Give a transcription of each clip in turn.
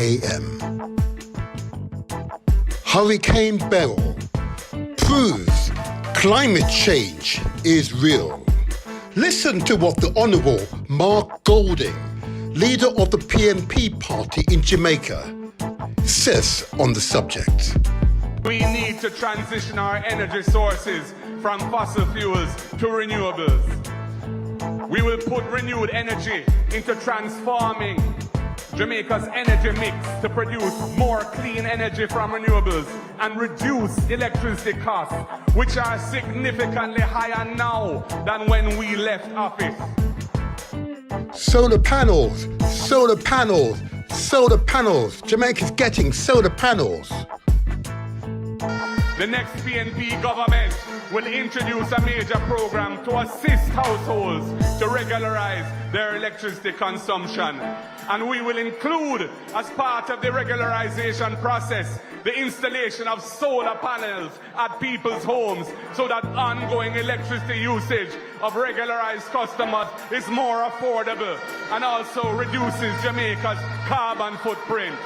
a.m. Hurricane Beryl proves climate change is real. Listen to what the Honourable Mark Golding, leader of the PNP party in Jamaica, says on the subject. We need to transition our energy sources from fossil fuels to renewables. We will put renewed energy into transforming Jamaica's energy mix to produce more clean energy from renewables and reduce electricity costs, which are significantly higher now than when we left office. Solar panels, solar panels, solar panels. Jamaica's getting solar panels. The next PNP government will introduce a major program to assist households to regularize their electricity consumption. And we will include, as part of the regularization process, the installation of solar panels at people's homes so that ongoing electricity usage of regularized customers is more affordable and also reduces Jamaica's carbon footprint.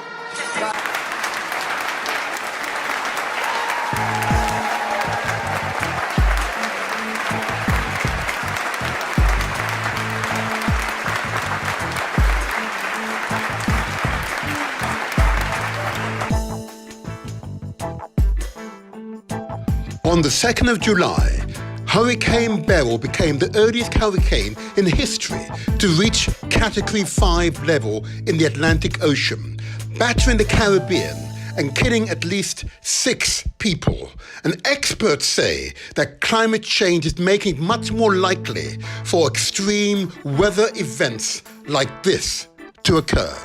On the 2nd of July, Hurricane Beryl became the earliest hurricane in history to reach Category 5 level in the Atlantic Ocean, battering the Caribbean and killing at least 6 people. And experts say that climate change is making it much more likely for extreme weather events like this to occur.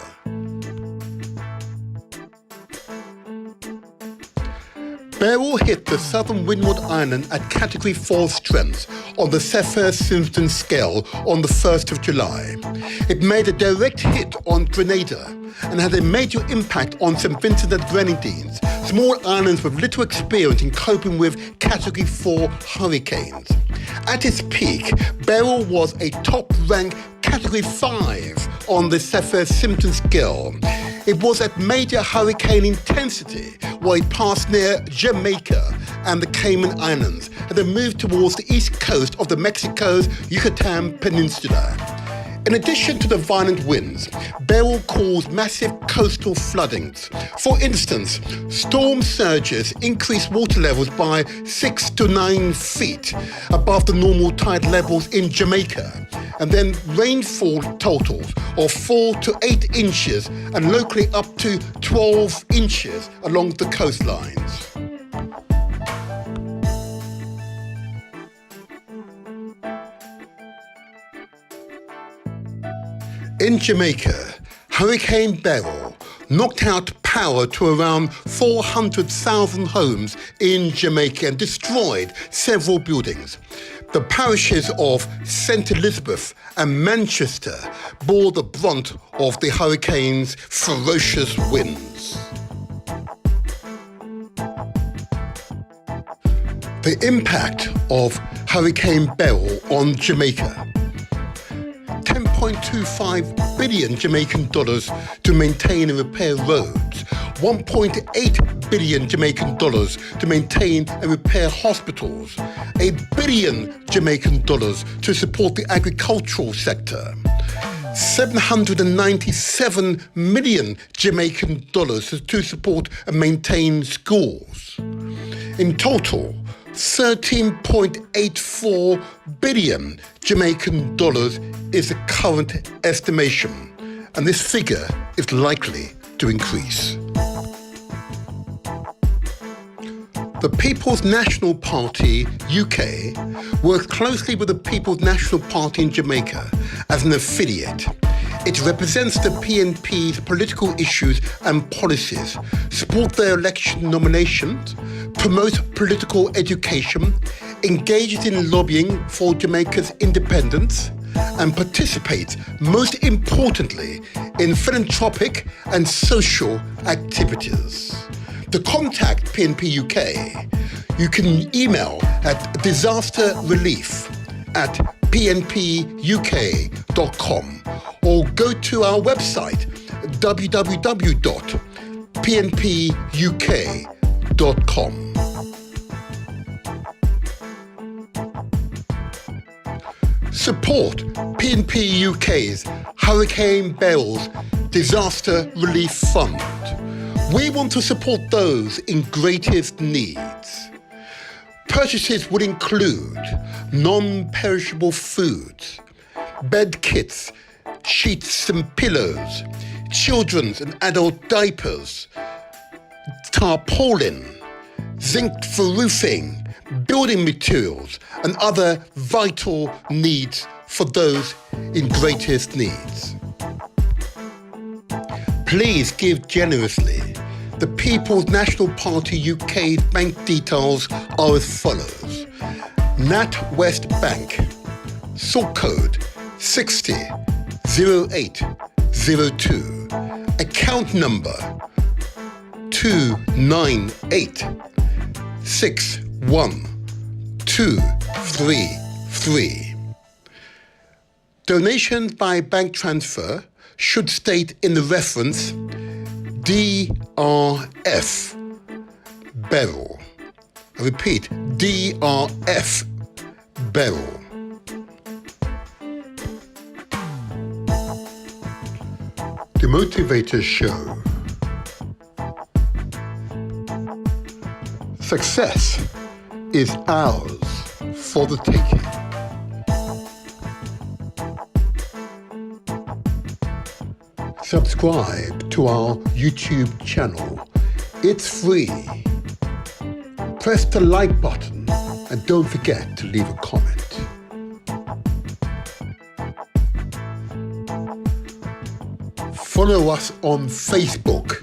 Beryl hit the southern Windward Island at Category 4 strength on the Saffir-Simpson scale on the 1st of July. It made a direct hit on Grenada and had a major impact on St. Vincent and Grenadines, small islands with little experience in coping with Category 4 hurricanes. At its peak, Beryl was a top-ranked Category 5 on the Saffir-Simpson scale. It was at major hurricane intensity where it passed near Jamaica and the Cayman Islands and then moved towards the east coast of the Mexico's Yucatan Peninsula. In addition to the violent winds, Beryl caused massive coastal floodings. For instance, storm surges increased water levels by 6 to 9 feet above the normal tide levels in Jamaica, and then rainfall totals of 4 to 8 inches and locally up to 12 inches along the coastlines. In Jamaica, Hurricane Beryl knocked out power to around 400,000 homes in Jamaica and destroyed several buildings. The parishes of St. Elizabeth and Manchester bore the brunt of the hurricane's ferocious winds. The impact of Hurricane Beryl on Jamaica. 10.25 billion Jamaican dollars to maintain and repair roads, 1.8 billion Jamaican dollars to maintain and repair hospitals, $1 billion Jamaican dollars to support the agricultural sector, 797 million Jamaican dollars to support and maintain schools. In total, 13.84 billion Jamaican dollars is the current estimation, and this figure is likely to increase. The People's National Party UK works closely with the People's National Party in Jamaica as an affiliate. It represents the PNP's political issues and policies, support their election nominations, promotes political education, engages in lobbying for Jamaica's independence, and participates, most importantly, in philanthropic and social activities. To contact PNP UK, you can email at disasterrelief@pnpuk.com or go to our website www.pnpuk.com. Support PNP UK's Hurricane Beryl's Disaster Relief Fund. We want to support those in greatest needs. Purchases would include non-perishable foods, bed kits, sheets and pillows, children's and adult diapers, tarpaulin, zinc for roofing, building materials and other vital needs for those in greatest needs. Please give generously. The People's National Party UK's bank details are as follows. NatWest Bank, sort code 600802, account number 2986123. Donations by bank transfer should state in the reference DRF Beryl. I repeat, DRF Beryl. The Motivator Show. Success is ours for the taking. Subscribe to our YouTube channel. It's free. Press the like button and don't forget to leave a comment. Follow us on Facebook.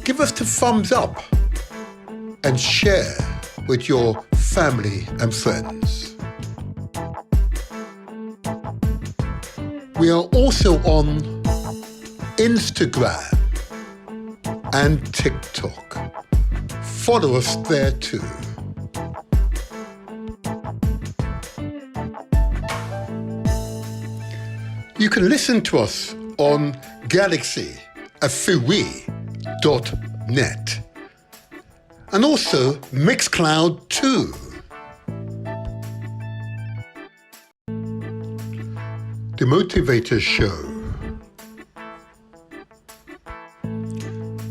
Give us the thumbs up and share with your family and friends. We are also on Instagram and TikTok. Follow us there too. You can listen to us on galaxy.net and also Mixcloud too. The Motivator Show.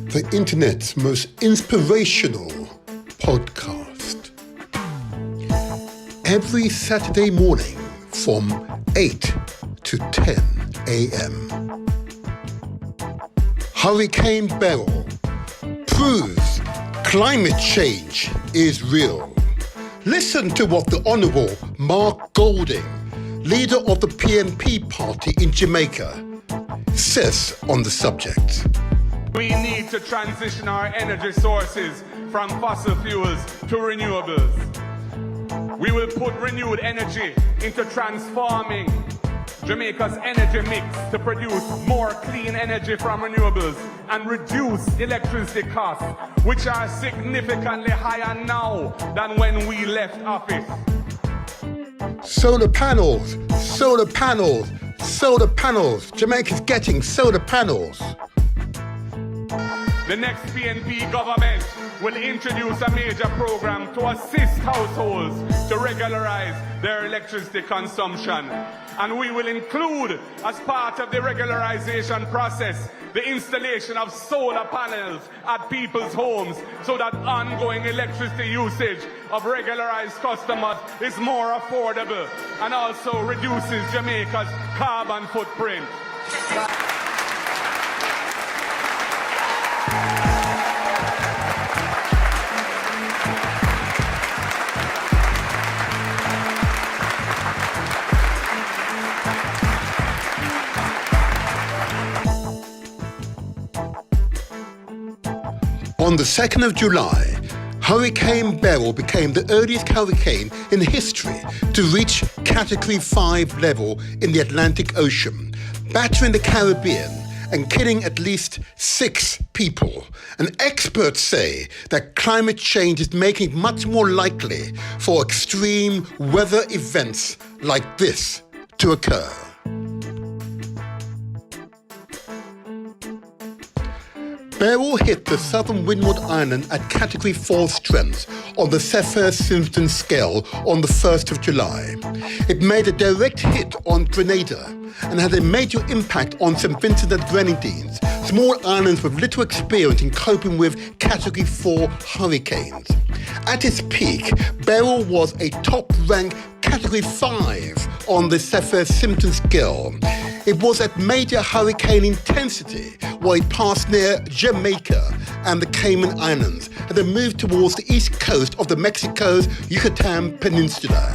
The internet's most inspirational podcast. Every Saturday morning from 8 to 10 a.m. Hurricane Beryl proves climate change is real. Listen to what the Honourable Mark Golding, leader of the PNP party in Jamaica, says on the subject. We need to transition our energy sources from fossil fuels to renewables. We will put renewed energy into transforming Jamaica's energy mix to produce more clean energy from renewables and reduce electricity costs, which are significantly higher now than when we left office. Solar panels, solar panels, solar panels. Jamaica's getting solar panels. The next PNP government will introduce a major program to assist households to regularize their electricity consumption. And we will include, as part of the regularization process, the installation of solar panels at people's homes so that ongoing electricity usage of regularized customers is more affordable and also reduces Jamaica's carbon footprint. On the 2nd of July, Hurricane Beryl became the earliest hurricane in history to reach Category 5 level in the Atlantic Ocean, battering the Caribbean and killing at least 6 people. And experts say that climate change is making it much more likely for extreme weather events like this to occur. Beryl hit the southern Windward Island at Category 4 strength on the Saffir-Simpson scale on the 1st of July. It made a direct hit on Grenada and had a major impact on St. Vincent and Grenadines, small islands with little experience in coping with Category 4 hurricanes. At its peak, Beryl was a top-ranked Category 5 on the Saffir-Simpson scale. It was at major hurricane intensity while it passed near Jamaica and the Cayman Islands and then moved towards the east coast of the Mexico's Yucatan Peninsula.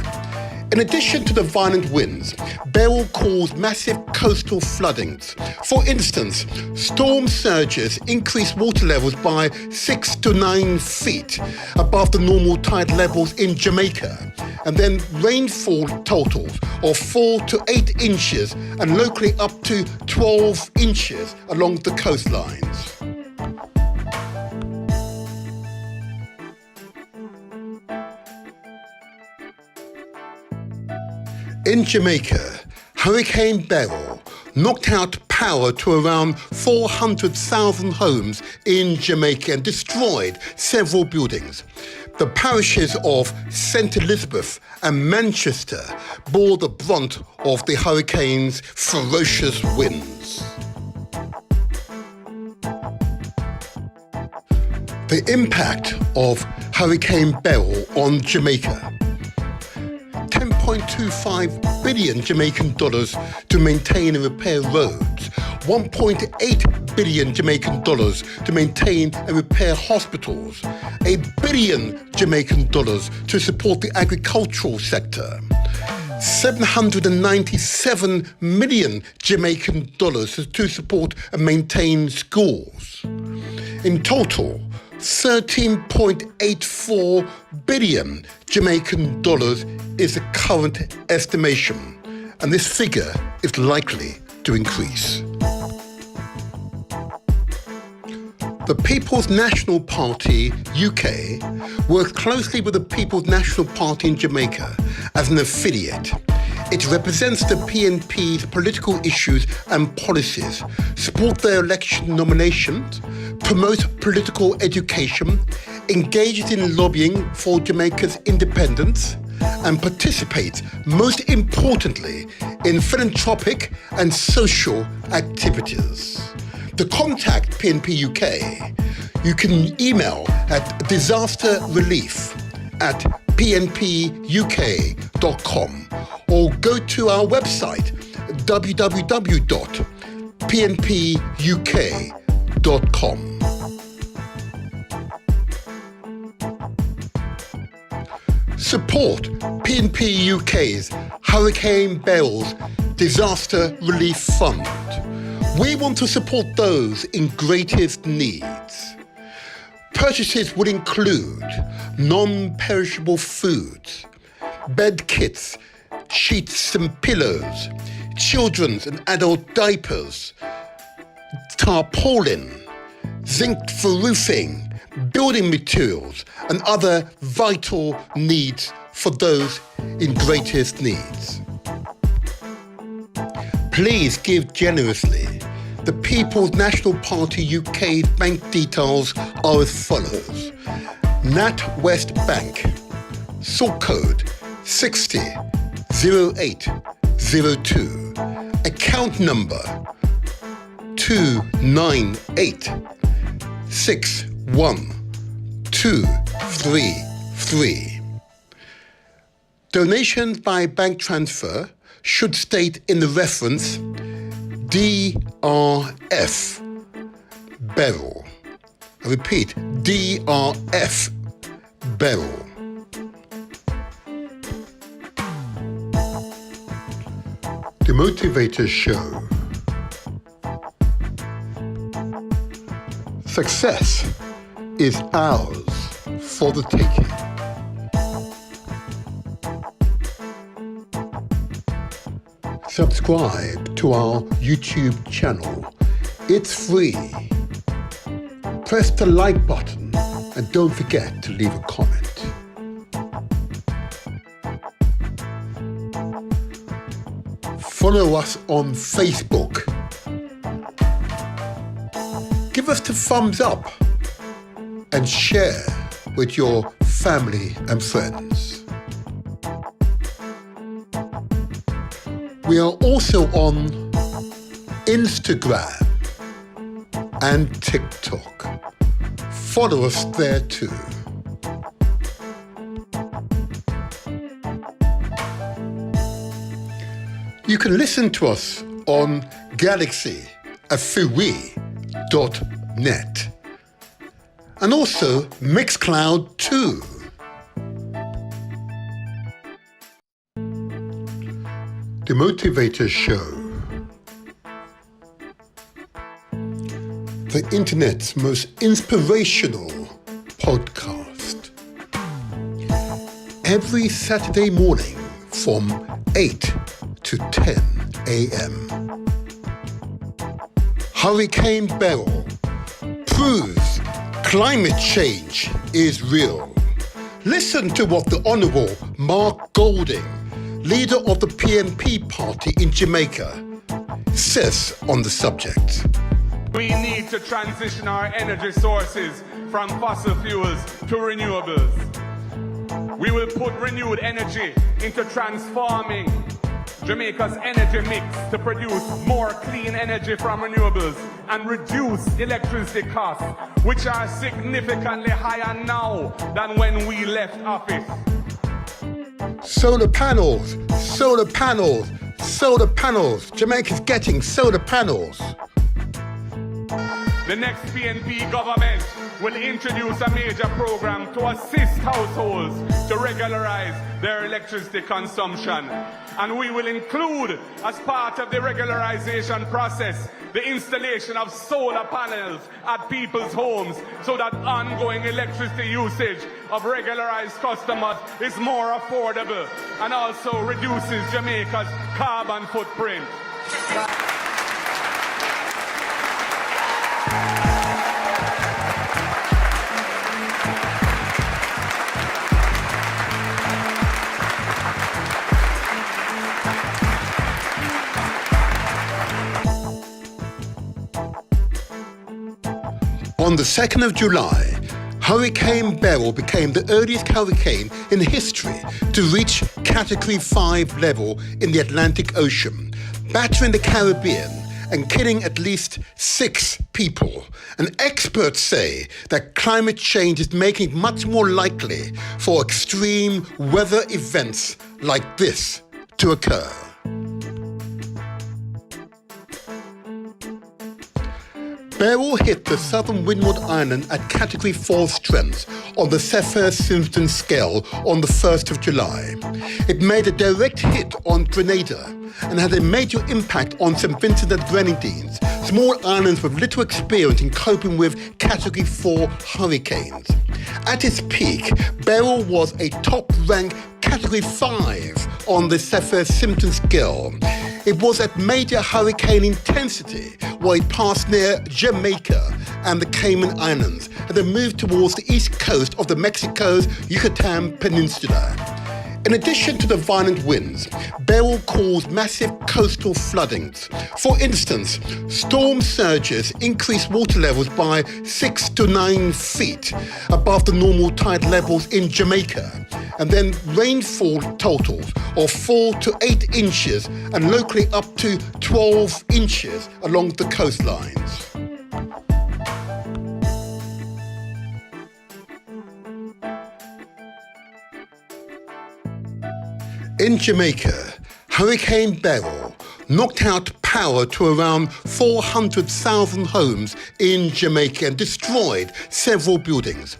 In addition to the violent winds, Beryl caused massive coastal floodings. For instance, storm surges increased water levels by 6 to 9 feet above the normal tide levels in Jamaica, and then rainfall totals of 4 to 8 inches and locally up to 12 inches along the coastlines. In Jamaica, Hurricane Beryl knocked out power to around 400,000 homes in Jamaica and destroyed several buildings. The parishes of St. Elizabeth and Manchester bore the brunt of the hurricane's ferocious winds. The impact of Hurricane Beryl on Jamaica. 10.25 billion Jamaican dollars to maintain and repair roads, 1.8 billion Jamaican dollars to maintain and repair hospitals, $1 billion Jamaican dollars to support the agricultural sector, 797 million Jamaican dollars to support and maintain schools. In total, 13.84 billion Jamaican dollars is the current estimation, and this figure is likely to increase. The People's National Party UK works closely with the People's National Party in Jamaica as an affiliate. It represents the PNP's political issues and policies, support their election nominations, promote political education, engages in lobbying for Jamaica's independence, and participates, most importantly, in philanthropic and social activities. To contact PNP UK, you can email at disasterrelief@pnpuk.com or go to our website www.pnpuk.com. Support PNP UK's Hurricane Beryl's Disaster Relief Fund. We want to support those in greatest needs. Purchases would include non-perishable foods, bed kits, sheets and pillows, children's and adult diapers, tarpaulin, zinc for roofing, building materials, and other vital needs for those in greatest needs. Please give generously. The People's National Party UK's bank details are as follows. NatWest Bank, sort code 600802, account number 298612333. Donations by bank transfer should state in the reference DRF Beryl. I repeat, DRF Beryl. The Motivator Show. Success is ours for the taking. Subscribe to our YouTube channel. It's free. Press the like button and don't forget to leave a comment. Follow us on Facebook. Give give us the thumbs up and share with your family and friends. We are also on Instagram and TikTok. Follow us there too. You can listen to us on galaxyafui.net and also Mixcloud too. The Motivator Show, the internet's most inspirational podcast. Every Saturday morning from 8 to 10 a.m. Hurricane Beryl proves climate change is real. Listen to what the Honourable Mark Golding, leader of the PNP party in Jamaica, says on the subject. We need to transition our energy sources from fossil fuels to renewables. We will put renewed energy into transforming Jamaica's energy mix to produce more clean energy from renewables and reduce electricity costs, which are significantly higher now than when we left office. Solar panels, solar panels, solar panels. Jamaica's getting solar panels. The next PNP government will introduce a major program to assist households to regularize their electricity consumption. And we will include, as part of the regularization process, the installation of solar panels at people's homes so that ongoing electricity usage of regularized customers is more affordable and also reduces Jamaica's carbon footprint. On the 2nd of July, Hurricane Beryl became the earliest hurricane in history to reach Category 5 level in the Atlantic Ocean, battering the Caribbean and killing at least 6 people. And experts say that climate change is making it much more likely for extreme weather events like this to occur. Beryl hit the southern Windward Island at Category 4 strength on the Saffir-Simpson scale on the 1st of July. It made a direct hit on Grenada and had a major impact on St. Vincent and Grenadines, small islands with little experience in coping with Category 4 hurricanes. At its peak, Beryl was a top-ranked Category 5 on the Saffir-Simpson scale. It was at major hurricane intensity while it passed near Jamaica and the Cayman Islands and then moved towards the east coast of the Mexico's Yucatan Peninsula. In addition to the violent winds, Beryl caused massive coastal floodings. For instance, storm surges increased water levels by 6 to 9 feet above the normal tide levels in Jamaica, and then rainfall totals of 4 to 8 inches and locally up to 12 inches along the coastlines. In Jamaica, Hurricane Beryl knocked out power to around 400,000 homes in Jamaica and destroyed several buildings.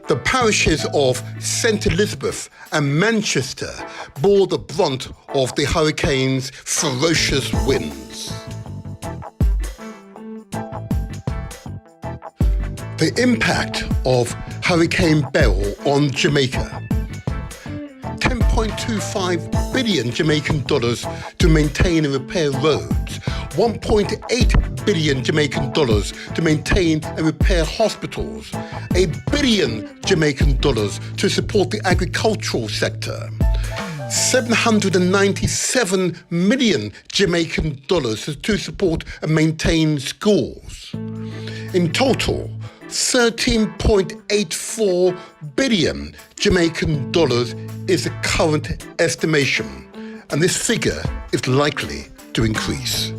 The parishes of St. Elizabeth and Manchester bore the brunt of the hurricane's ferocious winds. The impact of Hurricane Beryl on Jamaica. 10.25 billion Jamaican dollars to maintain and repair roads, 1.8 billion Jamaican dollars to maintain and repair hospitals, $1 billion Jamaican dollars to support the agricultural sector, 797 million Jamaican dollars to support and maintain schools. In total, 13.84 billion Jamaican dollars is the current estimation, and this figure is likely to increase.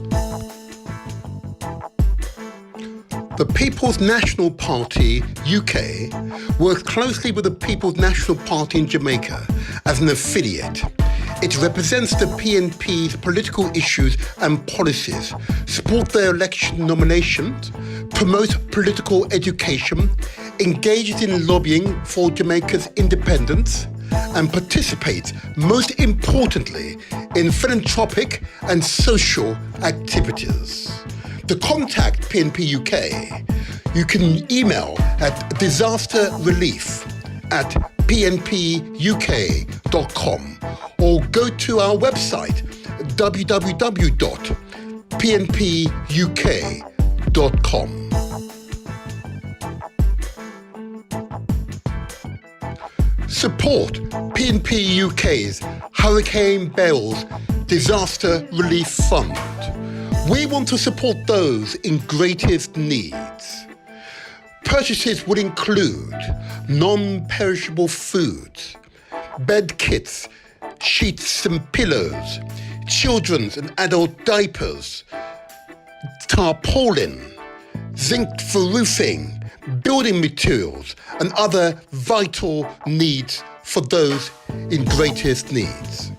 The People's National Party UK works closely with the People's National Party in Jamaica as an affiliate. It represents the PNP's political issues and policies, supports their election nominations, promotes political education, engages in lobbying for Jamaica's independence, and participates, most importantly, in philanthropic and social activities. To contact PNP UK, you can email at disasterrelief@pnpuk.com or go to our website www.pnpuk.com. Support PNP UK's Hurricane Beryl's Disaster Relief Fund. We want to support those in greatest needs. Purchases would include non-perishable foods, bed kits, sheets and pillows, children's and adult diapers, tarpaulin, zinc for roofing, building materials, and other vital needs for those in greatest needs.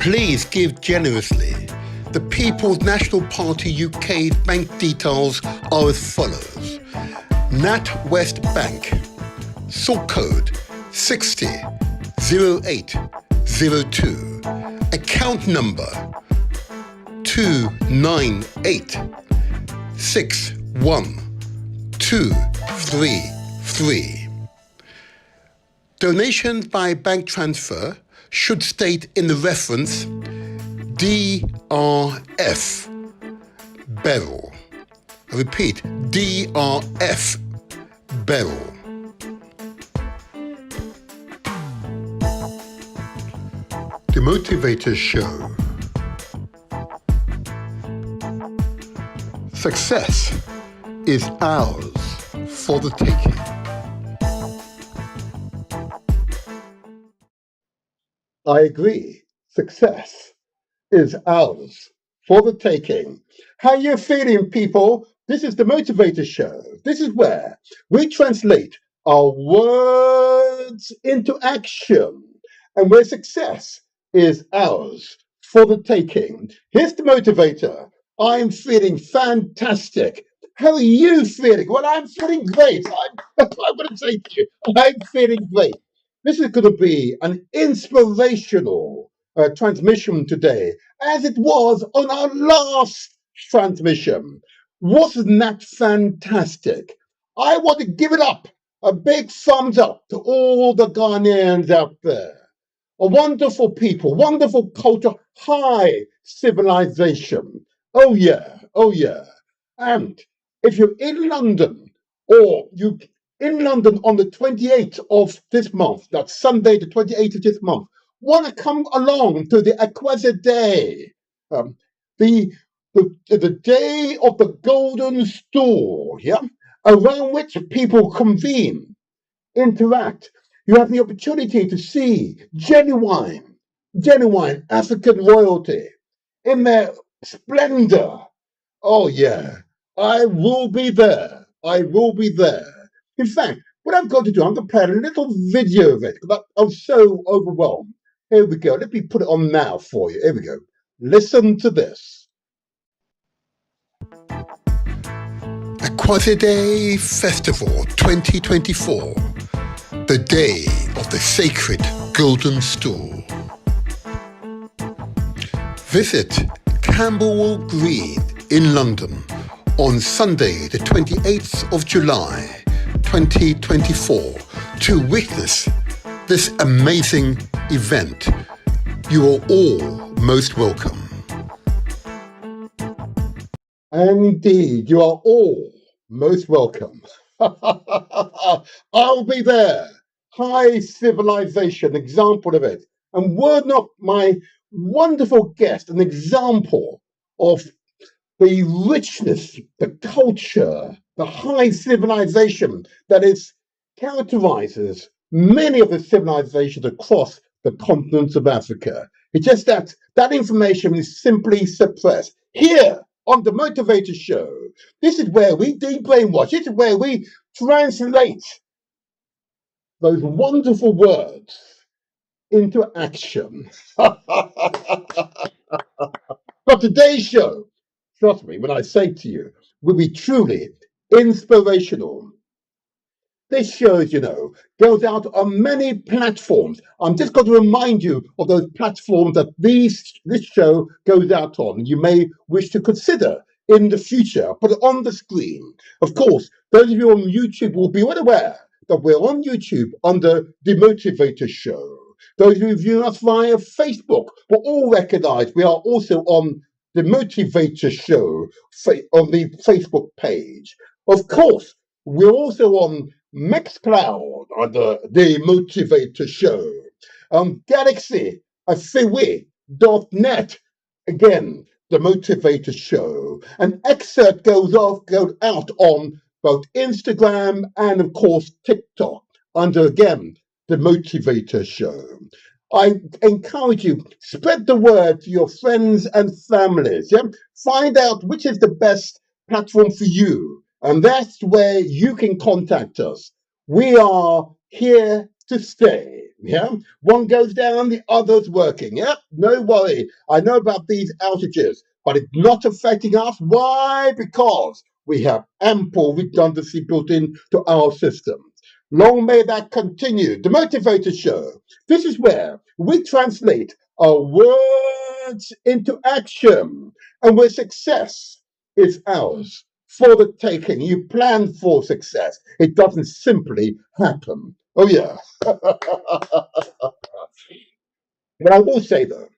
Please give generously. The People's National Party UK's bank details are as follows. NatWest Bank, sort code 600802, account number 298612333. Donations by bank transfer should state in the reference DRF Beryl. I repeat, DRF Beryl. The Motivator Show. Success is ours for the taking. I agree. Success is ours for the taking. How you feeling, people? This is the Motivator Show. This is where we translate our words into action and where success is ours for the taking. Here's the motivator. I'm feeling fantastic. How are you feeling? Well, I'm feeling great. I'm going to say to you, I'm feeling great. This is going to be an inspirational transmission today, as it was on our last transmission. Wasn't that fantastic? I want to give it up, a big thumbs up to all the Ghanaians out there. A wonderful people, wonderful culture, high civilization. Oh yeah, oh yeah. And if you're in London, or you in London on the 28th of this month, that's Sunday the 28th of this month, want to come along to the Aquaza Day, the day of the Golden Stool, yeah, around which people convene, interact. You have the opportunity to see genuine African royalty in their splendor. Oh yeah, I will be there. I will be there. In fact, what I'm going to do, I'm going to play a little video of it because I'm so overwhelmed. Here we go. Let me put it on now for you. Here we go. Listen to this. Aquaza Day Festival 2024. The Day of the Sacred Golden Stool. Visit Camberwell Green in London on Sunday the 28th of July 2024 to witness this amazing event. You are all most welcome. And indeed, you are all most welcome. I'll be there. High civilization, example of it. And were not my wonderful guest an example of the richness, the culture, the high civilization that is characterizes many of the civilizations across the continent of Africa. It's just that that information is simply suppressed. Here on the Motivator Show, this is where we de-brainwash. This is where we translate those wonderful words into action. But today's show, trust me when I say to you, will be truly inspirational. This show, goes out on many platforms. I'm just going to remind you of those platforms that this show goes out on. You may wish to consider in the future. Put it on the screen. Of course, those of you on YouTube will be well aware that we're on YouTube under The Motivator Show. Those of you viewing us via Facebook will all recognize we are also on The Motivator Show on the Facebook page. Of course, we're also on Mixcloud under The Motivator Show. Galaxy, Fiwi.net, again, The Motivator Show. An excerpt goes out on both Instagram and, of course, TikTok under, again, The Motivator Show. I encourage you, spread the word to your friends and families. Yeah? Find out which is the best platform for you. And that's where you can contact us. We are here to stay. Yeah, one goes down, the other's working. Yeah, no worry. I know about these outages, but it's not affecting us. Why? Because we have ample redundancy built into our system. Long may that continue. The Motivator Show. This is where we translate our words into action, and where success is ours for the taking. You plan for success. It doesn't simply happen. Oh, yeah. But I will say, though,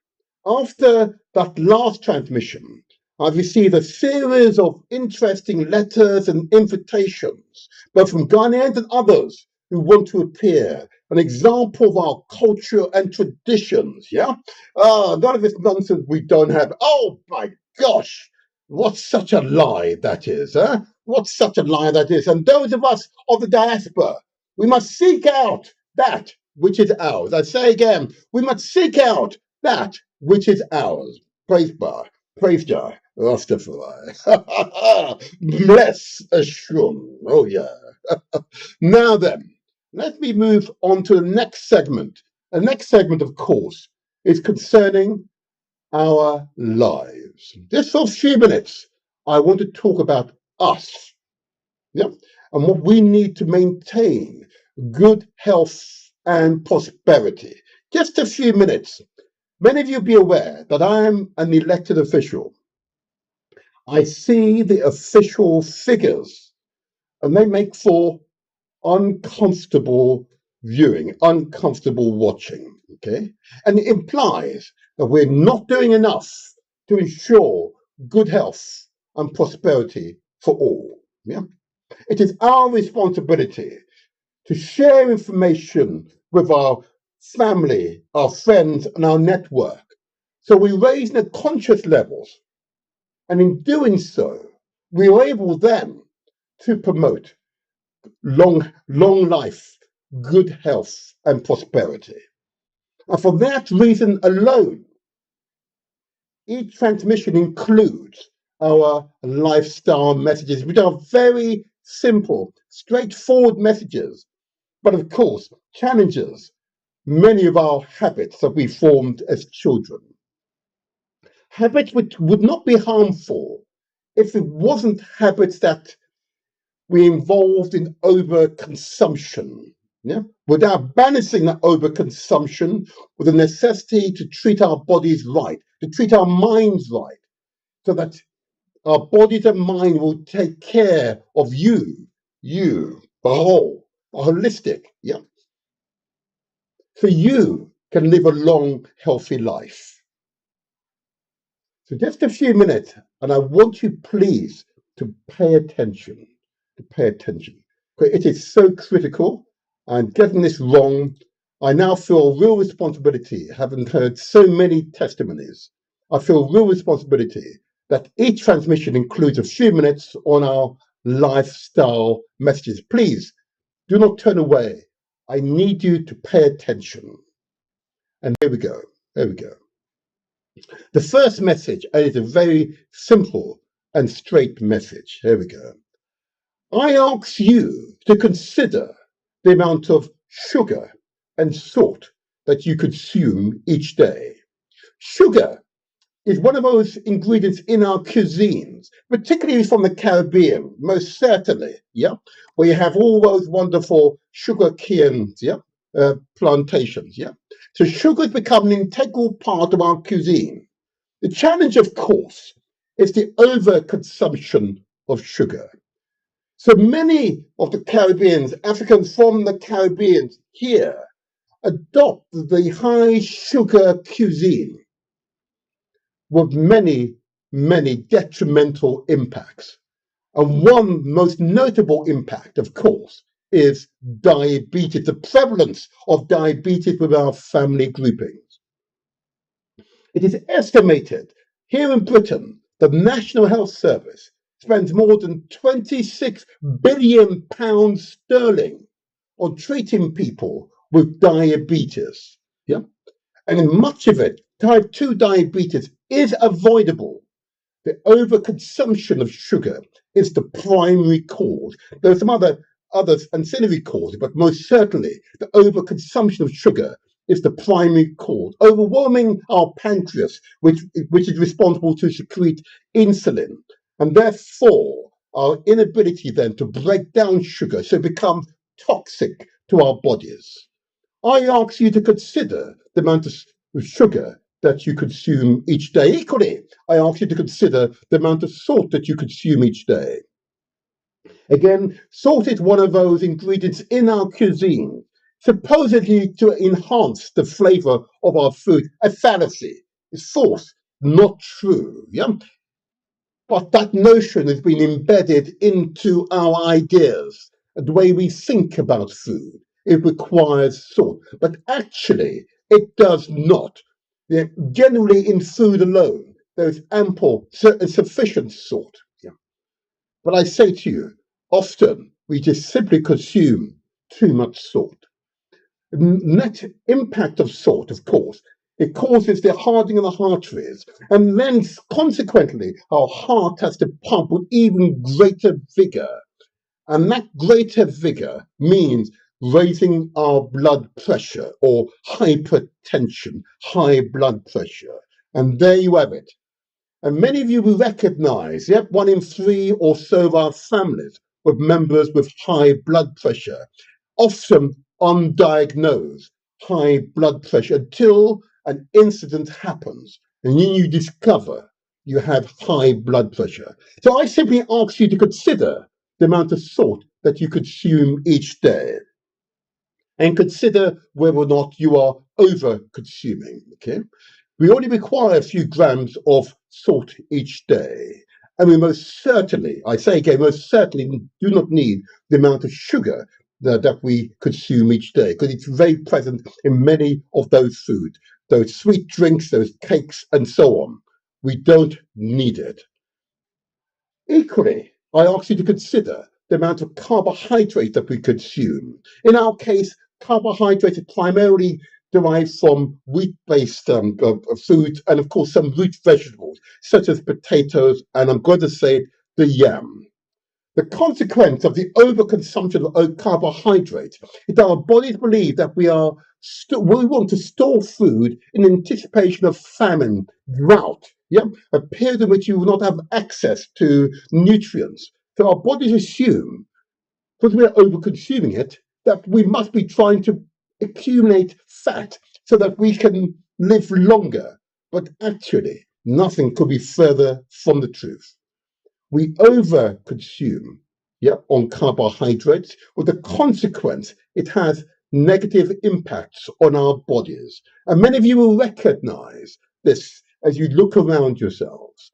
after that last transmission, I've received a series of interesting letters and invitations, both from Ghanaians and others who want to appear, an example of our culture and traditions, yeah? None of this nonsense we don't have. Oh, my gosh. What such a lie that is, huh? What such a lie that is. And those of us of the diaspora, we must seek out that which is ours. I say again, we must seek out that which is ours. Praise God. Praise Jah. Rastafari. Bless Ashun. Oh, yeah. Now then, let me move on to the next segment. The next segment, of course, is concerning our lives. Just for a few minutes, I want to talk about us, yeah, and what we need to maintain good health and prosperity. Just a few minutes. Many of you be aware that I am an elected official. I see the official figures, and they make for uncomfortable viewing, uncomfortable watching, okay? And it implies that we're not doing enough to ensure good health and prosperity for all, yeah? It is our responsibility to share information with our family, our friends, and our network. So we raise the conscious levels, and in doing so, we are able then to promote long life, good health, and prosperity. And for that reason alone, each transmission includes our lifestyle messages, which are very simple, straightforward messages, but of course, challenges many of our habits that we formed as children. Habits which would not be harmful if it wasn't habits that we involved in overconsumption, yeah? Without balancing that overconsumption with the necessity to treat our bodies right, to treat our minds right, so that our bodies and mind will take care of you, the whole, holistic, yeah? So you can live a long, healthy life. So just a few minutes, and I want you please to pay attention, It is so critical, and getting this wrong, I now feel real responsibility, having heard so many testimonies. I feel real responsibility that each transmission includes a few minutes on our lifestyle messages. Please do not turn away. I need you to pay attention. And here we go. There we go. The first message is a very simple and straight message. Here we go. I ask you to consider the amount of sugar and salt that you consume each day. Sugar is one of those ingredients in our cuisines, particularly from the Caribbean, most certainly, yeah, where you have all those wonderful sugar canes, yeah, plantations, yeah. So sugar has become an integral part of our cuisine. The challenge, of course, is the overconsumption of sugar. So many of the Caribbeans, Africans from the Caribbean here, adopt the high sugar cuisine with many, many detrimental impacts. And one most notable impact, of course, is diabetes, the prevalence of diabetes with our family groupings. It is estimated here in Britain, the National Health Service spends more than £26 billion sterling on treating people with diabetes. Yeah? And in much of it, type 2 diabetes is avoidable. The overconsumption of sugar is the primary cause. There are some other ancillary causes, but most certainly the overconsumption of sugar is the primary cause, overwhelming our pancreas, which is responsible to secrete insulin, and therefore our inability then to break down sugar, so it becomes toxic to our bodies. I ask you to consider the amount of sugar that you consume each day. Equally, I ask you to consider the amount of salt that you consume each day. Again, salt is one of those ingredients in our cuisine, supposedly to enhance the flavor of our food. A fallacy. It's false, not true. Yeah? But that notion has been embedded into our ideas, the way we think about food. It requires salt, but actually it does not. Yeah, generally in food alone, there is ample, sufficient salt. Yeah. But I say to you, often we just simply consume too much salt. The net impact of salt, of course, it causes the hardening of the arteries, and then consequently, our heart has to pump with even greater vigor. And that greater vigor means raising our blood pressure or hypertension, high blood pressure. And there you have it. And many of you will recognize, yep, 1 in 3 or so of our families with members with high blood pressure, often undiagnosed high blood pressure until an incident happens and then you discover you have high blood pressure. So I simply ask you to consider the amount of salt that you consume each day and consider whether or not you are over consuming. Okay, we only require a few grams of salt each day, and we most certainly, I say again, most certainly do not need the amount of sugar that we consume each day, because it's very present in many of those foods, those sweet drinks, those cakes, and so on. We don't need it. Equally, I ask you to consider the amount of carbohydrate that we consume. In our case, carbohydrates are primarily derived from wheat-based foods and, of course, some root vegetables, such as potatoes, and I'm going to say the yam. The consequence of the overconsumption of carbohydrates is that our bodies believe that we want to store food in anticipation of famine, drought, yeah, a period in which you will not have access to nutrients. So our bodies assume, because we're overconsuming it, that we must be trying to accumulate fat so that we can live longer. But actually, nothing could be further from the truth. We overconsume, yeah, on carbohydrates, with the consequence it has negative impacts on our bodies. And many of you will recognize this as you look around yourselves.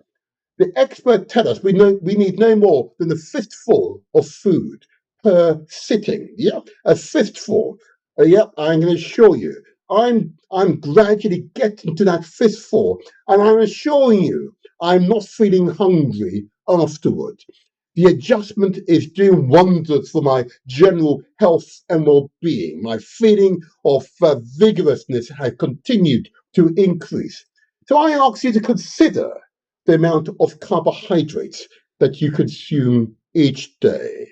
The experts tell us we need no more than a fistful of food per sitting. Yeah, a fistful. Yeah, I'm going to assure you, I'm gradually getting to that fistful, and I'm assuring you, I'm not feeling hungry afterward. The adjustment is doing wonders for my general health and well-being. My feeling of vigorousness has continued to increase. So I ask you to consider the amount of carbohydrates that you consume each day.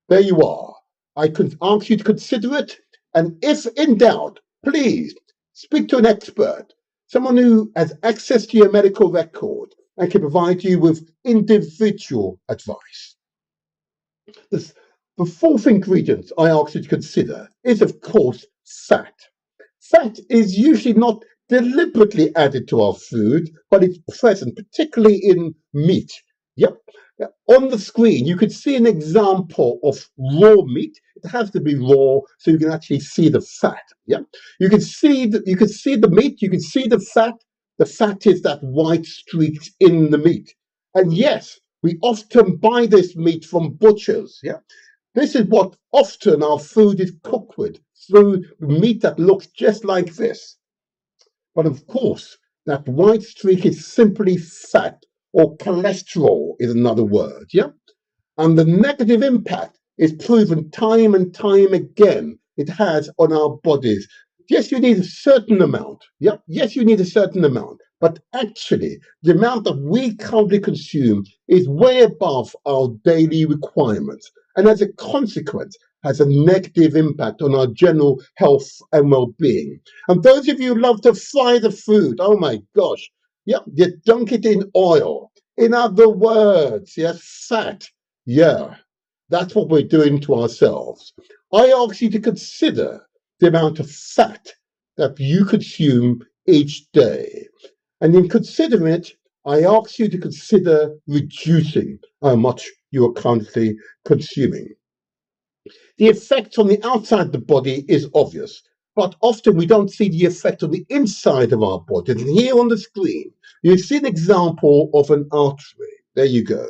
There you are. I can ask you to consider it. And if in doubt, please speak to an expert, someone who has access to your medical record and can provide you with individual advice. The fourth ingredient I ask you to consider is, of course, fat. Fat is usually not deliberately added to our food, but it's present, particularly in meat. Yep. On the screen, you could see an example of raw meat. It has to be raw so you can actually see the fat. Yeah. You can see the meat, you can see the fat. The fat is that white streaks in the meat. And yes, we often buy this meat from butchers. Yeah. This is what often our food is cooked with, through meat that looks just like this. But of course, that white streak is simply fat, or cholesterol is another word, yeah? And the negative impact is proven time and time again it has on our bodies. Yes, you need a certain amount. Yeah, yes, you need a certain amount. But actually, the amount that we currently consume is way above our daily requirements. And as a consequence, has a negative impact on our general health and well-being. And those of you who love to fry the food, oh my gosh, yeah, you dunk it in oil. In other words, yes, fat. Yeah, that's what we're doing to ourselves. I ask you to consider the amount of fat that you consume each day. And in considering it, I ask you to consider reducing how much you are currently consuming. The effect on the outside of the body is obvious, but often we don't see the effect on the inside of our body. And here on the screen, you see an example of an artery. There you go.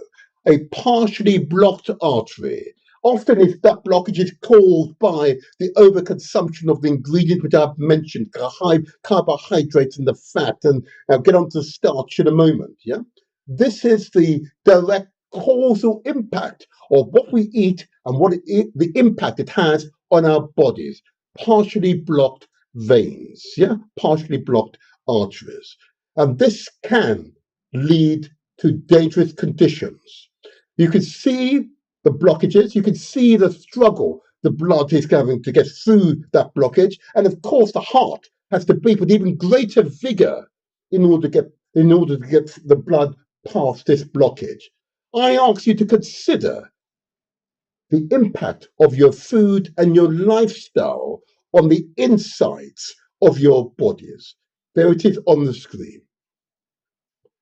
A partially blocked artery. Often if that blockage is caused by the overconsumption of the ingredient which I've mentioned, carbohydrates and the fat, and I'll get onto the starch in a moment. Yeah, this is the direct causal impact of what we eat and the impact it has on our bodies. Partially blocked veins, yeah, partially blocked arteries. And this can lead to dangerous conditions. You can see the blockages, you can see the struggle the blood is going to get through that blockage. And of course, the heart has to beat with even greater vigor in order to get the blood past this blockage. I ask you to consider the impact of your food and your lifestyle on the insides of your bodies. There it is on the screen.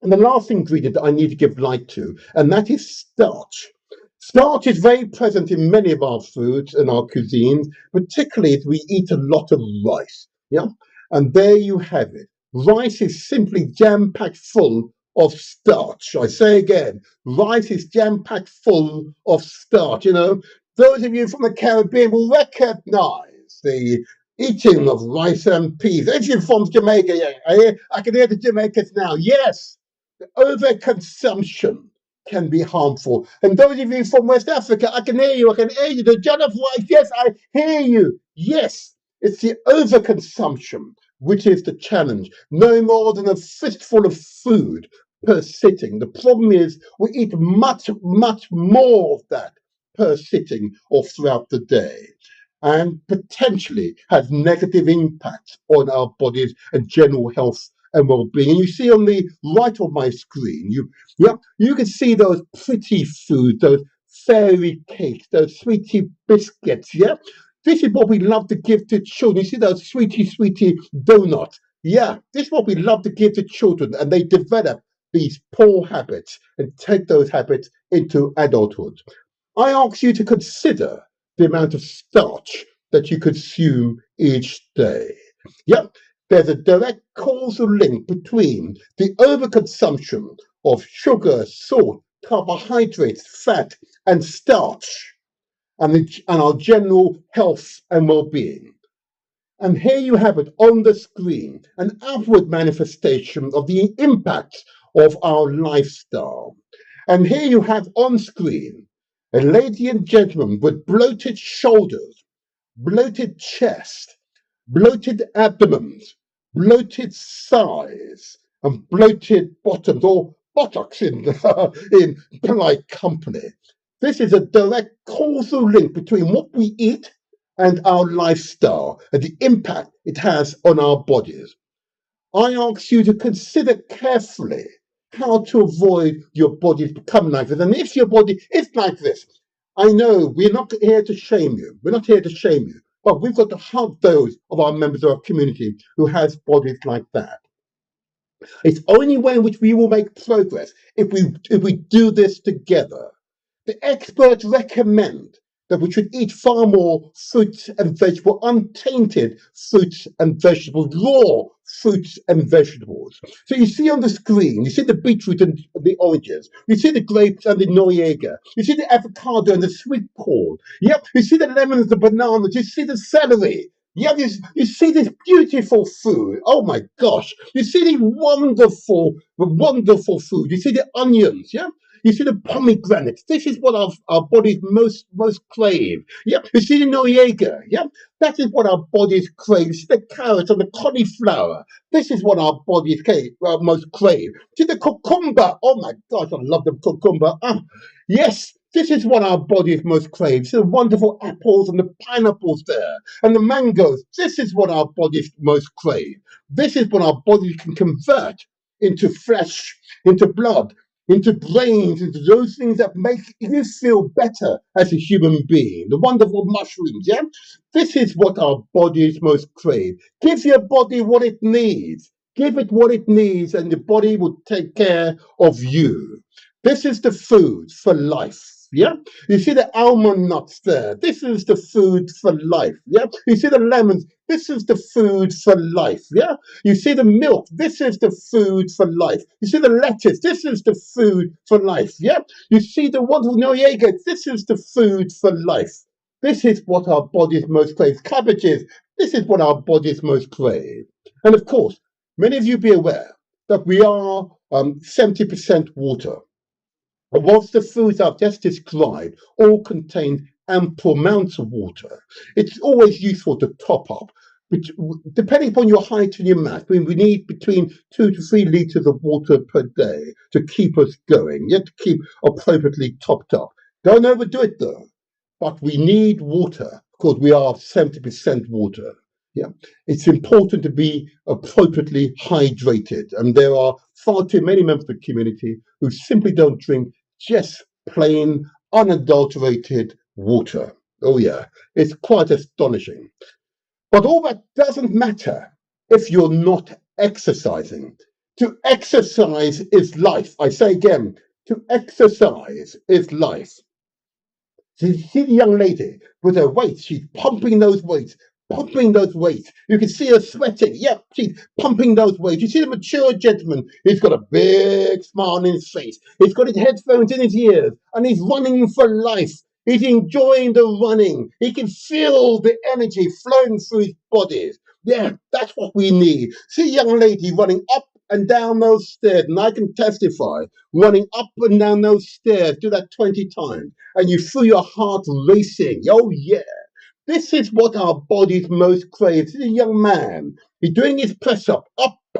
And the last ingredient that I need to give light to, and that is starch. Starch is very present in many of our foods and our cuisines, particularly if we eat a lot of rice. Yeah, and there you have it. Rice is simply jam-packed full of starch. I say again, rice is jam-packed full of starch. You know, those of you from the Caribbean will recognize the eating of rice and peas. If you're from Jamaica, yeah, I can hear the Jamaicans now. Yes, the overconsumption can be harmful. And those of you from West Africa, I can hear you. The jollof rice, yes, I hear you. Yes, it's the overconsumption which is the challenge. No more than a fistful of food per sitting. The problem is we eat much, much more of that per sitting or throughout the day, and potentially has negative impacts on our bodies and general health and well-being. And you see on the right of my screen, you can see those pretty foods, those fairy cakes, those sweetie biscuits, yeah? This is what we love to give to children. You see those sweetie donuts? Yeah, this is what we love to give to children, and they develop these poor habits and take those habits into adulthood. I ask you to consider the amount of starch that you consume each day. Yep, there's a direct causal link between the overconsumption of sugar, salt, carbohydrates, fat, and starch, and our general health and well-being. And here you have it on the screen, an outward manifestation of the impact of our lifestyle. And here you have on screen a lady and gentleman with bloated shoulders, bloated chest, bloated abdomens, bloated thighs, and bloated bottoms, or buttocks in, in polite company. This is a direct causal link between what we eat and our lifestyle and the impact it has on our bodies. I ask you to consider carefully how to avoid your body becoming like this. And if your body is like this, I know we're not here to shame you. We're not here to shame you. But we've got to help those of our members of our community who has bodies like that. It's only way in which we will make progress if we do this together. The experts recommend that we should eat far more fruits and vegetables, untainted fruits and vegetables, raw fruits and vegetables. So you see on the screen, you see the beetroot and the oranges, you see the grapes and the noriega, you see the avocado and the sweet corn, yep, you see the lemons, the bananas, you see the celery. Yeah, you see this beautiful food. Oh my gosh. You see the wonderful food. You see the onions, yeah? You see the pomegranates. This is what our bodies most crave. Yeah. You see the noriega. Yeah. That is what our bodies crave. You see the carrots and the cauliflower. This is what our bodies most crave. See the cucumber. Oh my gosh, I love the cucumber. Yes. This is what our bodies most crave. See the wonderful apples and the pineapples there, and the mangoes. This is what our bodies most crave. This is what our bodies can convert into flesh, into blood, into brains, into those things that make you feel better as a human being. The wonderful mushrooms, yeah? This is what our bodies most crave. Give your body what it needs. Give it what it needs, and the body will take care of you. This is the food for life. Yeah, you see the almond nuts there. This is the food for life. Yeah, you see the lemons. This is the food for life. Yeah, you see the milk. This is the food for life. You see the lettuce. This is the food for life. Yeah, you see the wonderful noriega. This is the food for life. This is what our bodies most crave. Cabbages. This is what our bodies most crave. And of course, many of you be aware that we are 70% water. And whilst the foods I've just described all contain ample amounts of water, it's always useful to top up. Which, depending upon your height and your mass, we need between 2 to 3 litres of water per day to keep us going, yet to keep appropriately topped up. Don't overdo it though, but we need water because we are 70% water. Yeah, it's important to be appropriately hydrated, and there are far too many members of the community who simply don't drink just plain, unadulterated water. Oh yeah, it's quite astonishing. But all that doesn't matter if you're not exercising. To exercise is life. I say again, to exercise is life. See the young lady with her weights. She's pumping those weights, pumping those weights. You can see her sweating. Yep, she's pumping those weights. You see the mature gentleman. He's got a big smile on his face. He's got his headphones in his ears, and he's running for life. He's enjoying the running. He can feel the energy flowing through his body. Yeah, that's what we need. See a young lady running up and down those stairs, and I can testify, running up and down those stairs, do that 20 times, and you feel your heart racing. Oh yeah, this is what our bodies most crave. This is a young man. He's doing his press up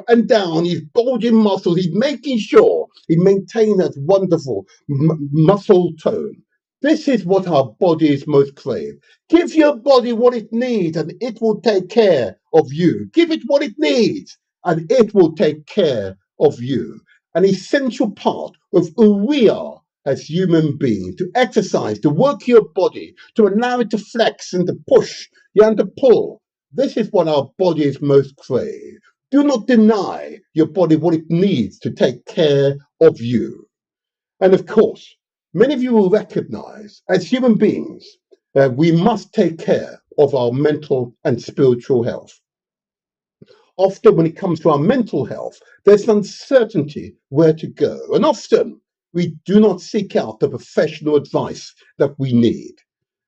and down, he's bulging muscles, he's making sure he maintains that wonderful muscle tone. This is what our bodies most crave. Give your body what it needs, and it will take care of you. Give it what it needs, and it will take care of you. An essential part of who we are as human beings, to exercise, to work your body, to allow it to flex and to push, and to pull. This is what our bodies most crave. Do not deny your body what it needs to take care of you. And of course, many of you will recognize, as human beings, we must take care of our mental and spiritual health. Often when it comes to our mental health, there's uncertainty where to go. And often we do not seek out the professional advice that we need.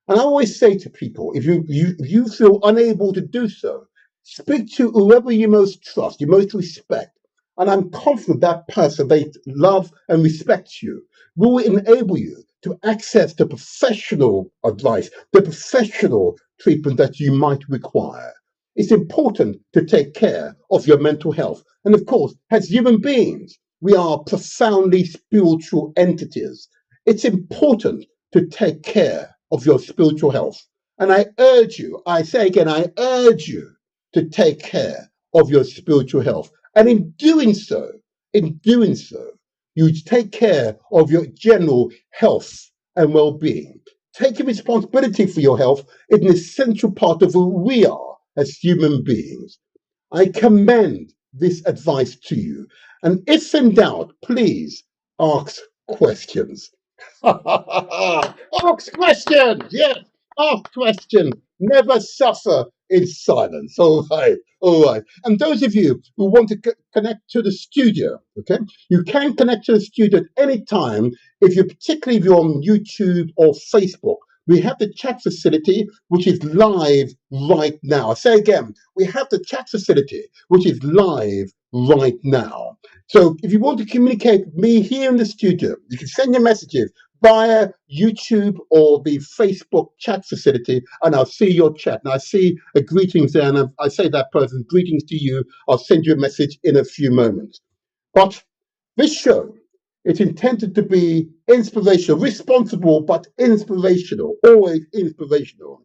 And I always say to people, if you feel unable to do so, speak to whoever you most trust, you most respect, And I'm confident that person, they love and respect you, will enable you to access the professional advice, the professional treatment that you might require. It's important to take care of your mental health. And of course, as human beings, we are profoundly spiritual entities. It's important to take care of your spiritual health. And I urge you, I say again, I urge you to take care of your spiritual health. And in doing so, you take care of your general health and well-being. Taking responsibility for your health is an essential part of who we are as human beings. I commend this advice to you. And if in doubt, please ask questions. Ask questions, yes, ask questions. Never suffer in silence. All right, all right. And those of you who want to connect to the studio, okay, you can connect to the studio at any time. Particularly if you're on YouTube or Facebook, we have the chat facility, which is live right now. I say again, we have the chat facility, which is live right now. So if you want to communicate with me here in the studio, you can send your messages via YouTube or the Facebook chat facility, and I'll see your chat. And I see a greetings there, and I say that person, greetings to you. I'll send you a message in a few moments. But this show, it's intended to be inspirational, responsible, but inspirational, always inspirational.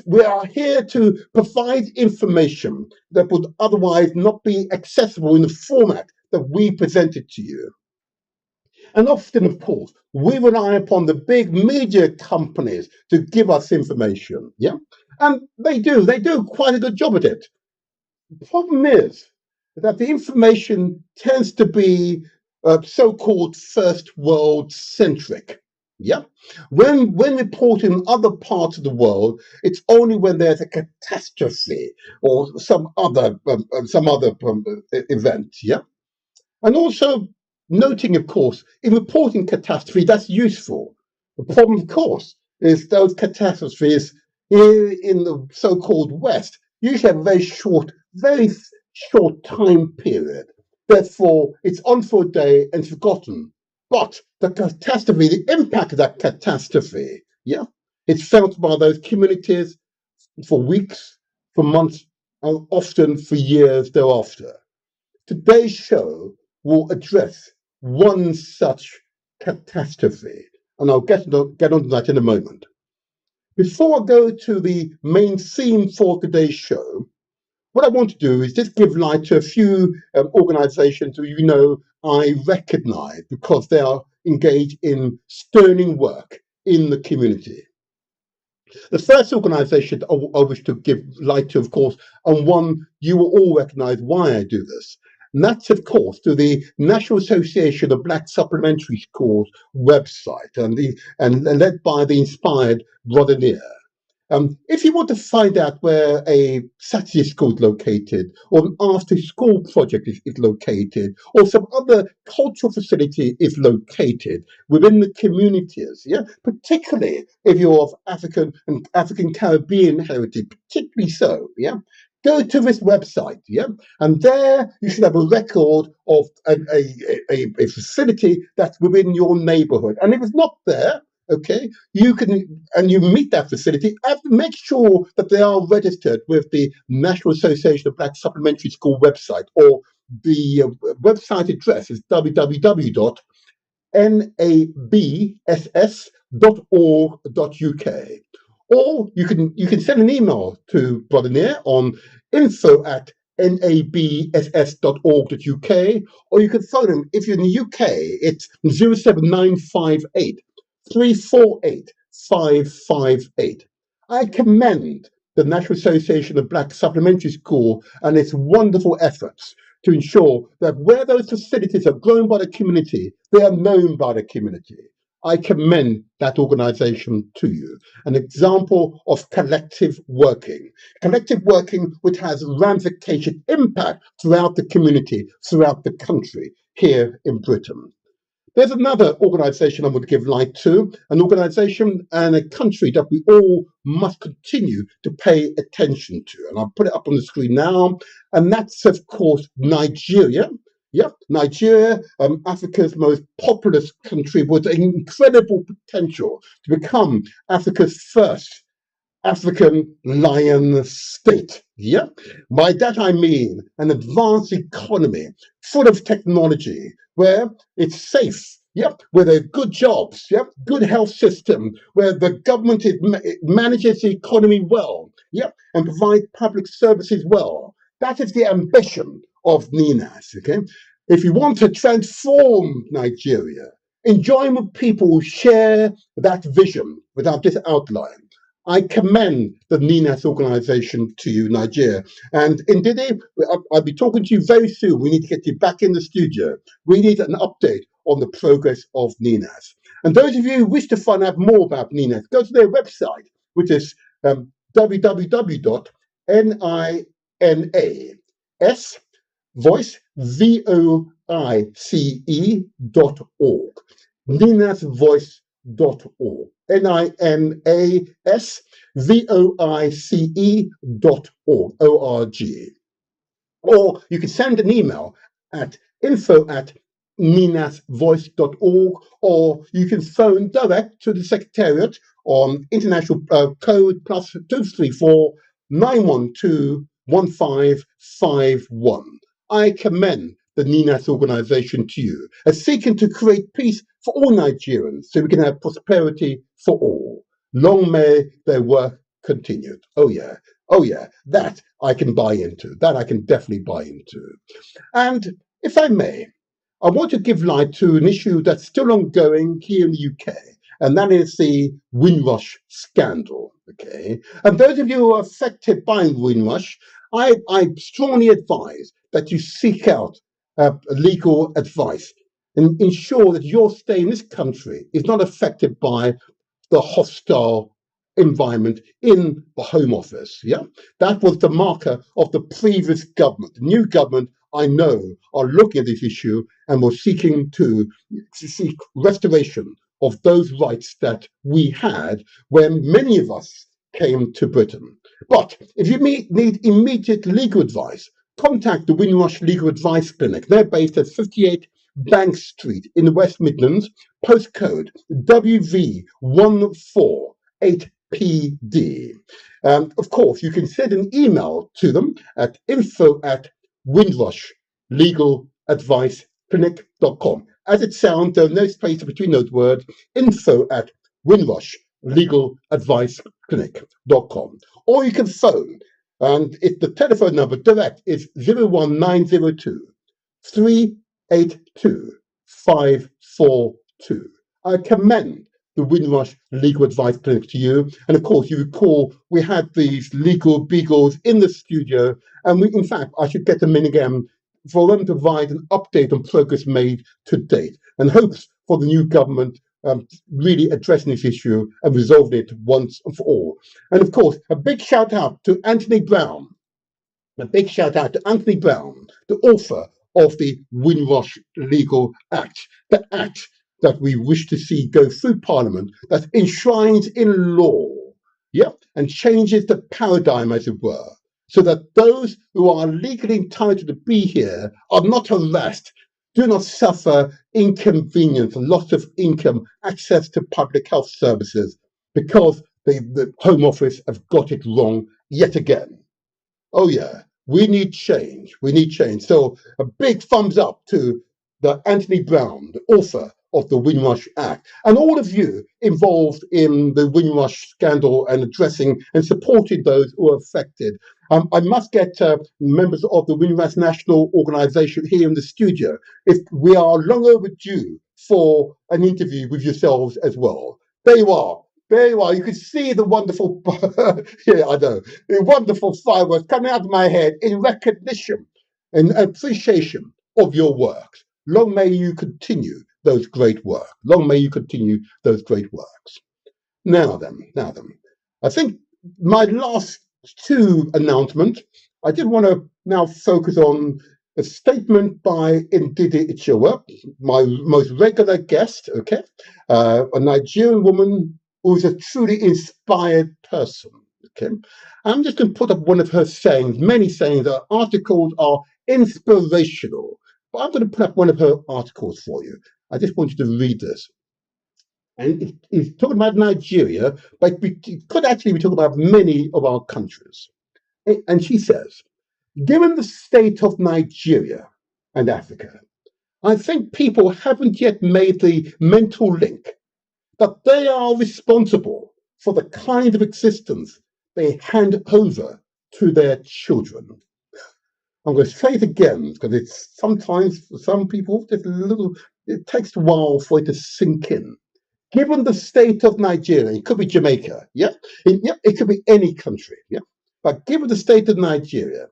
We are here to provide information that would otherwise not be accessible in the format that we presented to you. And often, of course, we rely upon the big media companies to give us information, yeah? And they do quite a good job at it. The problem is that the information tends to be so-called first world centric. Yeah. When reporting other parts of the world, it's only when there's a catastrophe or some other event. Yeah. And also noting, of course, in reporting catastrophe, that's useful. The problem, of course, is those catastrophes here in the so-called West usually have a very short time period. Therefore, it's on for a day and forgotten. But the catastrophe, the impact of that catastrophe, yeah, it's felt by those communities for weeks, for months, and often for years thereafter. Today's show will address one such catastrophe, and I'll get on to that in a moment. Before I go to the main theme for today's show, what I want to do is just give light to a few organizations who I recognize because they are engaged in sterling work in the community. The first organization I wish to give light to, of course, and one you will all recognize why I do this. And that's, of course, to the National Association of Black Supplementary Schools website and led by the inspired Brother Near. If you want to find out where a Saturday school is located, or an after-school project is located, or some other cultural facility is located within the communities, yeah, particularly if you're of African and African Caribbean heritage, particularly so, yeah, go to this website, yeah, and there you should have a record of a facility that's within your neighborhood. And if it's not there, okay, you meet that facility, make sure that they are registered with the National Association of Black Supplementary School website, or the website address is www.nabss.org.uk. Or you can send an email to Brother Near on info@nabss.org.uk, or you can phone him if you're in the UK. It's 07958 348 558. I commend the National Association of Black Supplementary School and its wonderful efforts to ensure that where those facilities are grown by the community, they are known by the community. I commend that organization to you. An example of collective working which has ramification impact throughout the community, throughout the country, here in Britain. There's another organization I want to give light to, an organization and a country that we all must continue to pay attention to. And I'll put it up on the screen now. And that's, of course, Nigeria. Yep, Nigeria, Africa's most populous country, with incredible potential to become Africa's first African lion state. Yeah. By that I mean an advanced economy full of technology where it's safe. Yep, where there are good jobs, yep, good health system, where the government manages the economy well, yep, and provide public services well. That is the ambition of NINAS. Okay, if you want to transform Nigeria, enjoying with people who share that vision without this outline, I commend the NINAS organization to you, Nigeria. And Ndidi, I'll be talking to you very soon. We need to get you back in the studio. We need an update on the progress of NINAS. And those of you who wish to find out more about NINAS, go to their website, which is www.nisvoice.org. NINASvoice.org. NINASvoice.org. O-R-G. Or you can send an email at info@ninasvoice.org, or you can phone direct to the Secretariat on international code +234 912 1551. I commend the NINAS organization to you as seeking to create peace for all Nigerians so we can have prosperity for all. Long may their work continue. Oh yeah, that I can buy into. That I can definitely buy into. And if I may, I want to give light to an issue that's still ongoing here in the UK, and that is the Windrush scandal. Okay, and those of you who are affected by Windrush, I strongly advise that you seek out legal advice and ensure that your stay in this country is not affected by the hostile environment in the Home Office. Yeah, that was the marker of the previous government. The new government, I know, are looking at this issue and were seeking to seek restoration of those rights that we had when many of us came to Britain. But if you need immediate legal advice, contact the Windrush Legal Advice Clinic. They're based at 58 Bank Street in the West Midlands, postcode WV148PD. Of course, you can send an email to them at info@windrushlegaladviceclinic.com. As it sounds, there are no spaces between those words, info@windrushlegaladviceclinic.com. Or you can phone, and the telephone number direct is 01902 382 542. I commend the Windrush Legal Advice Clinic to you. And of course, you recall we had these legal beagles in the studio, and in fact, I should get them in again for them to provide an update on progress made to date, and hopes for the new government really addressing this issue and resolving it once and for all. And of course, a big shout out to Anthony Brown. A big shout out to Anthony Brown, the author of the Windrush Legal Act, the act that we wish to see go through Parliament, that enshrines in law, and changes the paradigm, as it were, so that those who are legally entitled to be here are not harassed, do not suffer inconvenience, loss of income, access to public health services, because the Home Office have got it wrong yet again. Oh yeah, we need change. We need change. So a big thumbs up to the Anthony Brown, the author of the Windrush Act, and all of you involved in the Windrush scandal and addressing and supporting those who are affected. I must get members of the Windrush National Organization here in the studio. If we are long overdue for an interview with yourselves as well. There you are. There you are. You can see the wonderful, yeah, I know, the wonderful fireworks coming out of my head in recognition and appreciation of your work. Long may you continue those great work. Long may you continue those great works. Now then, I think my last two announcements, I did want to now focus on a statement by Ndidi Ichiwa, my most regular guest, okay, a Nigerian woman who's a truly inspired person, okay. I'm just going to put up one of her sayings. Many sayings, her articles are inspirational. But I'm going to put up one of her articles for you. I just want you to read this. And it's talking about Nigeria, but it could actually be talking about many of our countries. And she says, given the state of Nigeria and Africa, I think people haven't yet made the mental link that they are responsible for the kind of existence they hand over to their children. I'm going to say it again because it's sometimes for some people just a little, it takes a while for it to sink in. Given the state of Nigeria, it could be Jamaica, it could be any country, but given the state of Nigeria,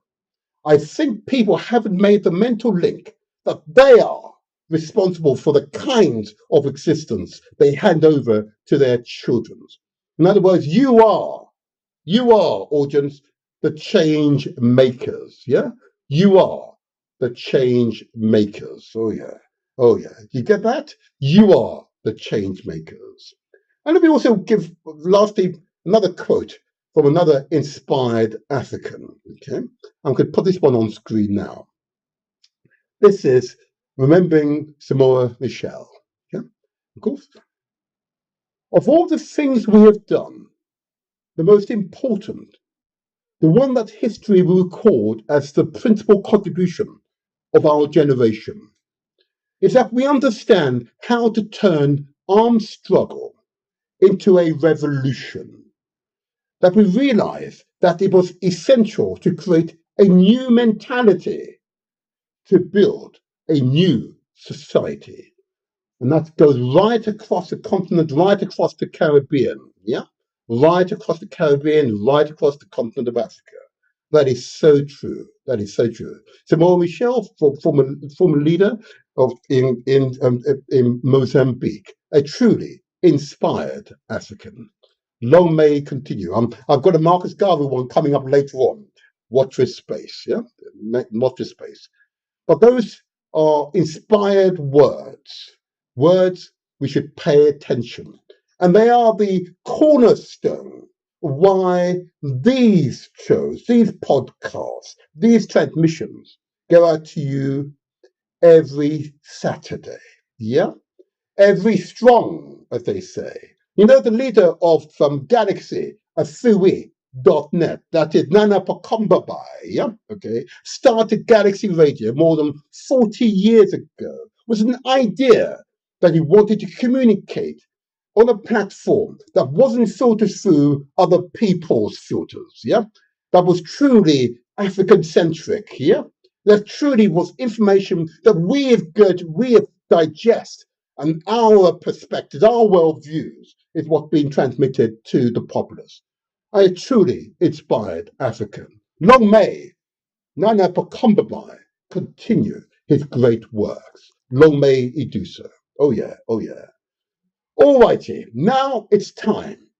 I think people haven't made the mental link that they are responsible for the kind of existence they hand over to their children. In other words, you are, audience, the change makers, You are the change makers. Oh, yeah. Oh, yeah. You get that? You are the change makers. And let me also give, lastly, another quote from another inspired African. Okay, I'm going to put this one on screen now. This is remembering Samora Machel. Okay, of course. Of all the things we have done, the most important, the one that history will record as the principal contribution of our generation, is that we understand how to turn armed struggle into a revolution. That we realize that it was essential to create a new mentality to build a new society. And that goes right across the continent, right across the Caribbean, right across the Caribbean, right across the continent of Africa. That is so true. That is so true. Samora Machel, former leader in Mozambique, a truly inspired African. Long may it continue. I've got a Marcus Garvey one coming up later on. Watch this space, watch this space. But those are inspired words, words we should pay attention. And they are the cornerstone of why these shows, these podcasts, these transmissions go out to you every Saturday. Every strong, as they say. You know, the leader of Galaxy, Afui.net, that is Nana Pakombabai, started Galaxy Radio more than 40 years ago, was an idea that he wanted to communicate on a platform that wasn't filtered through other people's filters, that was truly African-centric, that truly was information that we have digest, and our perspectives, our worldviews, is what's being transmitted to the populace. A truly inspired African. Long may Nana Pakombabai continue his great works. Long may he do so. Oh yeah, oh yeah. All righty, now it's time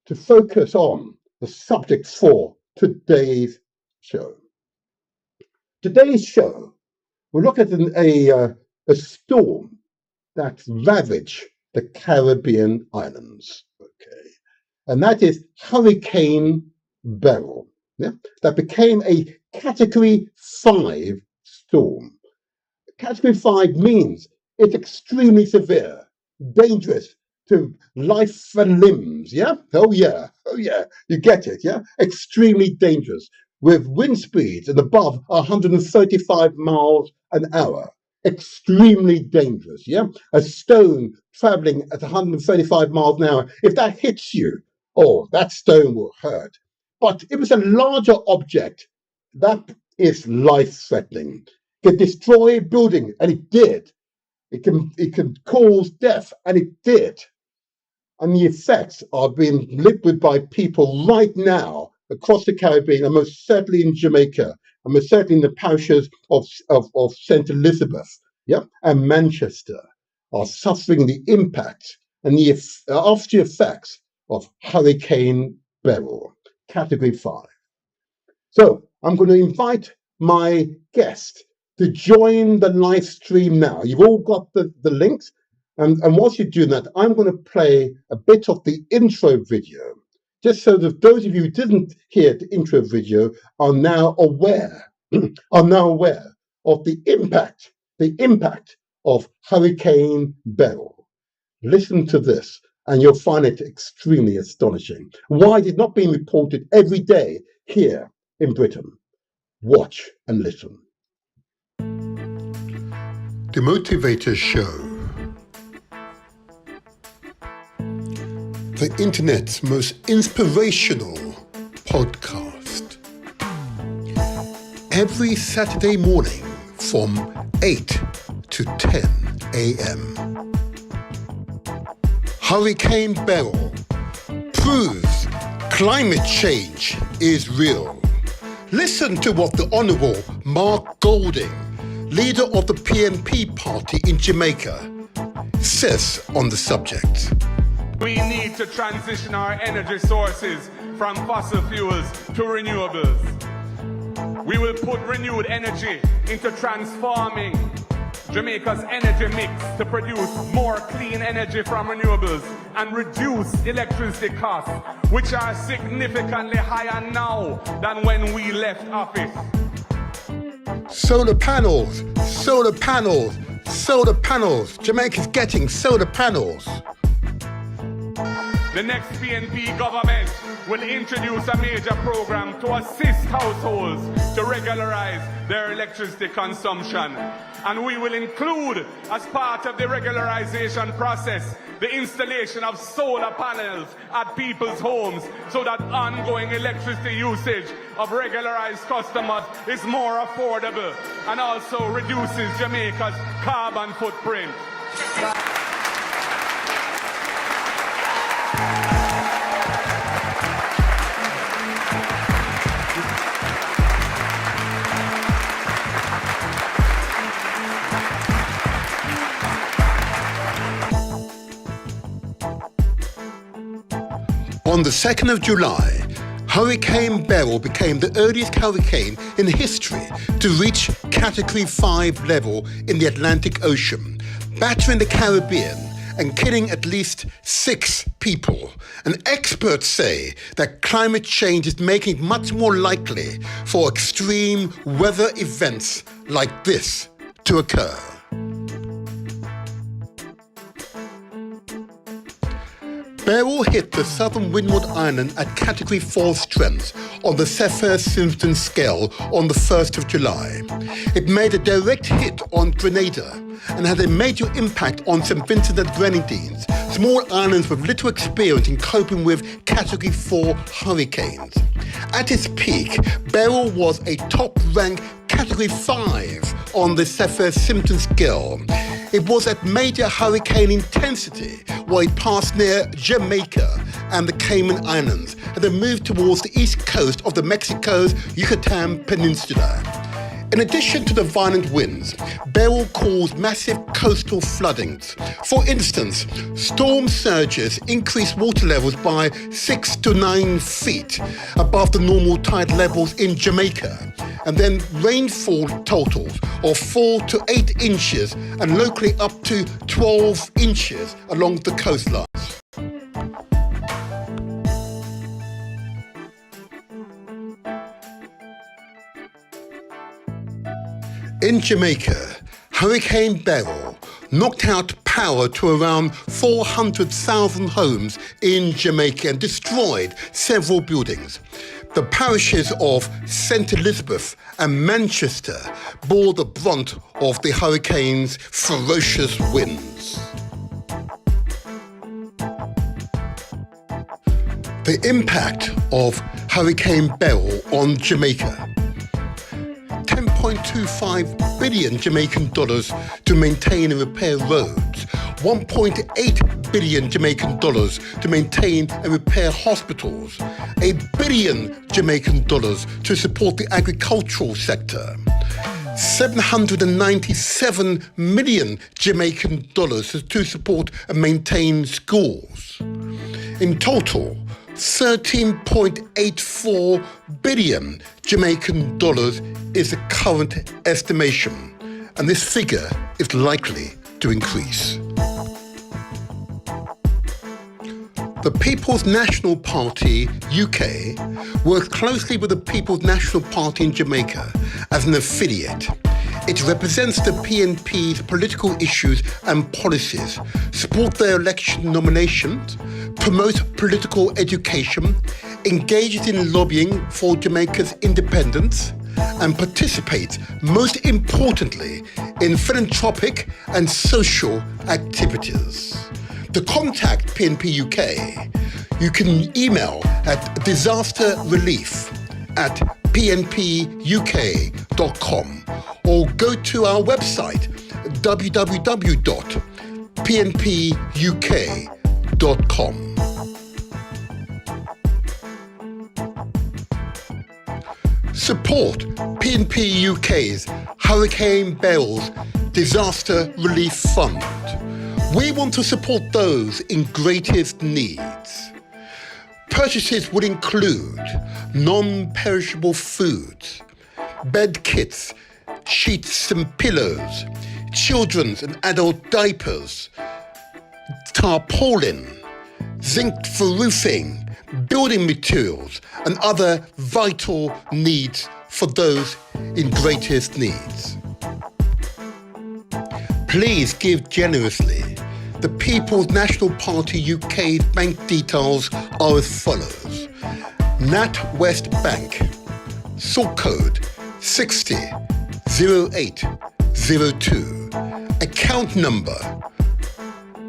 to focus on the subject for today's show. Today's show, we'll look at a storm that ravaged the Caribbean islands, and that is Hurricane Beryl, that became a Category 5 storm. Category 5 means it's extremely severe, dangerous to life and limbs, Oh yeah, you get it, extremely dangerous, with wind speeds at above 135 miles an hour. Extremely dangerous, A stone traveling at 135 miles an hour, if that hits you, that stone will hurt. But it was a larger object that is life-threatening. It can destroy a building, and it did. It can cause death, and it did. And the effects are being lived with by people right now across the Caribbean, and most certainly in Jamaica, and most certainly in the parishes of St. Elizabeth, and Manchester, are suffering the impact and the after effects of Hurricane Beryl, Category 5. So I'm going to invite my guest to join the live stream now. You've all got the links. And whilst you're doing that, I'm going to play a bit of the intro video, just so that those of you who didn't hear the intro video are now aware, of the impact of Hurricane Beryl. Listen to this and you'll find it extremely astonishing. Why it is not being reported every day here in Britain. Watch and listen. The Motivators Show. The internet's most inspirational podcast. Every Saturday morning from 8 to 10 a.m. Hurricane Beryl proves climate change is real. Listen to what the Honourable Mark Golding, leader of the PNP party in Jamaica, says on the subject. We need to transition our energy sources from fossil fuels to renewables. We will put renewed energy into transforming Jamaica's energy mix to produce more clean energy from renewables and reduce electricity costs, which are significantly higher now than when we left office. Solar panels, solar panels, solar panels. Jamaica's getting solar panels. The next PNP government will introduce a major program to assist households to regularize their electricity consumption. And we will include, as part of the regularization process, the installation of solar panels at people's homes so that ongoing electricity usage of regularized customers is more affordable and also reduces Jamaica's carbon footprint. On the 2nd of July, Hurricane Beryl became the earliest hurricane in history to reach Category 5 level in the Atlantic Ocean, battering the Caribbean and killing at least 6 people. And experts say that climate change is making it much more likely for extreme weather events like this to occur. Beryl hit the southern Windward Island at Category 4 strength on the Saffir-Simpson scale on the 1st of July. It made a direct hit on Grenada and had a major impact on St. Vincent and Grenadines, small islands with little experience in coping with Category 4 hurricanes. At its peak, Beryl was a top-ranked Category 5 on the Saffir-Simpson scale. It was at major hurricane intensity where it passed near Jamaica and the Cayman Islands and then moved towards the east coast of the Mexico's Yucatan Peninsula. In addition to the violent winds, Beryl caused massive coastal floodings. For instance, storm surges increased water levels by 6 to 9 feet above the normal tide levels in Jamaica, and then rainfall totals of 4 to 8 inches and locally up to 12 inches along the coastlines. In Jamaica, Hurricane Beryl knocked out power to around 400,000 homes in Jamaica and destroyed several buildings. The parishes of St. Elizabeth and Manchester bore the brunt of the hurricane's ferocious winds. The impact of Hurricane Beryl on Jamaica. 10.25 billion Jamaican dollars to maintain and repair roads, 1.8 billion Jamaican dollars to maintain and repair hospitals, $1 billion Jamaican dollars to support the agricultural sector, 797 million Jamaican dollars to support and maintain schools. In total, 13.84 billion Jamaican dollars is the current estimation, and this figure is likely to increase. The People's National Party UK works closely with the People's National Party in Jamaica as an affiliate. It represents the PNP's political issues and policies, support their election nominations, promotes political education, engages in lobbying for Jamaica's independence, and participates, most importantly, in philanthropic and social activities. To contact PNP UK, you can email at disasterrelief@pnpuk.com or go to our website www.pnpuk.com. Support PNP UK's Hurricane Beryl's Disaster Relief Fund. We want to support those in greatest needs. Purchases would include non-perishable foods, bed kits, sheets and pillows, children's and adult diapers, tarpaulin, zinc for roofing, building materials, and other vital needs for those in greatest needs. Please give generously. The People's National Party UK's bank details are as follows. NatWest Bank, sort code 600802, account number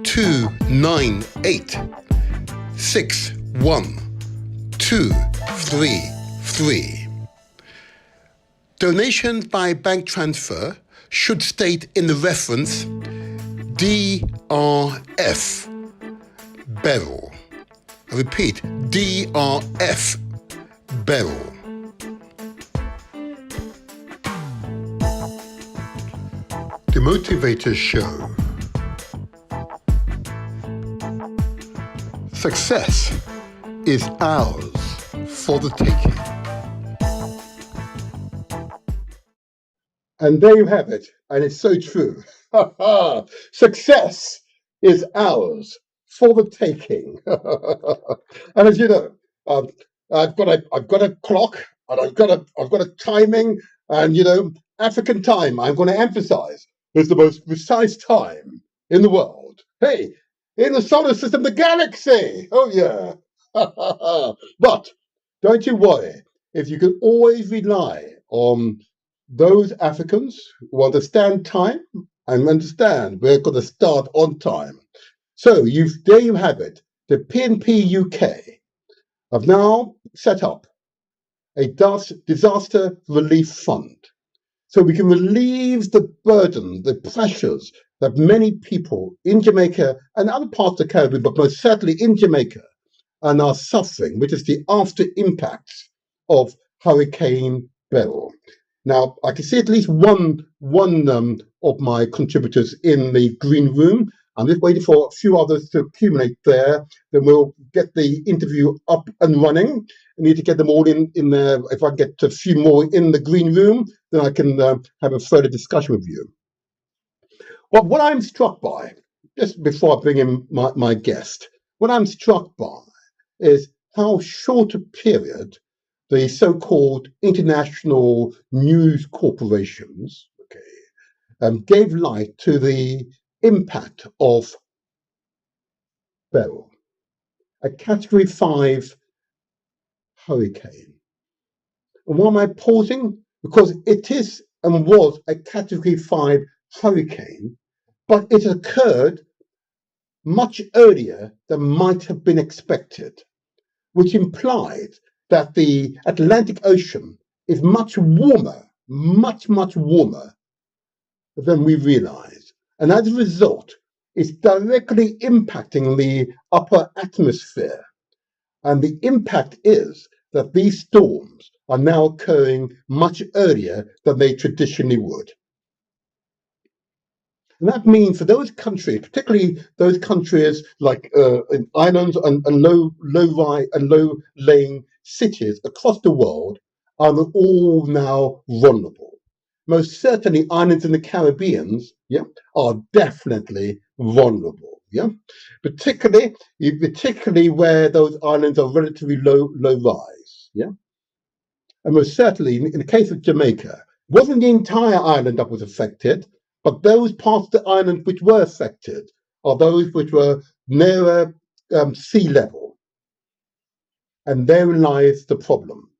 298612333. Donations by bank transfer should state in the reference DRF Beryl. I repeat, DRF Beryl. The Motivators Show. Success is ours for the taking. And there you have it, and it's so true. Success is ours for the taking. And as you know, I've got a clock, and I've got a timing, and you know, African time. I'm going to emphasize is the most precise time in the world. Hey, in the solar system, the galaxy. Oh yeah. But don't you worry. If you can always rely on those Africans who understand time and understand we're going to start on time. So there you have it. The PNP UK have now set up a disaster relief fund so we can relieve the burden, the pressures that many people in Jamaica and other parts of the Caribbean, but most certainly in Jamaica, are suffering, which is the after impacts of Hurricane Beryl. Now, I can see at least one of my contributors in the green room. I'm just waiting for a few others to accumulate there. Then we'll get the interview up and running. I need to get them all in there. If I get a few more in the green room, then I can have a further discussion with you. But what I'm struck by, just before I bring in my guest, what I'm struck by is how short a period the so-called international news corporations gave light to the impact of Beryl, a Category 5 hurricane. And why am I pausing? Because it is and was a Category 5 hurricane, but it occurred much earlier than might have been expected, which implied that the Atlantic Ocean is much warmer, much warmer than we realize. And as a result, it's directly impacting the upper atmosphere. And the impact is that these storms are now occurring much earlier than they traditionally would. And that means for those countries, particularly those countries like in islands and low-lying cities across the world, are all now vulnerable. Most certainly, islands in the Caribbean, are definitely vulnerable. Particularly where those islands are relatively low rise. And most certainly, in the case of Jamaica, Wasn't the entire island that was affected, but those parts of the island which were affected are those which were nearer sea level. And therein lies the problem.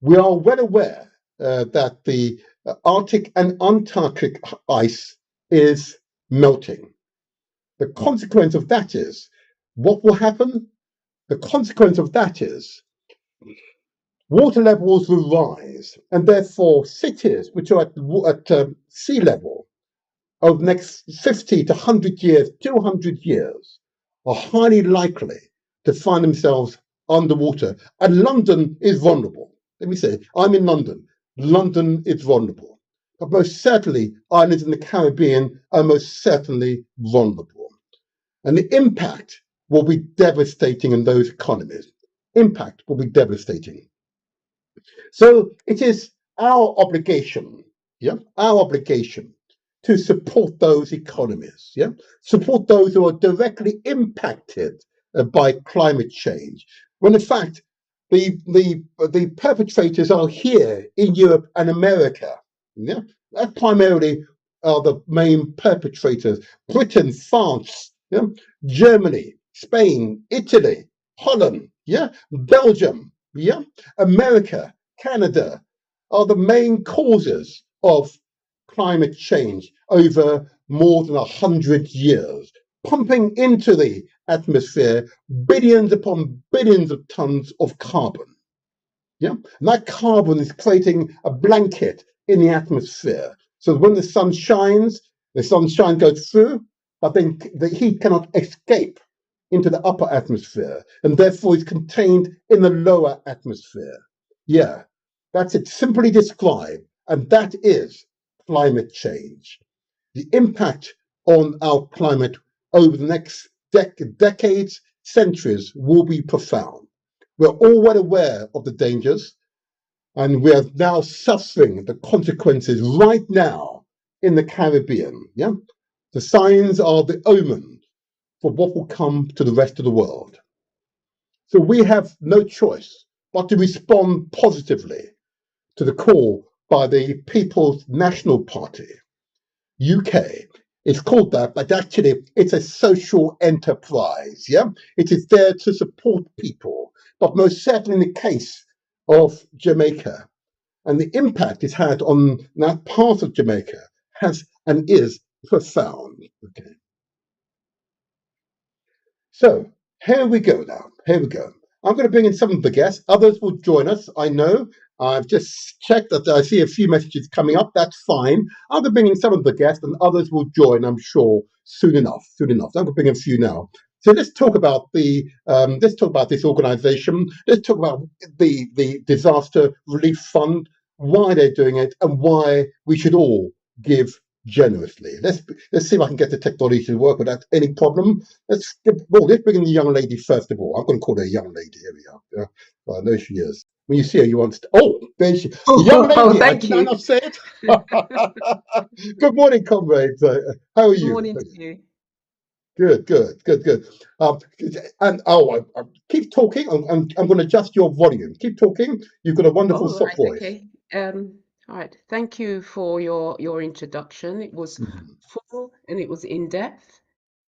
We are well aware that the Arctic and Antarctic ice is melting. The consequence of that is, what will happen? The consequence of that is water levels will rise, and therefore cities which are at sea level over the next 50 to 100 years, 200 years, are highly likely to find themselves underwater. And London is vulnerable. Let me say, I'm in London. London is vulnerable. But most certainly, islands in the Caribbean are most certainly vulnerable. And the impact will be devastating in those economies. Impact will be devastating. So it is our obligation, our obligation to support those economies, support those who are directly impacted by climate change. When in fact, the perpetrators are here in Europe and America. Yeah, that primarily are the main perpetrators. Britain, France, Germany, Spain, Italy, Holland, Belgium, America, Canada are the main causes of climate change over more than 100 years, pumping into the atmosphere billions upon billions of tons of carbon. And that carbon is creating a blanket in the atmosphere. So when the sun shines, the sunshine goes through, but then the heat cannot escape into the upper atmosphere, and therefore is contained in the lower atmosphere. That's it, simply described, and that is climate change. The impact on our climate over the next decades, centuries, will be profound. We're all well aware of the dangers, and we are now suffering the consequences right now in the Caribbean. The signs are the omen for what will come to the rest of the world. So we have no choice but to respond positively to the call by the People's National Party, UK. It's called that, but actually it's a social enterprise. It is there to support people, but most certainly in the case of Jamaica, and the impact it's had on that part of Jamaica has and is profound. Okay. So here we go now. Here we go. I'm going to bring in some of the guests. Others will join us. I know. I've just checked that I see a few messages coming up. That's fine. I'm going to bring in some of the guests, and others will join, I'm sure, soon enough. Soon enough. I'm going to bring in a few now. So let's talk about this organisation. Let's talk about the Disaster Relief Fund, why they're doing it, and why we should all give generously. Let's see if I can get the technology to work without any problem. Let's bring in the young lady first of all. I'm going to call her a young lady. Here we are. Well, there she is. When you see her, you want to. Oh, there she. The young lady. Thank you. I not say it. Good morning, comrades. How are you? Good morning to you. Good. And keep talking. I'm going to adjust your volume. Keep talking. You've got a wonderful soft voice. Okay. All right. Thank you for your introduction. It was full and it was in depth,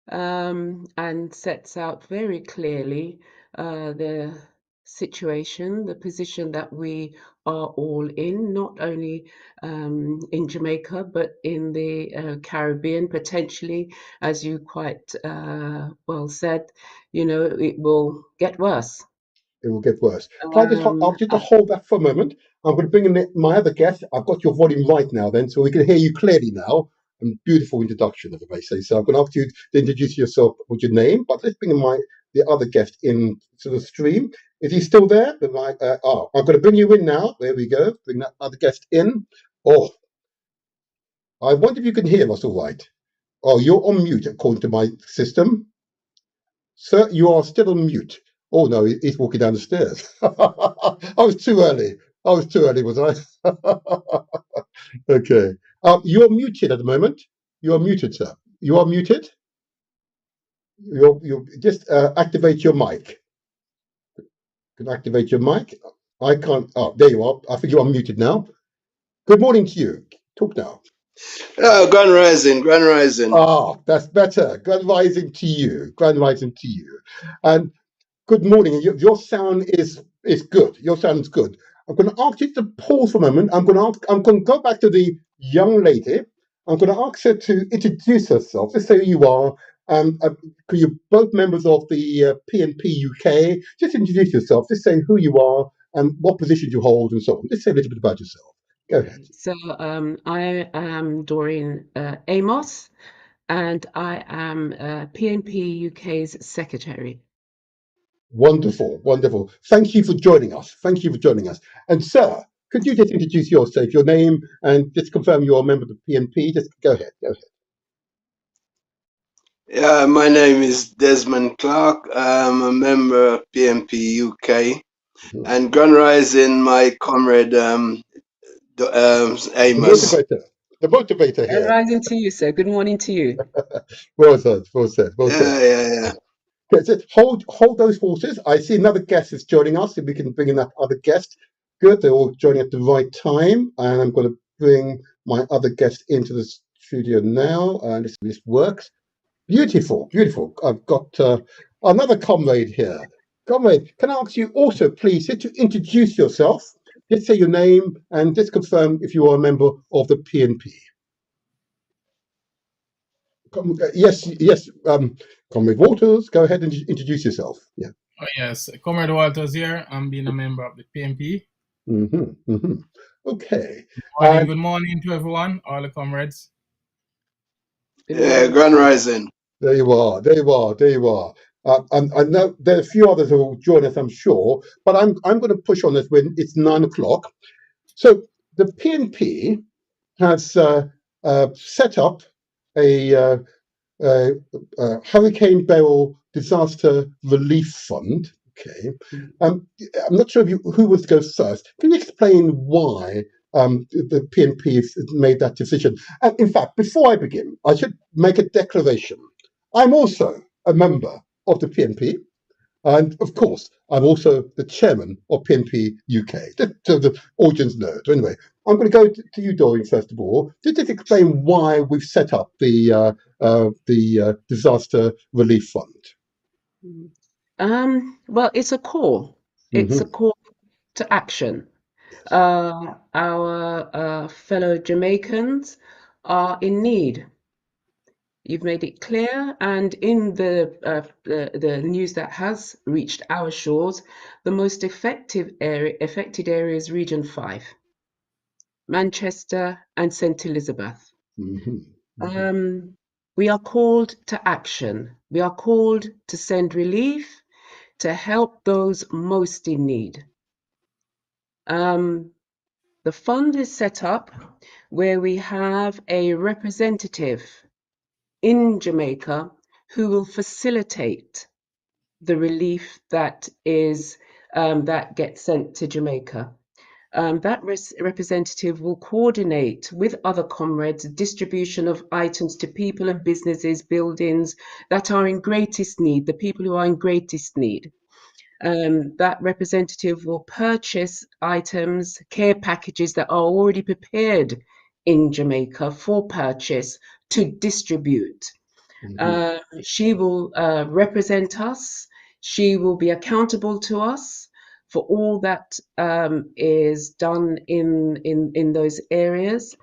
and sets out very clearly the situation, the position that we are all in, not only in Jamaica, but in the Caribbean, potentially, as you quite well said, it will get worse. It will get worse. Can I'll just hold that for a moment. I'm going to bring in my other guest. I've got your volume right now then, so we can hear you clearly now. And beautiful introduction, as I may say. So I'm going to ask you to introduce yourself with your name, but let's bring in the other guest into the stream. Is he still there? I'm going to bring you in now. There we go. Bring that other guest in. Oh, I wonder if you can hear us all right. Oh, you're on mute according to my system. Sir, you are still on mute. Oh no, he's walking down the stairs. I was too early. Was I? Okay. You're muted at the moment. You're muted, sir. You are muted. You just activate your mic. Can activate your mic. I can't. Oh, there you are. I think you're unmuted now. Good morning to you. Talk now. Grand Rising, Grand Rising. Ah, that's better. Grand rising to you. Grand rising to you. And good morning. Your sound is good. Your sound's good. I'm going to ask you to pause for a moment. I'm going to go back to the young lady. I'm going to ask her to introduce herself. Just say who you are. You're both members of the PNP UK. Just introduce yourself. Just say who you are and what position you hold and so on. Just say a little bit about yourself. Go ahead. So I am Doreen Amos, and I am PNP UK's secretary. Wonderful, wonderful. Thank you for joining us. Thank you for joining us. And sir, could you just introduce yourself, your name, and just confirm you're a member of the PNP? Just go ahead. Go ahead. Yeah, my name is Desmond Clark. I'm a member of PNP UK. And Grand Rising, my comrade The Amos. motivator. The motivator And here. rising to you, sir. Good morning to you. Well said. Well said. Well said. Yeah. Okay, so hold those horses. I see another guest is joining us. If we can bring in that other guest. Good. They're all joining at the right time. And I'm going to bring my other guest into the studio now. And this works. Beautiful, beautiful. I've got another comrade here. Comrade, can I ask you also, please, to introduce yourself? Just say your name and just confirm if you are a member of the PNP. Yes. Comrade Waters, go ahead and introduce yourself. Yeah. Oh, yes, Comrade Walters here. I'm being a member of the PNP. Okay. Good morning to everyone, all the comrades. Yeah, Grand Rising. There you are. There you are. There you are. I know there are a few others who will join us, I'm sure, but I'm going to push on this when it's 9 o'clock. So the PNP has set up a Hurricane Beryl Disaster Relief Fund. Okay. I'm not sure who wants to go first. Can you explain why the PNP has made that decision? And in fact, before I begin, I should make a declaration. I'm also a member of the PNP. And of course, I'm also the chairman of PNP UK, just so the audience know. So anyway, I'm going to go to you, Doreen, first of all. Just explain why we've set up the Disaster Relief Fund. Well, it's a call. It's a call to action. Our fellow Jamaicans are in need. You've made it clear, and in the news that has reached our shores, the most affected area is Region 5, Manchester and St. Elizabeth. We are called to action. We are called to send relief, to help those most in need. The fund is set up where we have a representative in Jamaica who will facilitate the relief that gets sent to Jamaica. That representative will coordinate with other comrades distribution of items to people and businesses, buildings that are in greatest need, the people who are in greatest need. That representative will purchase items, care packages that are already prepared in Jamaica for purchase to distribute. She will represent us. She will be accountable to us for all that is done in those areas.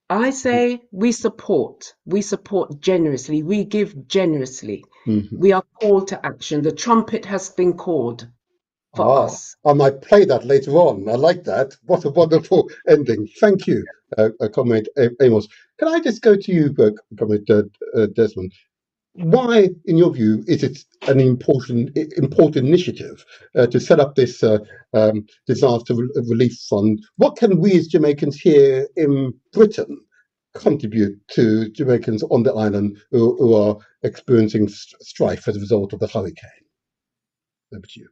I say we support generously, we give generously. We are called to action. The trumpet has been called for us. I might play that later on. I like that. What a wonderful ending. Thank you, Comrade Amos. Can I just go to you, Comrade Desmond? Why, in your view, is it an important initiative to set up this disaster relief fund? What can we as Jamaicans here in Britain contribute to Jamaicans on the island who are experiencing strife as a result of the hurricane? Over to you.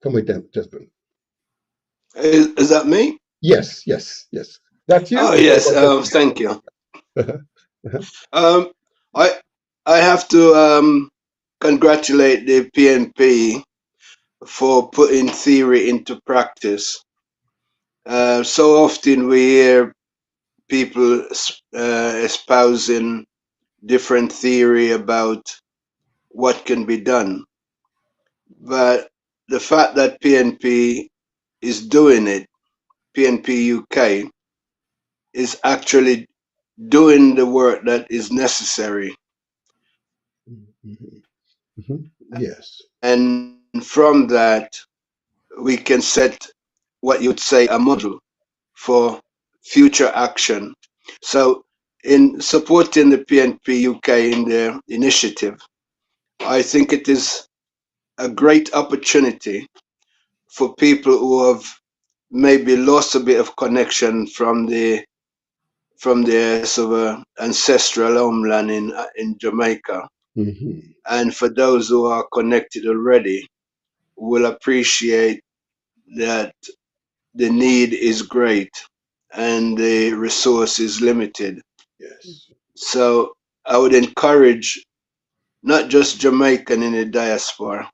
Comrade Desmond. Is that me? Yes. That's you? Oh, yes. Thank you. I have to congratulate the PNP for putting theory into practice. So often we hear people espousing different theory about what can be done, but the fact that PNP is doing it, PNP UK, is actually doing the work that is necessary. Yes. And from that, we can set what you would say a model for future action. So, in supporting the PNP UK in their initiative, I think it is a great opportunity for people who have maybe lost a bit of connection from their sort of ancestral homeland in Jamaica. And for those who are connected already, will appreciate that the need is great and the resource is limited. Yes. So I would encourage not just Jamaican in the diaspora,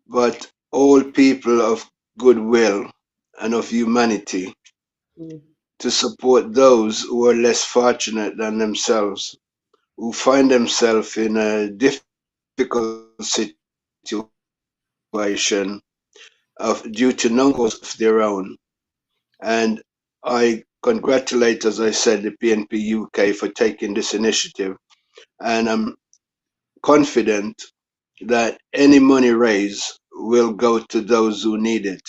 but all people of goodwill and of humanity Mm. to support those who are less fortunate than themselves, who find themselves in a difficult situation due to no cause of their own. And I congratulate, as I said, the PNP UK for taking this initiative. And I'm confident that any money raised will go to those who need it.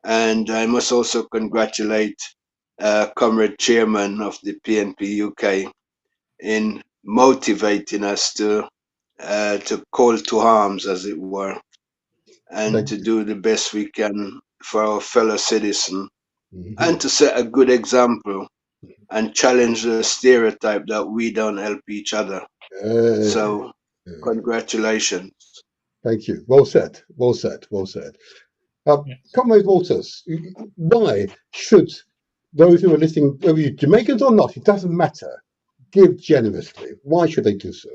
And I must also congratulate Comrade Chairman of the PNP UK in motivating us to call to arms, as it were, and Thank to you. do the best we can for our fellow citizen, Mhm. and to set a good example and challenge the stereotype that we don't help each other. Uh, So, congratulations. Thank you. Well said. Well said. Well said. Yes. Comrade Walters, why should those who are listening, whether you're Jamaicans or not, it doesn't matter, give generously? Why should they do so?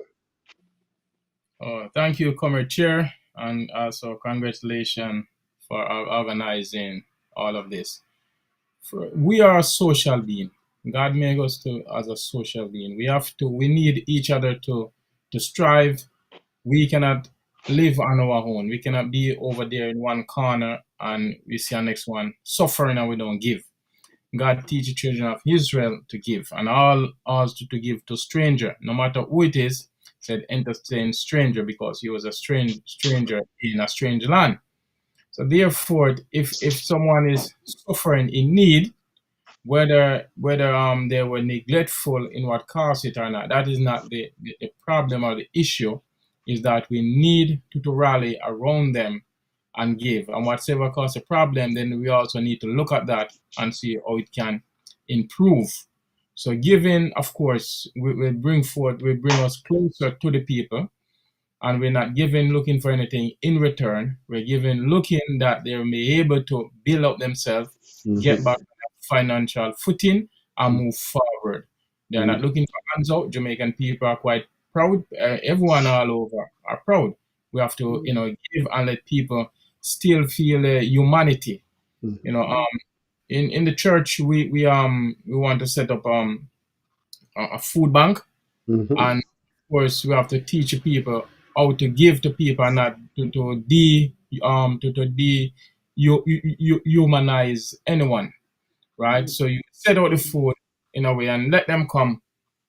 Thank you, Comrade Chair, and also congratulations for organizing all of this. We are a social being. God made us to as a social being. We need each other to strive. We cannot live on our own. We cannot be over there in one corner and we see our next one suffering and we don't give. God teach the children of Israel to give, and all also to give to stranger, no matter who it is. Said entertain stranger because he was a stranger in a strange land. So therefore, if someone is suffering in need, whether they were neglectful in what caused it or not, that is not the problem or the issue. Is that we need to rally around them and give, and whatever caused the problem, then we also need to look at that and see how it can improve. So giving, of course, will bring us closer to the people, and we're not giving looking for anything in return. We're giving looking that they may be able to build up themselves, get Mhm. back on financial footing, and Mhm. move forward. They're not Mhm. looking for hands out. Jamaican people are quite proud. Everyone all over are proud. We have to, give and let people still feel humanity. You know, Mhm. um, in the church, we want to set up a food bank, Mhm. and of course we have to teach people how to give to people and not to humanize anyone, right? So you set out the food in a way and let them come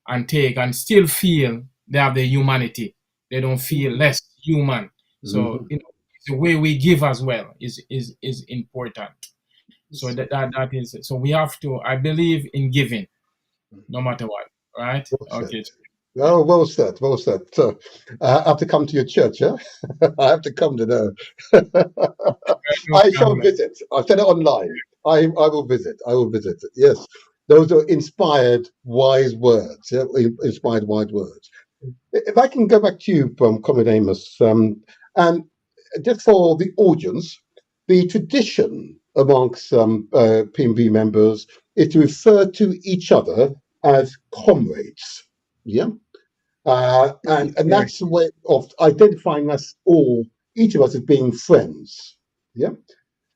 and take and still feel they have the humanity. They don't feel less human. So Mhm. it's the way we give as well is important. So that is so we have to, I believe in giving no matter what, right? Well said. Okay. Yeah. Oh, well said. Well said. So I have to come to your church, yeah? I have to come to know. No I shall problem. visit. I've said it online. I will visit. I will visit. Yes. Those are inspired, wise words. Yeah? Inspired, wise words. If I can go back to you, Comrade Amos, and just for the audience, the tradition amongst PMV members is to refer to each other as comrades. Yeah. And that's a way of identifying us all each of us as being friends. Yeah,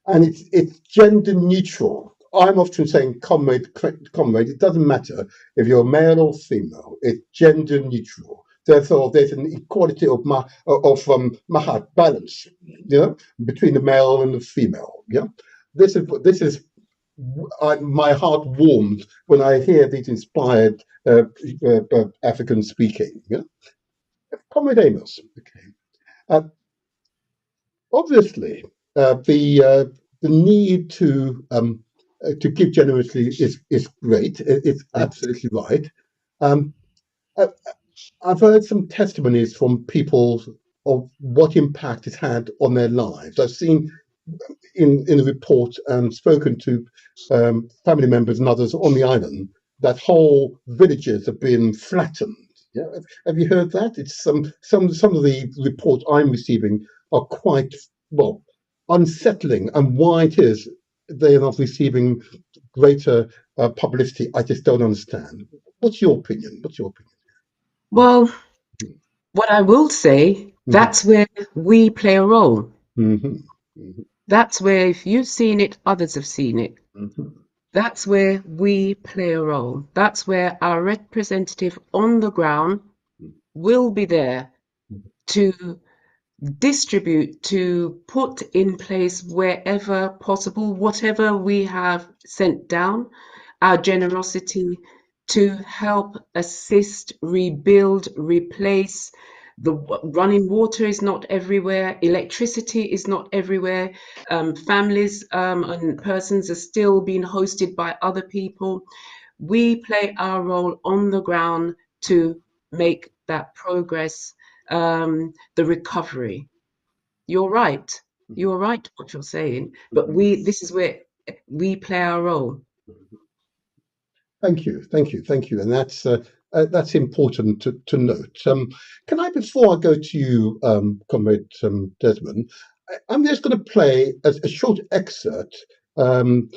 and it's gender neutral. I'm often saying comrade. It doesn't matter if you're male or female. It's gender neutral. Therefore, there's an equality of mahat balance, between the male and the female. Yeah, this is my heart warms when I hear these inspired Africans speaking. Yeah, Comrade Amos. Okay. Uh, Obviously, the need to give generously is great. It's absolutely right. Um, I- I've heard some testimonies from people of what impact it's had on their lives. I've seen in the report and spoken to family members and others on the island that whole villages have been flattened. Yeah, have you heard that? It's some of the reports I'm receiving are quite well unsettling, and why it is they are not receiving greater publicity, I just don't understand. What's your opinion? What's your opinion? Well, what I will say, that's where we play a role. That's where, if you've seen it, others have seen it. That's where we play a role. That's where our representative on the ground will be there to distribute, to put in place wherever possible, whatever we have sent down, our generosity to help assist, rebuild, replace. The running water is not everywhere. Electricity is not everywhere. Families and persons are still being hosted by other people. We play our role on the ground to make that progress, the recovery. You're right. You're right what you're saying. But this is where we play our role. Thank you, and that's important to note. Can I, before I go to you, Comrade Desmond, I'm just going to play a short excerpt of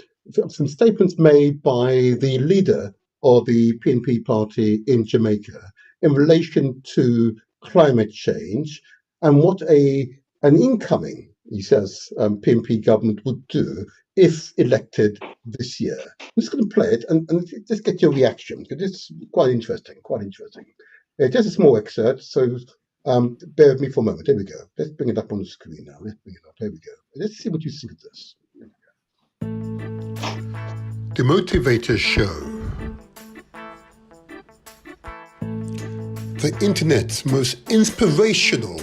some statements made by the leader of the PNP party in Jamaica in relation to climate change and what an incoming, he says, PNP government would do if elected this year. I'm just going to play it and just get your reaction, because it's quite interesting. Just a small excerpt, so bear with me for a moment. Here we go. Let's bring it up on the screen now. Let's bring it up. Here we go. Let's see what you think of this. The Motivator Show. The internet's most inspirational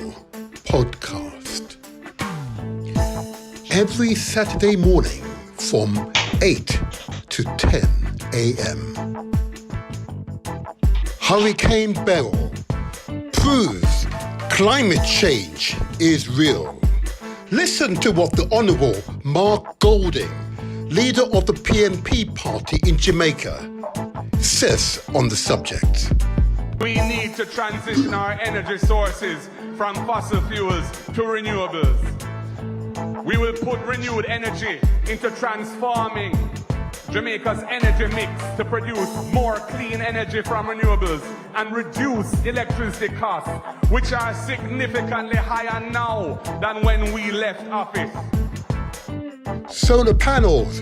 podcast. Every Saturday morning from 8 to 10 a.m. Hurricane Beryl proves climate change is real. Listen to what the Honourable Mark Golding, leader of the PNP party in Jamaica, says on the subject. We need to transition our energy sources from fossil fuels to renewables. We will put renewed energy into transforming Jamaica's energy mix to produce more clean energy from renewables and reduce electricity costs, which are significantly higher now than when we left office. Solar panels.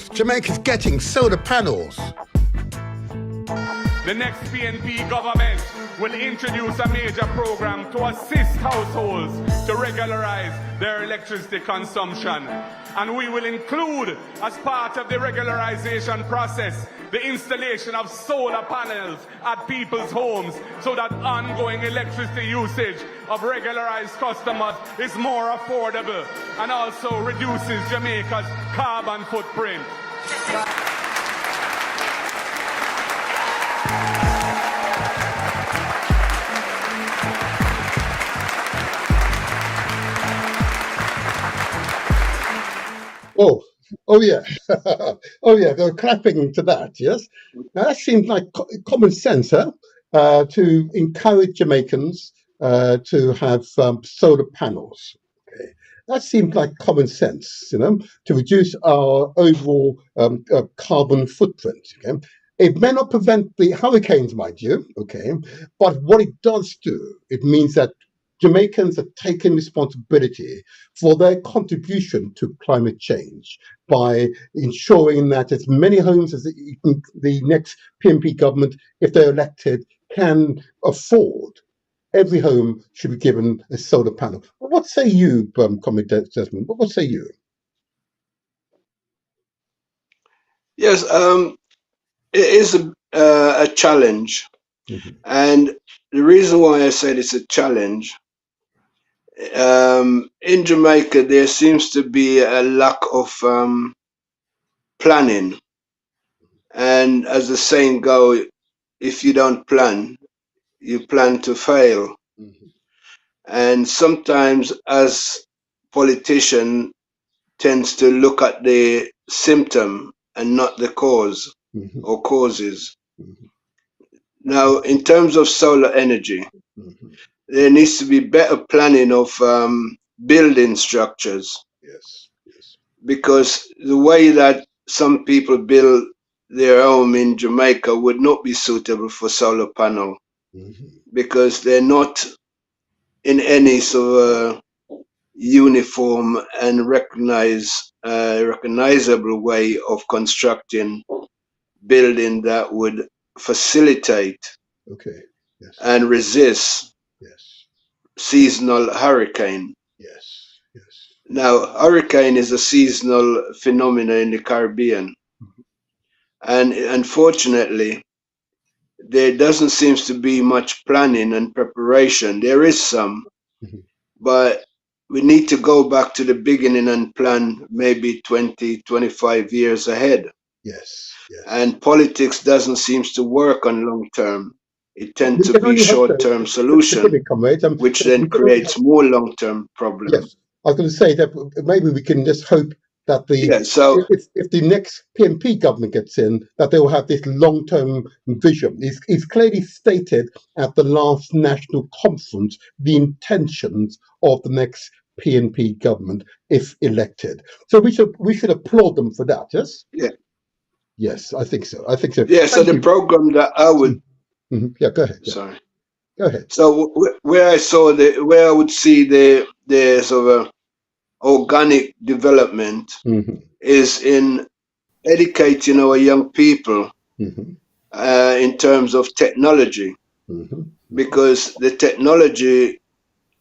Jamaica's getting solar panels. The next PNP government will introduce a major program to assist households to regularize their electricity consumption. And we will include, as part of the regularization process, the installation of solar panels at people's homes so that ongoing electricity usage of regularized customers is more affordable and also reduces Jamaica's carbon footprint. Oh yeah, oh yeah. They were clapping to that. Yes, now that seems like common sense, huh? To encourage Jamaicans to have solar panels. Okay, that seems like common sense, to reduce our overall carbon footprint. Okay, it may not prevent the hurricanes, mind you. Okay, but what it does do, it means that Jamaicans are taking responsibility for their contribution to climate change by ensuring that as many homes as the next PNP government, if they're elected, can afford. Every home should be given a solar panel. What say you, Comrade Desmond? What say you? Yes, it is a challenge. Mhm. And the reason why I said it's a challenge, in Jamaica, there seems to be a lack of planning. And as the saying goes, if you don't plan, you plan to fail. Mhm. And sometimes, as politician, tends to look at the symptom and not the cause Mhm. or causes. Mhm. Now, in terms of solar energy, Mhm. there needs to be better planning of building structures, Yes. Yes. because the way that some people build their home in Jamaica would not be suitable for solar panel, Mhm. because they're not in any sort of uniform and recognizable way of constructing building that would facilitate Okay. Yes. and resist Yes. seasonal hurricane. Yes. Yes. Now, hurricane is a seasonal phenomenon in the Caribbean, and unfortunately, there doesn't seem to be much planning and preparation. There is some, Mhm. but we need to go back to the beginning and plan maybe 20, 25 years ahead. Yes. Yes. And politics doesn't seem to work on long term. It tends We to can be only hope short so. term Forgive solution, me, comrade. which then We can only creates more long term problem. Yes, I was going to say that maybe we can just hope that Yeah, so if the next PNP government gets in, that they will have this long-term vision. It's clearly stated at the last national conference the intentions of the next PNP government if elected. So we should applaud them for that. Yes, yeah. yes, I think so. I think so. Yeah, so Thank the you. program that I would Mhm. Yeah, go ahead. Yeah, sorry. go ahead. So where I would see the sort of organic development Hmm. is in educating our young people Hmm. in terms of technology, Hmm. because the technology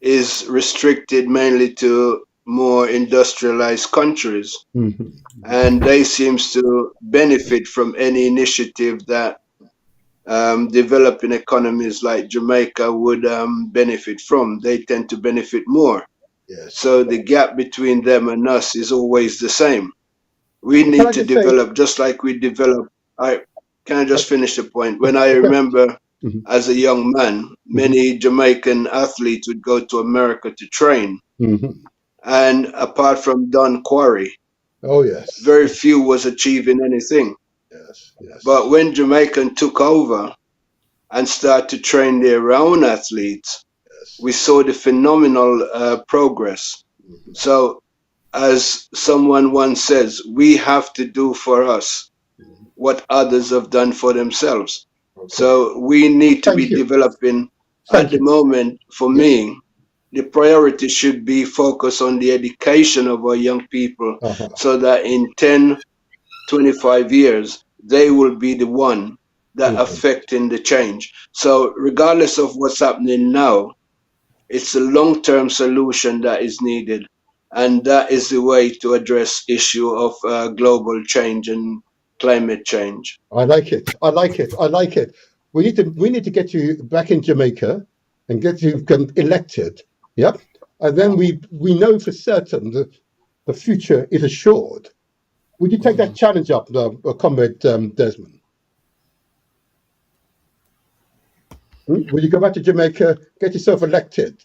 is restricted mainly to more industrialized countries, Hmm. and they seems to benefit from any initiative that developing economies like Jamaica would benefit from. They tend to benefit more. Yes. So the gap between them and us is always the same. We Can I need to just say? develop just like we develop. I can I Uh, just finish the point? When I okay. remember Mhm. as a young man, Mhm. many Jamaican athletes would go to America to train. Mhm. And apart from Don Quarry, Oh yes, very few was achieving anything. yes, But yes, when Jamaican took over and started to train their own athletes, yes. we saw the phenomenal progress. Mhm. So, as someone once says, we have to do for us Mhm. what others have done for themselves. Okay. So, we need to Thank be you. developing at Thank the you. moment, for Yeah. me, the priority should be focused on the education of our young people, Uh-huh. so that in 10, 25 years, they will be the one that Mhm. affecting the change. So regardless of what's happening now, it's a long-term solution that is needed. And that is the way to address issue of global change and climate change. I like it. I like it. I like it. We need to get you back in Jamaica and get you elected. Yep. And then we know for certain that the future is assured. Would you take that challenge up, Comrade Desmond? Will you go back to Jamaica, get yourself elected,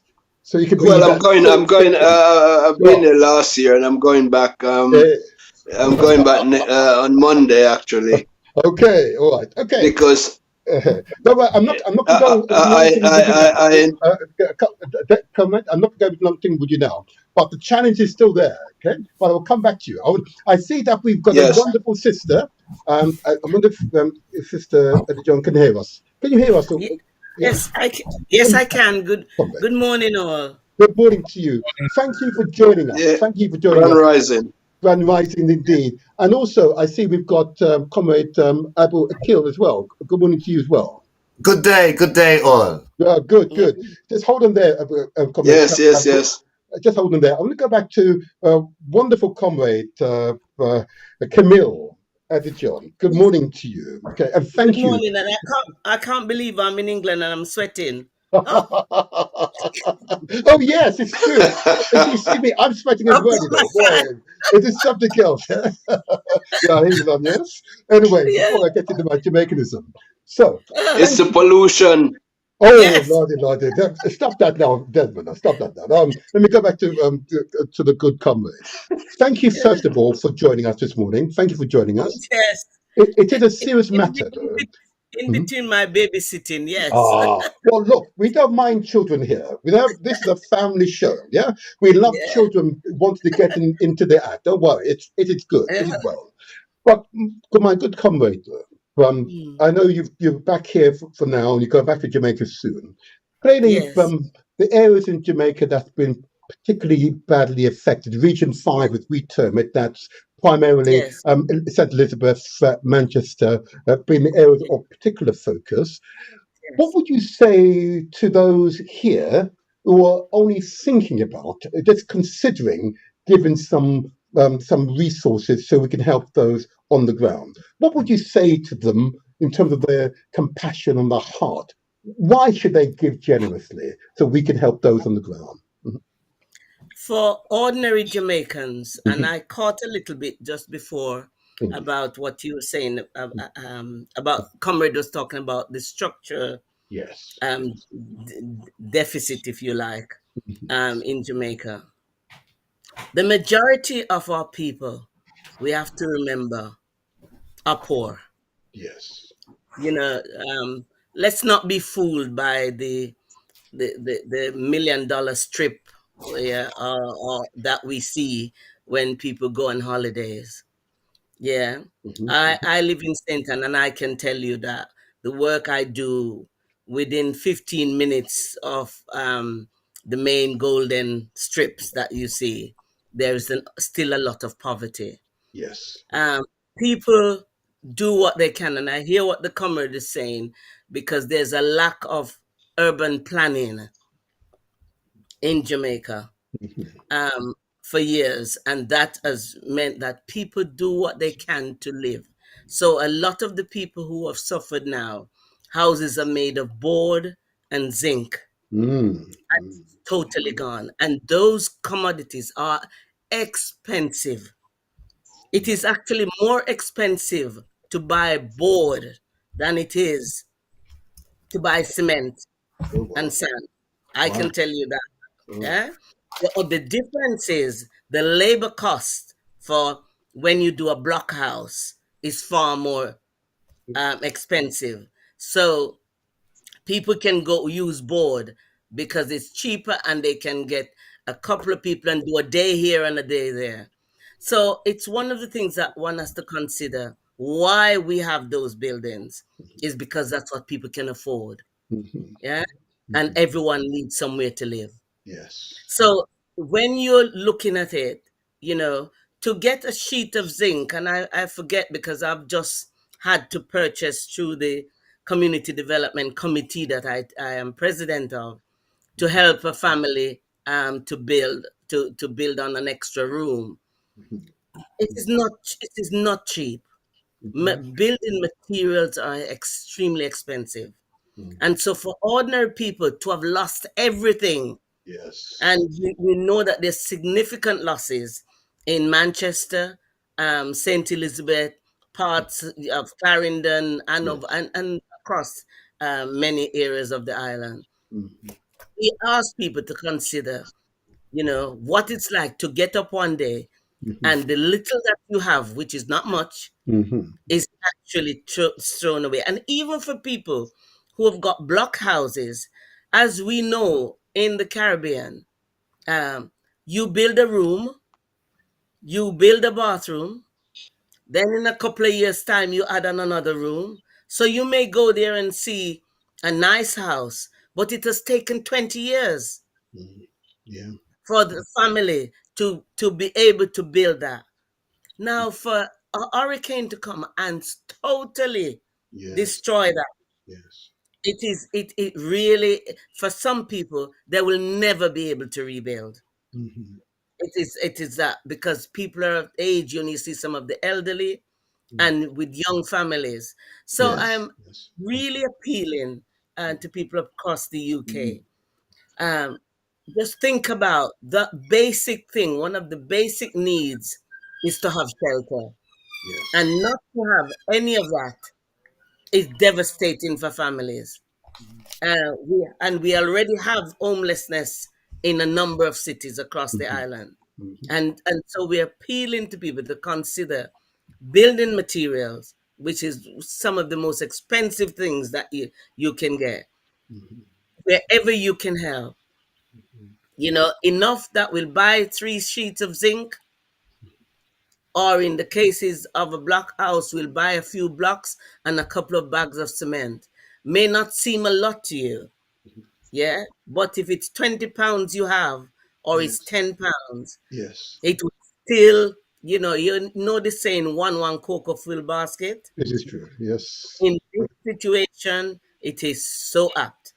so you can be Well, that I'm third going, citizen? I've been Well, there last year and eh, I'm going back on Monday actually, okay, all right, okay. because No, but I'm not going to go with long thing with you now. Comment. I'm not going to go with long thing with you now. But the challenge is still there. Okay, but I will come back to you. I see that we've got a yes, wonderful sister. I wonder if Sister John can hear us. Can you hear us? Ye- Yes, yes, I can. Comrade. Good morning, all. Good morning to you. Thank you for joining us. Yeah, Thank you for joining Grand us. Rising. Grand Rising indeed. And also, I see we've got Comrade Abu Akil as well. Good morning to you as well. Good day, all. Good, Yeah. good. Just hold on there, Comrade. Yes, yes, yes. Just hold on there. I want to go back to wonderful Comrade Camille Adijon. Good morning to you. Okay, and Good thank you. morning, and I can't believe I'm in England and I'm sweating. Oh, Oh yes, it's true. If you see me, I'm sweating as I've well. got You my know, boy, fan. it is something else. Yeah, England, yes. Anyway, Yeah. before I get into my Jamaicanism, so Uh, It's thank the you. pollution. Oh yes. lordy, lordy, stop that now, Desmond. Stop that now. Let me go back to the good comrade. Thank you first of all for joining us this morning. Thank you for joining us. Yes. It is a serious In, matter, though. in Mhm. between my babysitting, yes. Well, look, we don't mind children here. This is a family show, yeah? We love Yeah. children wanting to get into the act. Don't worry, it is good. It is well. But my good comrade, Mm, I know you're back here for now, and you go back to Jamaica soon. Clearly, yes. the areas in Jamaica that's been particularly badly affected, Region 5, as we term it, that's primarily Yes. St. Elizabeth, Manchester, being the areas Yes. of particular focus. What Yes. would you say to those here who are only thinking about, just considering giving some resources so we can help those on the ground? What would you say to them in terms of their compassion and their heart? Why should they give generously so we can help those on the ground? For ordinary Jamaicans, and Mhm. I caught a little bit just before Indeed. about what you were saying about Comrade was talking about the structure Yes. deficit, if you like, Mhm. in Jamaica. The majority of our people, we have to remember, are poor. Yes. You know, let's not be fooled by the $1 million strip, yeah, or that we see when people go on holidays. Yeah, Mhm. I live in Stanton, and I can tell you that the work I do within 15 minutes of the main golden strips that you see, there's still a lot of poverty. Yes. Um, People do what they can, and I hear what the comrade is saying, because there's a lack of urban planning in Jamaica Mhm. um, for years, and that has meant that people do what they can to live. So a lot of the people who have suffered now, houses are made of board and zinc, Mm. Mm. totally gone, and those commodities are expensive. It is actually more expensive to buy board than it is to buy cement Oh and wow. sand. I Wow. can tell you that. Oh. Yeah. The difference is the labor cost for when you do a block house is far more expensive. So people can go use board because it's cheaper, and they can get a couple of people and do a day here and a day there. So it's one of the things that one has to consider. Why we have those buildings is because that's what people can afford. Mhm. Yeah. And Mhm. everyone needs somewhere to live. Yes. So when you're looking at it, you know, to get a sheet of zinc, and I forget because I've just had to purchase through the community development committee that I am president of, to help a family to build on an extra room. Mhm. It is not cheap. Mhm. Building materials are extremely expensive. Mhm. And so for ordinary people to have lost everything, Yes. and we know that there's significant losses in Manchester, St. Elizabeth, parts of Clarendon, Yes. and across many areas of the island. Mhm. We ask people to consider, what it's like to get up one day Mhm. and the little that you have, which is not much, Mhm. is actually thrown away. And even for people who have got block houses, as we know in the Caribbean, um, you build a room, you build a bathroom, then in a couple of years' time, you add on another room. So you may go there and see a nice house, but it has taken 20 years Yeah. for the family to be able to build that. Now, for a hurricane to come and totally Yes. destroy that, Yes. it really, for some people, they will never be able to rebuild. Hmm. It is that because people are of age, you only see some of the elderly Mm. and with young families. So Yes. I'm Yes. really appealing to people across the UK. Um, just think about the basic thing. One of the basic needs is to have shelter, Yes. and not to have any of that is devastating for families. We already have homelessness in a number of cities across the Hmm. island, Hmm. and so we're appealing to people to consider building materials, which is some of the most expensive things that you can get, Hmm. wherever you can help. Enough that will buy 3 sheets of zinc, or in the cases of a block house, we'll buy a few blocks and a couple of bags of cement. May not seem a lot to you, yeah, but if it's £20 you have, or it's Yes. £10, Yes. it will still, the saying, one cocoa full basket. It is true. Yes. In this situation, it is so apt.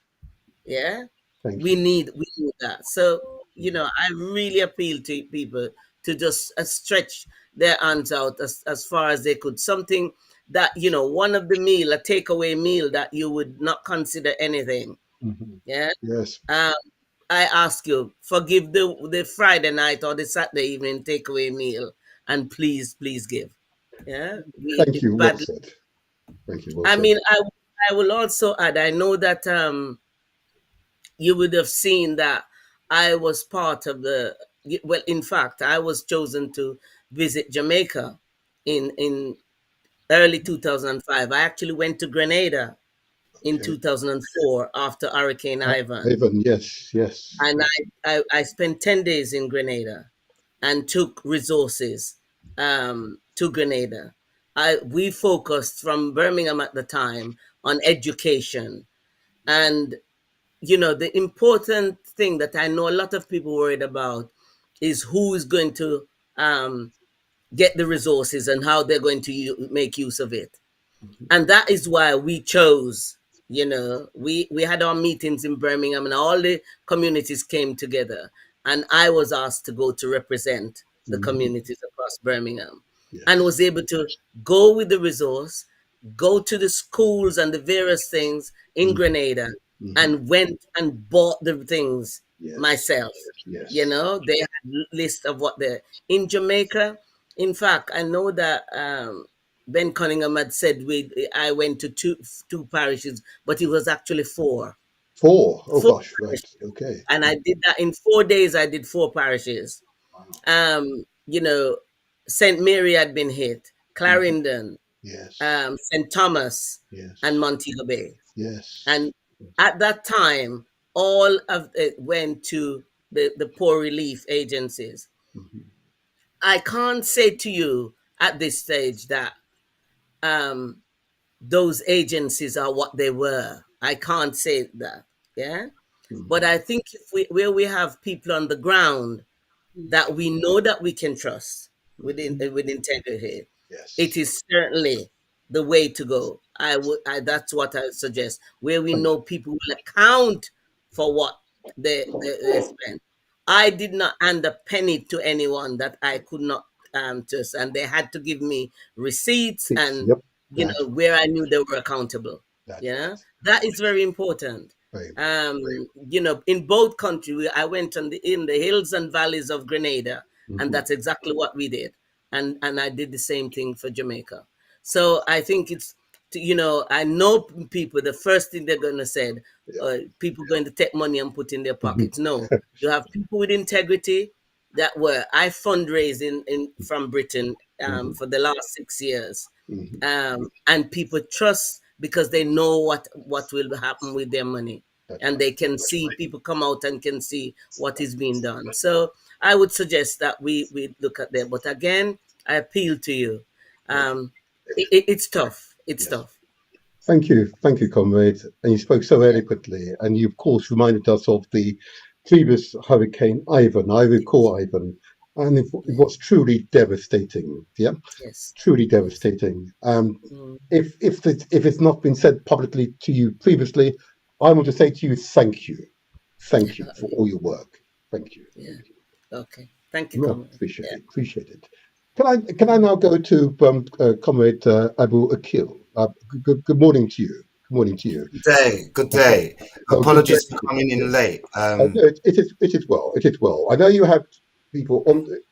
Yeah, Thank we you. need we need that. So I really appeal to people to just stretch their hands out as far as they could. Something that one of the meal, a takeaway meal that you would not consider anything. Hmm. Yeah. Yes. Um, I ask you, forgive the Friday night or the Saturday evening takeaway meal, and please give. Yeah, we Thank you. Well badly. said. Thank you. Well I said. mean, I will also add. I know that you would have seen that I was part of well, in fact, I was chosen to visit Jamaica in early 2005. I actually went to Grenada in Okay. 2004 after Hurricane Ivan. Ivan. Yes. Yes. And I spent 10 days in Grenada and took resources to Grenada. We focused from Birmingham at the time on education. And the important thing that I know a lot of people worried about is who is going to um, get the resources and how they're going to make use of it. And that is why we chose, we had our meetings in Birmingham and all the communities came together, and I was asked to go to represent the Hmm. communities across Birmingham, and Yes. was able to go with the resource, go to the schools and the various things in Hmm. Grenada, Hmm. and went and bought the things Yes. myself. Yes. They had list of what they're in Jamaica. In fact, I know that Ben Cunningham had said I went to two parishes, but it was actually four. Four. Oh Four gosh. Right. parishes. Okay. And I did that in 4 days. I did four parishes. Wow. Um, you know, St. Mary had been hit, Hmm. Clarendon, Yes. St. Thomas, and Yes. Montego Bay. Yes. And at that time, all of it went to the poor relief agencies. Hmm. I can't say to you at this stage that um, those agencies are what they were. I can't say that. Yeah. But Hmm. I think if where we have people on the ground that we know that we can trust with integrity, it Yes. is certainly the way to go. That's what I suggest. Where we Thank know you. people will account for what they spend. I did not hand a penny to anyone that I could not trust, and they had to give me receipts It's, and yep. That's where I knew they were accountable. that's right. Yeah, that is very important. Very Um, important. in both countries, I went in the hills and valleys of Grenada, and Hmm. that's exactly what we did. And I did the same thing for Jamaica. So I think I know people. The first thing they're gonna say, Yeah. people going to take money and put in their Hmm. pockets. No, you have people with integrity that were I fundraised in from Britain Hmm. for the last 6 years, Hmm. and people trust because they know what will happen with their money, That's and right. they can see people come out and can see what is being done. So I would suggest that we look at that. But again, I appeal to you. Thank you. It's tough. It's Yes. tough. Thank you, comrade. And you spoke so eloquently, and you, of course, reminded us of the previous Hurricane Ivan. I recall Ivan, and it was truly devastating. Yeah, Yes. truly Yes. devastating. Mm. If it's not been said publicly to you previously, I want to say to you, thank you for all your work. Thank you, Yeah. thank you. Okay. Thank you, No, comrade. appreciate Yeah. it, appreciate it. Can I now go to comrade Abu Akil? Good morning to you. Good morning to you. Good day. Good day. Oh, good day. Apologies for coming in Yes. late. No, it is well. It is well. I know you have people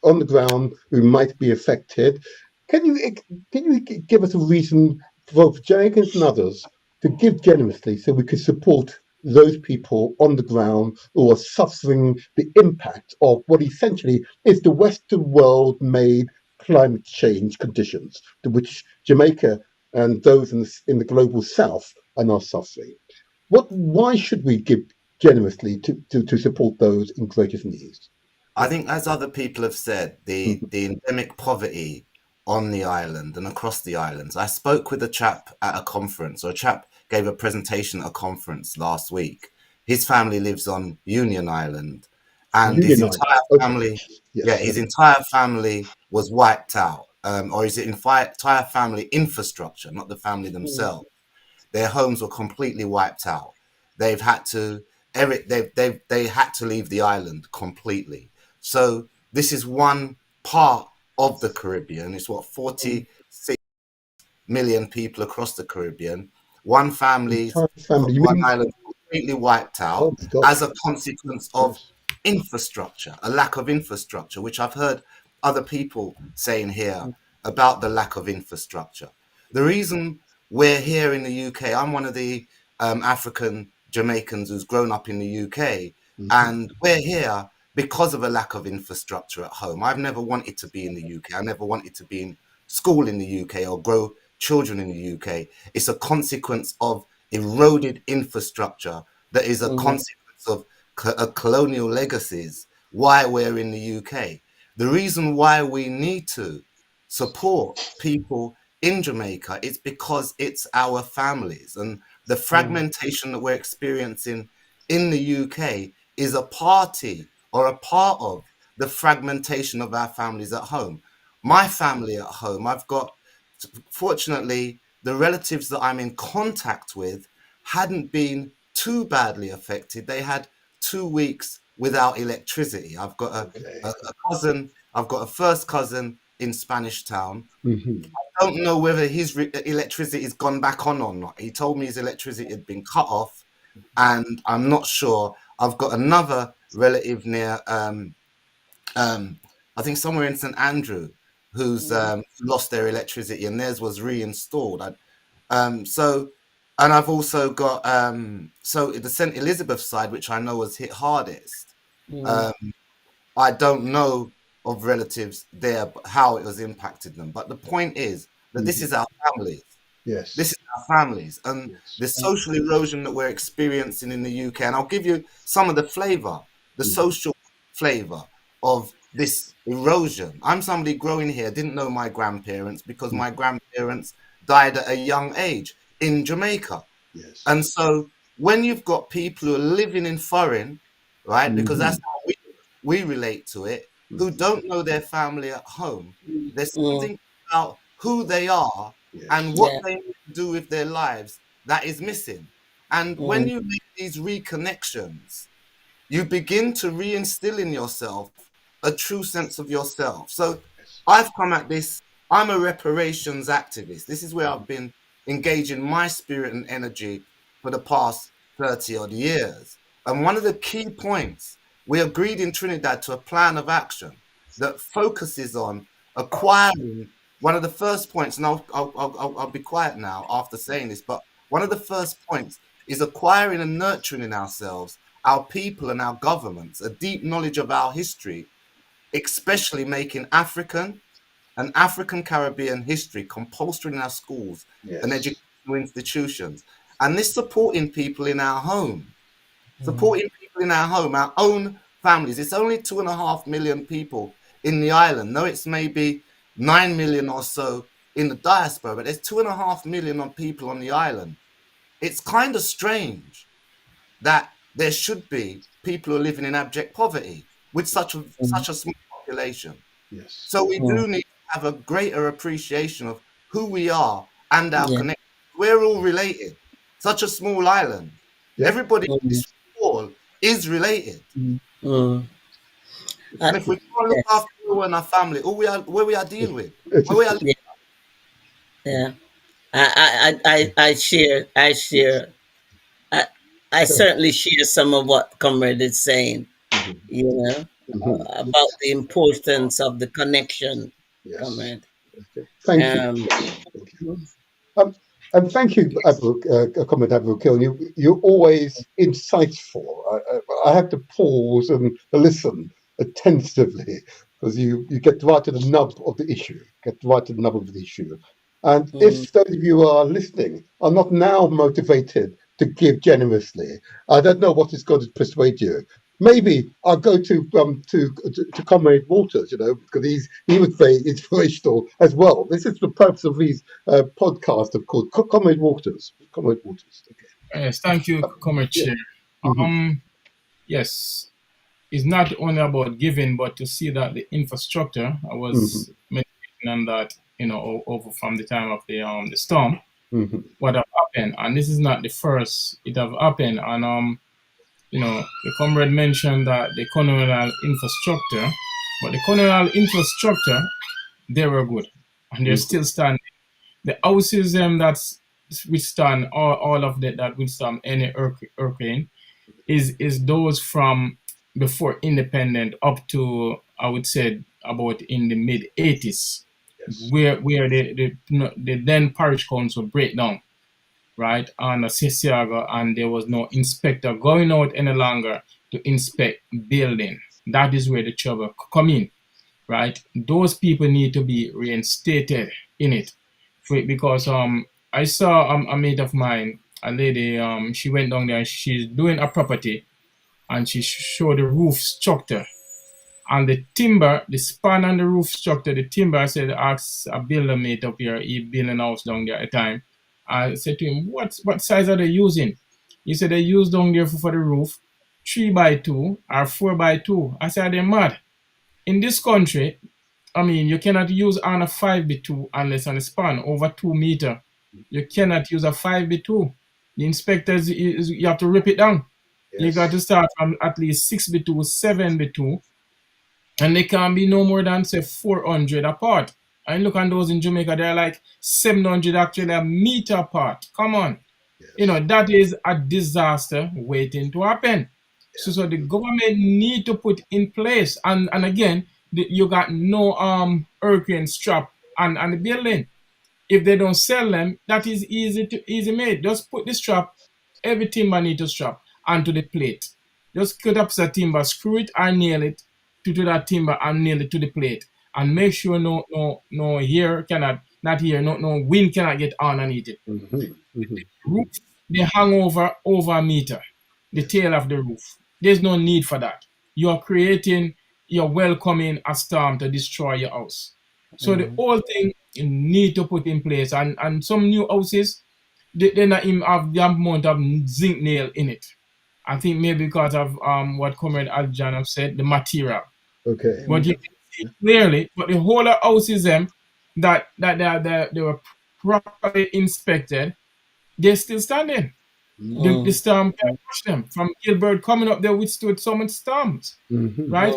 on the ground who might be affected. Can you give us a reason for Jamaicans and others to give generously so we can support those people on the ground who are suffering the impact of what essentially is the Western world made climate change conditions to which Jamaica and those in the global south are now suffering? Why should we give generously to support those in greatest need? I think, as other people have said, Mhm. the endemic poverty on the island and across the islands. I spoke with a chap at a conference, or a chap gave a presentation at a conference last week. His family lives on Union Island, and his Union Island. entire Okay. family, yeah, Yes. his entire family was wiped out, or his entire family infrastructure, not the family Mm. themselves. Their homes were completely wiped out. They've had to they had to leave the island completely. So this is one part of the Caribbean. It's what Mm. 46 million people across the Caribbean. One family's Entire family. You one mean? island completely wiped Oh out my gosh. as a consequence of Yes. infrastructure, a lack of infrastructure, which I've heard other people saying here about the lack of infrastructure. The reason we're here in the UK, I'm one of the African Jamaicans who's grown up in the UK, Hmm. and we're here because of a lack of infrastructure at home. I've never wanted to be in the UK. I never wanted to be in school in the UK or grow children in the UK. It's a consequence of eroded infrastructure that is a Mm. consequence of colonial legacies, why we're in the UK. The reason why we need to support people in Jamaica is because it's our families, and the Mm. fragmentation that we're experiencing in the UK is a party or a part of the fragmentation of our families at home. My family at home, I've got, fortunately, the relatives that I'm in contact with hadn't been too badly affected. They had 2 weeks without electricity. I've got Okay. a cousin, I've got a first cousin in Spanish Town. Hmm. I don't know whether his electricity has gone back on or not. He told me his electricity had been cut off, and I'm not sure. I've got another relative near I think somewhere in St Andrew, who's Mm. lost their electricity and theirs was reinstalled. So, and I've also got so the St Elizabeth side, which I know was hit hardest. Mm. Um, I don't know of relatives there, but how it has impacted them. But the point is that this is Hmm. our families. Yes. This is our families, and Yes. the social erosion that we're experiencing in the UK. And I'll give you some of the flavour, the Hmm. social flavour of this erosion. I'm somebody growing here, didn't know my grandparents because my Hmm. grandparents died at a young age in Jamaica. Yes. And so when you've got people who are living in foreign, right, because Hmm. that's how we relate to it, who Hmm. don't know their family at home, there's Mm. something about who they are and Yes. what Yeah. they need to do with their lives that is missing. And when Mm. you make these reconnections, you begin to reinstill in yourself a true sense of yourself. So Yes. I've come at this, I'm a reparations activist. This is where I've been engaging my spirit and energy for the past 30 odd years. And one of the key points, we agreed in Trinidad to a plan of action that focuses on acquiring one of the first points, and I'll be quiet now after saying this, but one of the first points is acquiring and nurturing in ourselves, our people and our governments, a deep knowledge of our history, especially making African and African Caribbean history compulsory in our schools and Yes. educational institutions. And this supporting people in our home, Mm. supporting people in our home, our own families. It's only 2.5 million people in the island. No, it's maybe 9 million or so in the diaspora, but there's 2.5 million people on the island. it's kind of strange that there should be people who are living in abject poverty with such a small population. Yes. So we do need to have a greater appreciation of who we are and our connection. We're all related. Such a small island. Yeah. Everybody in this hall is related. And if we can't look after you and our family, who we are dealing with, It's where we are, Yeah. I share. I certainly share some of what Comrade is saying. You know, about the importance of the connection, Yes. Comrade. Thank you. And thank you, Comrade Abril. You're always insightful. I have to pause and listen attentively because you get right to the nub of the issue. And if those of you who are listening are not now motivated to give generously, I don't know what is going to persuade you. Maybe I'll go to Comrade Waters, because he was very inspirational as well. This is the purpose of these podcasts, of course. Comrade Waters. Okay. Yes, thank you, Comrade Chair. Yes, it's not only about giving, but to see that the infrastructure, I was meditating on that, over from the time of the storm, what have happened, and this is not the first it have happened, and the comrade mentioned that the colonial infrastructure, but the colonial infrastructure, they were good, and they're still standing. The houses that withstand all of that withstand any hurricane is those from before independent up to, I would say, about in the mid 80s, where the then parish council break down, right, on the Sisiaga, and there was no inspector going out any longer to inspect building. That is where the trouble come in, right? Those people need to be reinstated in it, because I saw a mate of mine, a lady, she went down there, she's doing a property, and she showed the roof structure. And the timber, the span on the roof structure, the timber, I said, ask a builder mate up here, he building a house down there at a time. I said to him, what size are they using? He said they use down there for the roof 3x2 or 4x2. I said, they're mad. In this country, I mean, you cannot use on a 5x2 unless on a span over 2 meters. You cannot use a 5x2. The inspectors, you have to rip it down. Yes. You got to start from at least 6x2, 7x2. And they can't be no more than, say, 400 apart. And look at those in Jamaica, they're like 700 actually a meter apart. Come on. Yes. That is a disaster waiting to happen. Yeah. So the government need to put in place. And again, you got no hurricane strap on the building. If they don't sell them, that is easy made. Just put the strap, every timber need to strap onto the plate. Just cut up the timber, screw it and nail it to that timber and nail it to the plate, and make sure no air cannot, not here, no wind cannot get underneath it. Roof, they hang over a meter, the tail of the roof. There's no need for that. You're welcoming a storm to destroy your house. So the whole thing you need to put in place, and some new houses, they not even have the amount of zinc nail in it. I think maybe because of what Comrade Aljan have said, the material. Okay. But you can see clearly, but the whole houses that they were properly inspected, they're still standing. The storm can push them. From Gilbert coming up, they withstood so much storms, right?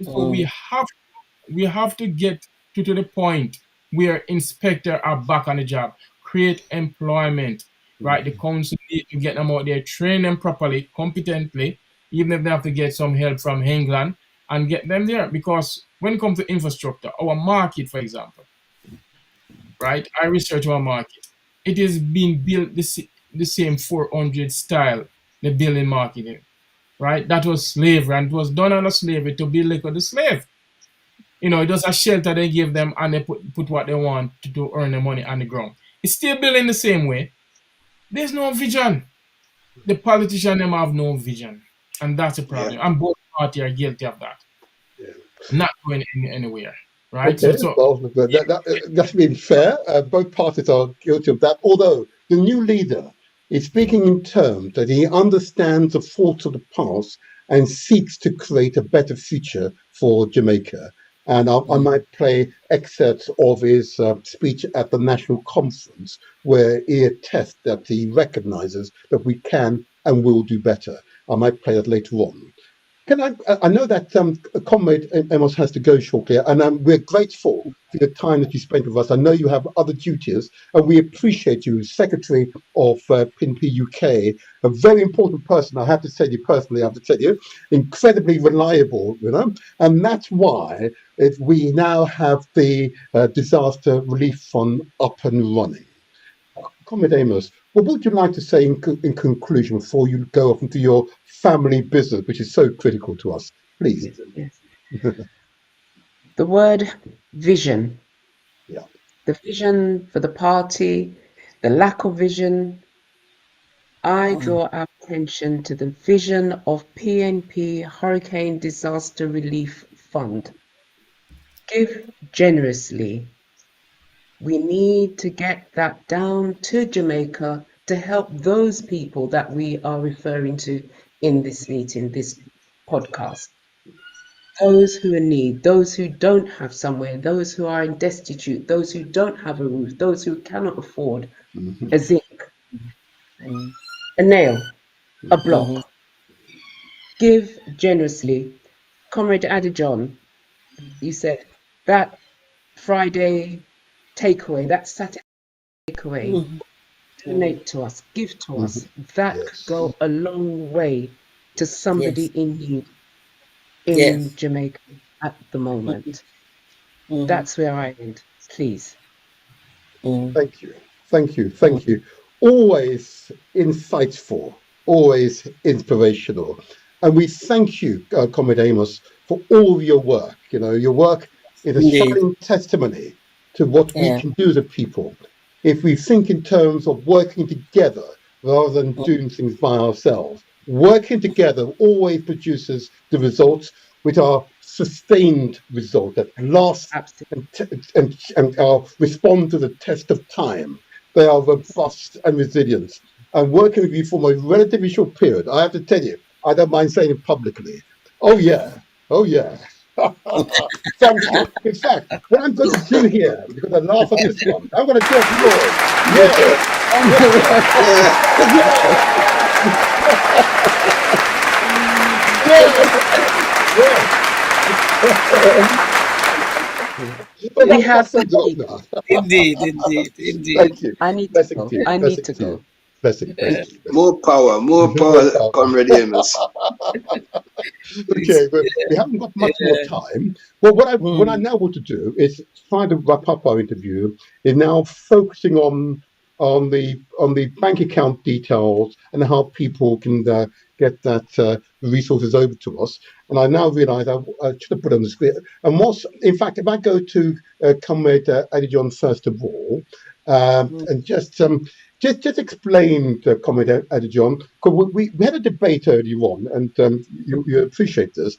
So we have to get to the point where inspectors are back on the job, create employment. Right, the council need to get them out there, train them properly, competently, even if they have to get some help from England, and get them there. Because when it comes to infrastructure, our market, for example, right, I research our market. It is being built the same 400 style, the building marketing, right? That was slavery, and it was done under slavery to build like the slave. It was a shelter they give them, and they put what they want to earn the money on the ground. It's still building the same way. There's no vision. The politicians them have no vision, and that's a problem. Yeah. And both parties are guilty of that. Yeah. Not going anywhere, right? Okay. Well, that's being fair. Both parties are guilty of that. Although the new leader is speaking in terms that he understands the faults of the past and seeks to create a better future for Jamaica. And I might play excerpts of his speech at the National Conference, where he attests that he recognizes that we can and will do better. I might play that later on. I know that Comrade Amos has to go shortly, and we're grateful for the time that you spent with us. I know you have other duties, and we appreciate you, Secretary of PNPuk, a very important person. I have to tell you personally, incredibly reliable, and that's why we now have the disaster relief fund up and running. Comrade Amos, what would you like to say in conclusion before you go off into your family business, which is so critical to us? Please. Yes. The word vision. Yeah. The vision for the party, the lack of vision. I draw our attention to the vision of PNP Hurricane Disaster Relief Fund. Give generously. We need to get that down to Jamaica to help those people that we are referring to in this meeting, this podcast. Those who are in need, those who don't have somewhere, those who are destitute, those who don't have a roof, those who cannot afford a zinc, a nail, a block. Give generously. Comrade Adijon, you said that Friday takeaway, that Saturday takeaway, donate to us, give to us. That could go a long way to somebody in need in Jamaica at the moment. That's where I end. Please. Thank you. Thank you. Thank you. Always insightful, always inspirational. And we thank you, Comrade Amos, for all your work. Your work is a shining testimony to what we can do as a people if we think in terms of working together rather than doing things by ourselves. Working together always produces the results which are sustained results that last and respond to the test of time. They are robust and resilient. And working with you for a relatively short period, I have to tell you, I don't mind saying it publicly. Oh yeah. In fact, what I'm going to do here, because I laugh at this one, I'm going to do it for yours. We have to indeed. Thank you. I need to go. I need to go. More power, Comrade Amos. Okay, but we haven't got much more time. Well, what I now want to do is try to wrap up our interview. Is now focusing on the bank account details and how people can get that resources over to us. And I now realise I should have put it on the screen. And in fact, if I go to Comrade Adijon first of all, and just explain to Comrade Adijon, because we had a debate earlier on, and you appreciate this.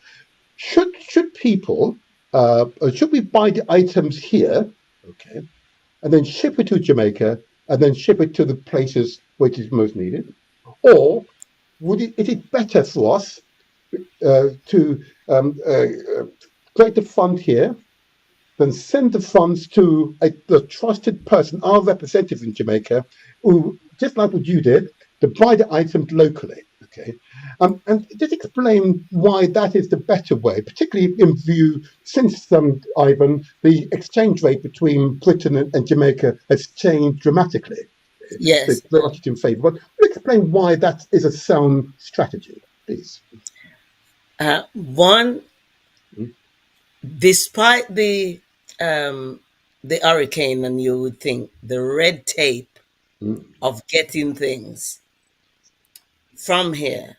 Should people, should we buy the items here, okay, and then ship it to Jamaica, and then ship it to the places where it is most needed? Or is it better for us to create a fund here, then send the funds to the trusted person, our representative in Jamaica, who, just like what you did, to buy the items locally, okay? And just explain why that is the better way, particularly in view, since, Ivan, the exchange rate between Britain and Jamaica has changed dramatically. Yes. It's very much in favour. But explain why that is a sound strategy, please. One, despite the hurricane, and you would think the red tape of getting things from here,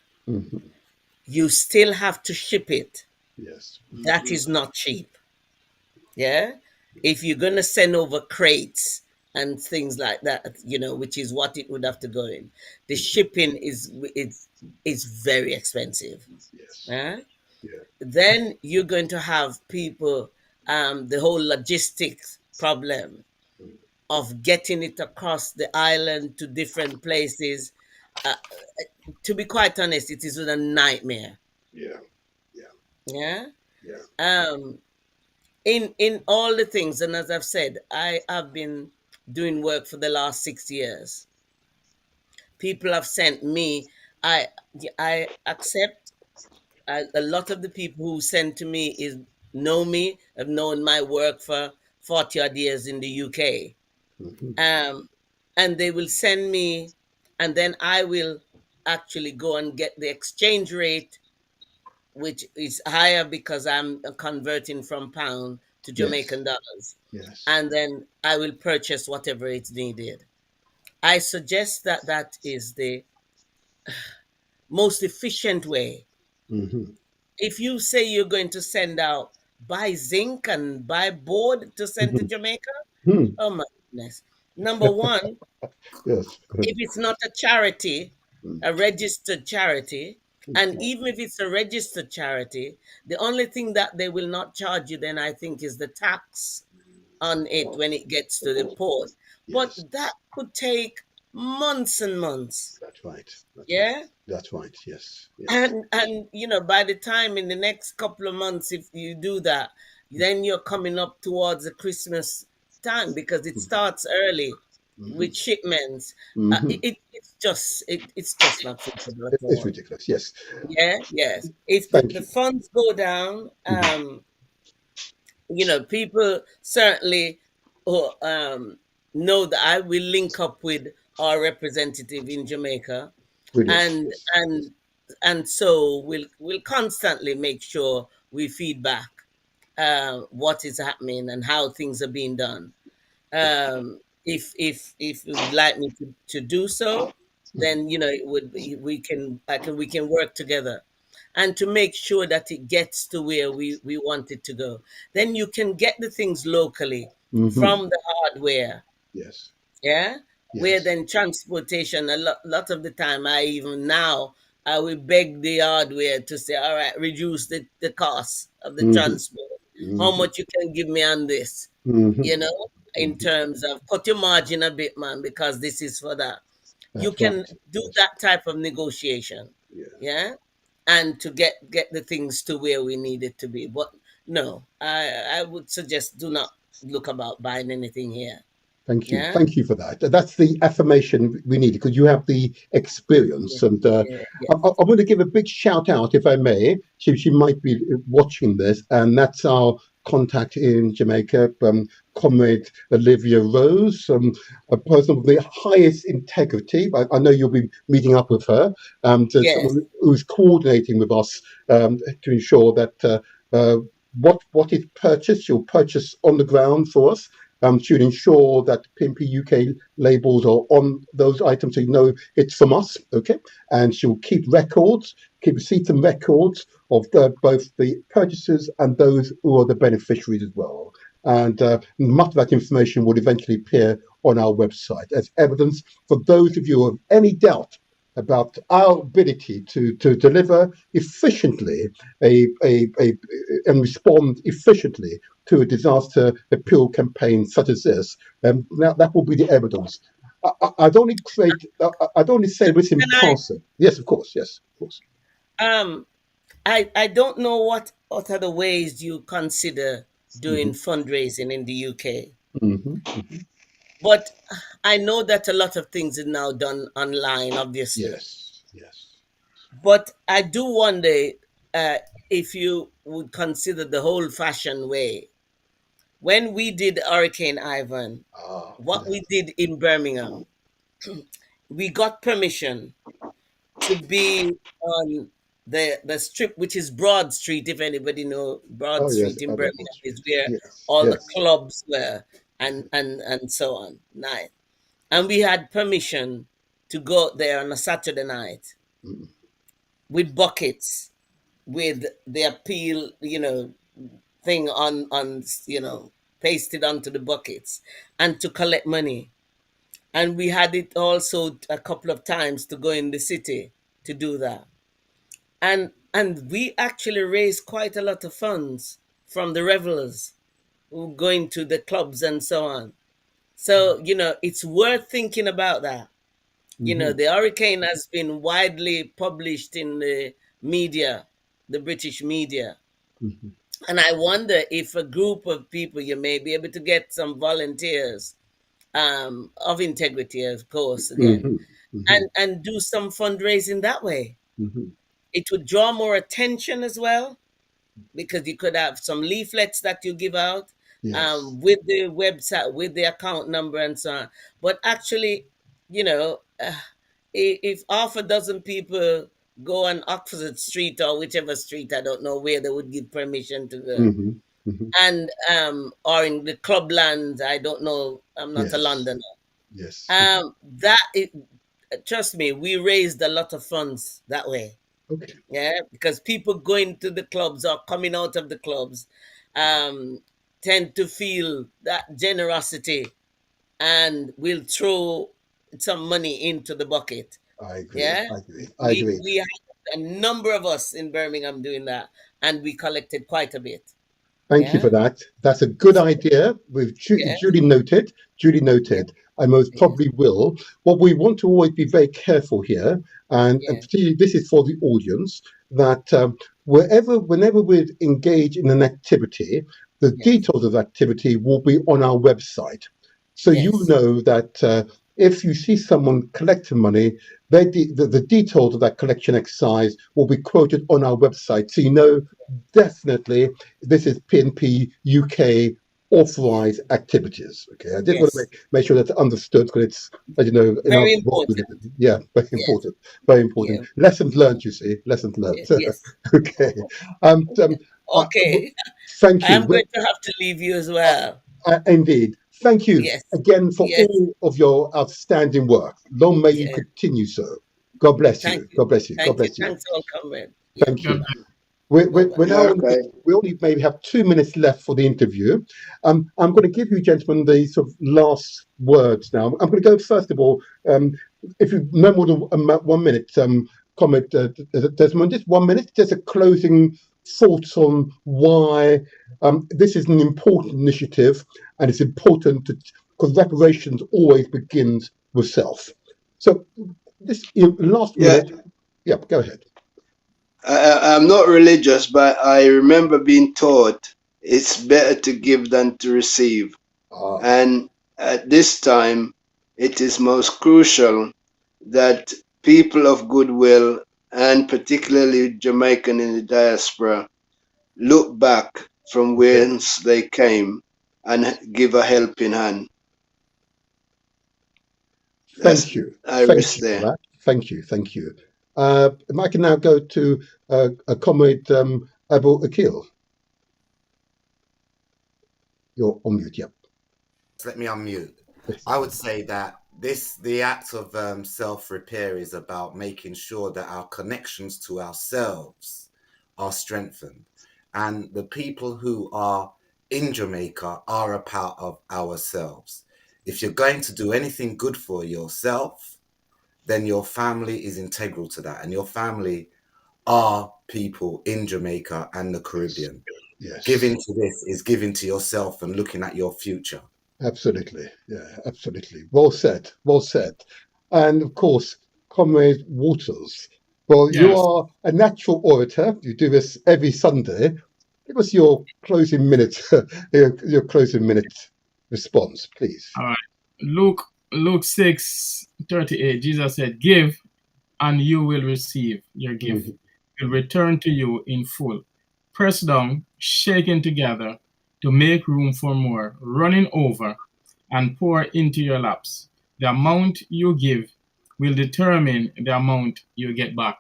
you still have to ship it. Yes. That is not cheap. Yeah. If you're going to send over crates and things like that, which is what it would have to go in, the shipping is very expensive. Yes. Yeah. Then you're going to have people, the whole logistics problem of getting it across the island to different places, uh, to be quite honest, it is a nightmare. Yeah. Yeah. Yeah. Yeah. Um, in all the things, and as I've said, I have been doing work for the last 6 years. People have sent me. I I accept. A lot of the people who send to me is know me, have known my work for 40 odd years in the UK. Hmm. Um, and they will send me, and then I will actually go and get the exchange rate, which is higher because I'm converting from pound to Yes. Jamaican dollars. Yes. And then I will purchase whatever is needed. I suggest that that is the most efficient way. Hmm. If you say you're going to send out, buy zinc and buy board to send to Hmm. Jamaica, Hmm. oh my goodness. Number one, Yes. if it's not a charity, Mm. a registered charity, and Mm. even if it's a registered charity, the only thing that they will not charge you then I think is the tax on it when it gets to the port. But Yes. that could take months and months. That's right. That's right. Yeah. That's right. Yes. Yes. And by the time in the next couple of months, if you do that, then you're coming up towards the Christmas time because it starts early with Hmm. shipments. Hmm. It's just not feasible at It's all. ridiculous. Yes. Yeah, yes. If Thank the you. funds go down, Mhm. people certainly know that I will link up with our representative in Jamaica, Brilliant. and Yes. Yes. so we'll constantly make sure we feedback what is happening and how things are being done. If you'd like me to do so, then it would we can work together and to make sure that it gets to where we want it to go. Then you can get the things locally Hmm. from the hardware. Yes. Yeah. Where Yes. then transportation, lot of the time, I will beg the hardware to say, all right, reduce the cost of the Hmm. transport. How Hmm. much you can give me on this, Hmm. in Hmm. terms of cut your margin a bit, man, because this is for that. You That's can right. do Yes. that type of negotiation. Yeah. Yeah. And to get the things to where we need it to be. But no, I would suggest do not look about buying anything here. Thank you. Yeah. Thank you for that. That's the affirmation we need because you have the Yeah. experience. And Yeah. I want to give a big shout out, if I may. She might be watching this, and that's our contact in Jamaica, Comrade Olivia Rose, a person of the highest integrity. I know you'll be meeting up with her. There's Yes. someone who's coordinating with us to ensure that what is purchased, she'll purchase on the ground for us to ensure that PNP UK labels are on those items so you know it's from us, okay? And she'll keep records, keep receipts and records of both the purchasers and those who are the beneficiaries as well. And much of that information will eventually appear on our website as evidence for those of you who have any doubt about our ability to deliver efficiently and respond efficiently to a disaster appeal campaign such as this, that will be the evidence. I'd only create. I'd only say this in Can I passing. Yes, of course. Yes, of course. um I don't know what other ways you consider doing Hmm. fundraising in the UK, Hmm. but I know that a lot of things are now done online, obviously. Yes. Yes. But I do wonder uh, if you would consider the old fashioned way. When we did Hurricane Ivan, Ah. what Yeah. we did in Birmingham, we got permission to be on the strip, which is Broad Street. If anybody know Broad Oh yes. Street in I know Broad Birmingham, is Street. where Yes. all the Yes. clubs were, and so on. Night, and we had permission to go there on a Saturday night Mm. with buckets, with the appeal, thing on pasted onto the buckets, and to collect money. And we had it also a couple of times to go in the city to do that. And we actually raised quite a lot of funds from the revelers who going to the clubs and so on. So it's worth thinking about that. You know, the hurricane has been widely published in the media, the British media. And I wonder if a group of people, you may be able to get some volunteers of integrity, of course, again, and do some fundraising that way. It would draw more attention as well, because you could have some leaflets that you give out Yes. with the website, with the account number and so on. But actually, you know, if half a dozen people go on Oxford Street or whichever street, I don't know where they would give permission to go, and or in the clublands, I don't know, I'm not a Yes. Londoner. Yes. That is, trust me, we raised a lot of funds that way. Okay. Yeah, because people going to the clubs or coming out of the clubs um, tend to feel that generosity and will throw some money into the bucket. I agree. Yeah, I agree. I we agree. we had a number of us in Birmingham doing that, and we collected quite a bit. Thank you Yeah, for that. That's a good idea. We've yeah, duly noted. Duly yeah, noted. I most yeah, probably will. What we want to always be very careful here, and yeah, particularly this is for the audience, that whenever we engage in an activity, the yes, details of the activity will be on our website. So you yes, know that if you see someone collecting money, the details of that collection exercise will be quoted on our website. So you know definitely this is PNP UK yeah, authorized activities. Okay, I just want to yes. make sure that's understood because it's, as you know, in our Very world we important. live in. Yeah, very Yes, important, very important. yeah, Lessons learned, you see, lessons learned. yes. Okay, um, um, uh, Okay, thank you. I'm going to have to leave you as well. Indeed, thank you Yes, again for yes, all of your outstanding work. Long may you yes. continue so. God bless Thank you. you. God bless you. God Thank you. bless you. Thanks all, comrade. Yeah. Thank you. God We're, Bye we're bye. now Okay. we only maybe have 2 minutes left for the interview. I'm going to give you gentlemen the sort of last words now. I'm going to go first of all. If you no more than 1 minute, comment, Desmond, just 1 minute, just a closing thoughts on why this is an important initiative and it's important because reparations always begins with self. So this last Yeah, minute, yeah, go ahead. I'm not religious, but I remember being taught it's better to give than to receive. Ah, And at this time, it is most crucial that people of goodwill, and particularly Jamaican in the diaspora, look back from okay. whence they came and give a helping hand. Thank That's you. I Thank rest you for there. that. Thank you. Thank you. I can now go to a comrade, Abu Akil. You're on mute. Yep. Let me unmute. I would say that the act of self-repair is about making sure that our connections to ourselves are strengthened, and the people who are in Jamaica are a part of ourselves. If you're going to do anything good for yourself, then your family is integral to that, and your family are people in Jamaica and the Yes. Caribbean. Yes. Giving to this is giving to yourself and looking at your future. Absolutely. Yeah. Absolutely. Well said. Well said. And of course, Comrade Waters. Well, you Yes. are a natural orator. You do this every Sunday. Give us your closing minute. Your closing minute response, please. All right. Luke 6:38. Jesus said, "Give, and you will receive your gift. Mhm. It will return to you in full, pressed down, shaken together, to make room for more, running over, and pour into your laps. The amount you give will determine the amount you get back."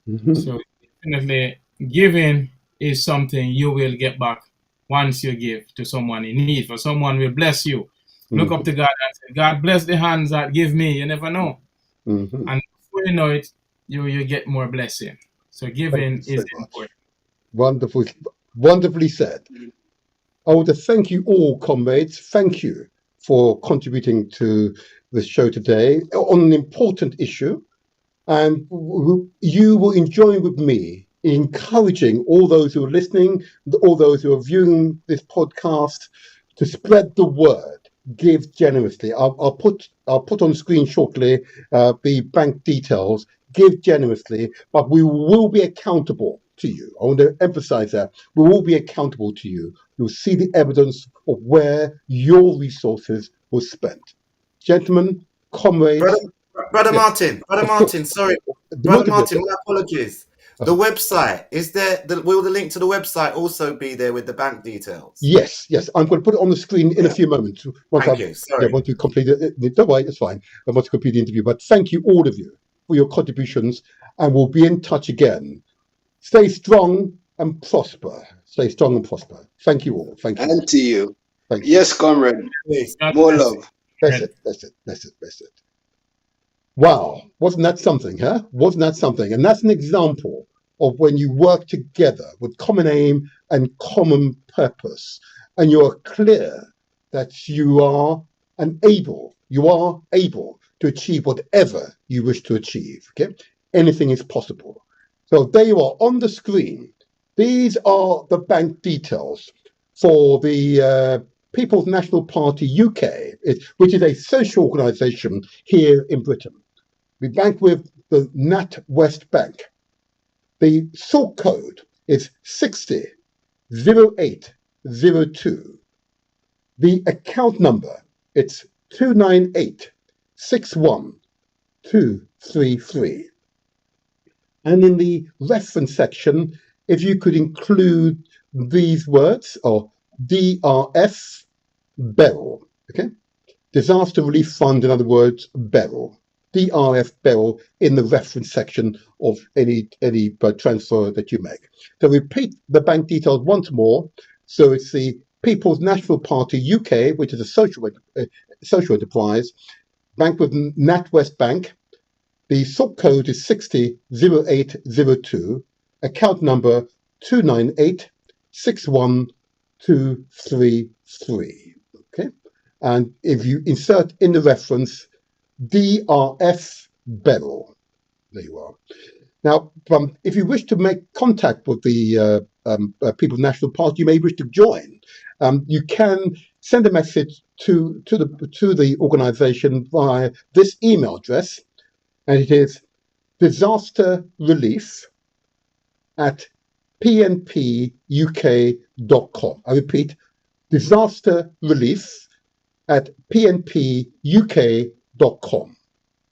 Mhm. So definitely, giving is something you will get back once you give to someone in need. For someone will bless you. Look up Mhm. to God and say, "God bless the hands that give me." You never know, Mhm. and before you know it, you get more blessing. So Thank you giving so is much. important. Wonderful, wonderfully said. I want to thank you all, comrades. Thank you for contributing to the show today on an important issue. And you will join with me in encouraging all those who are listening, all those who are viewing this podcast to spread the word. give generously. I'll put on screen shortly the bank details. Give generously, but we will be accountable to you. I want to emphasize that we will be accountable to you. You'll see the evidence of where your resources were spent. Gentlemen, Brother, comrades, Brother yes, Martin, Brother of course. Martin, sorry. The Brother motive, Martin, my apologies. The uh, website, is there, will the link to the website also be there with the bank details? yes, I'm going to put it on the screen in a few moments. Thank you. Sorry. Once we complete it. Don't worry, it's fine. I want to complete the interview. But thank you, all of you, for your contributions, and we'll be in touch again. Stay strong and prosper. Stay strong and prosper. Thank you all. Thank you. And to you. Thank you. Yes, comrade. Please. God More bless. love. That's it. Wow, wasn't that something, huh? Wasn't that something? And that's an example of when you work together with common aim and common purpose, and you are clear that you are able to achieve whatever you wish to achieve. Okay, anything is possible. So there you are on the screen. These are the bank details for the People's National Party UK, which is a social organisation here in Britain. We bank with the NatWest Bank. The sort code is 600802. The account number, it's 2986123. And in the reference section, if you could include these words, or DRF Beryl, okay? Disaster Relief Fund, in other words, Beryl. DRF Beryl in the reference section of any transfer that you make. So repeat the bank details once more. So it's the People's National Party UK, which is a social enterprise, bank with NatWest Bank. The sort code is 600802, account number 2986123. Okay, and if you insert in the reference DRF Beryl, there you are. Now, if you wish to make contact with the People's National Party, you may wish to join. You can send a message to the organisation via this email address, and it is disasterrelief@pnpuk.com. I repeat, disasterrelief@pnpuk.com.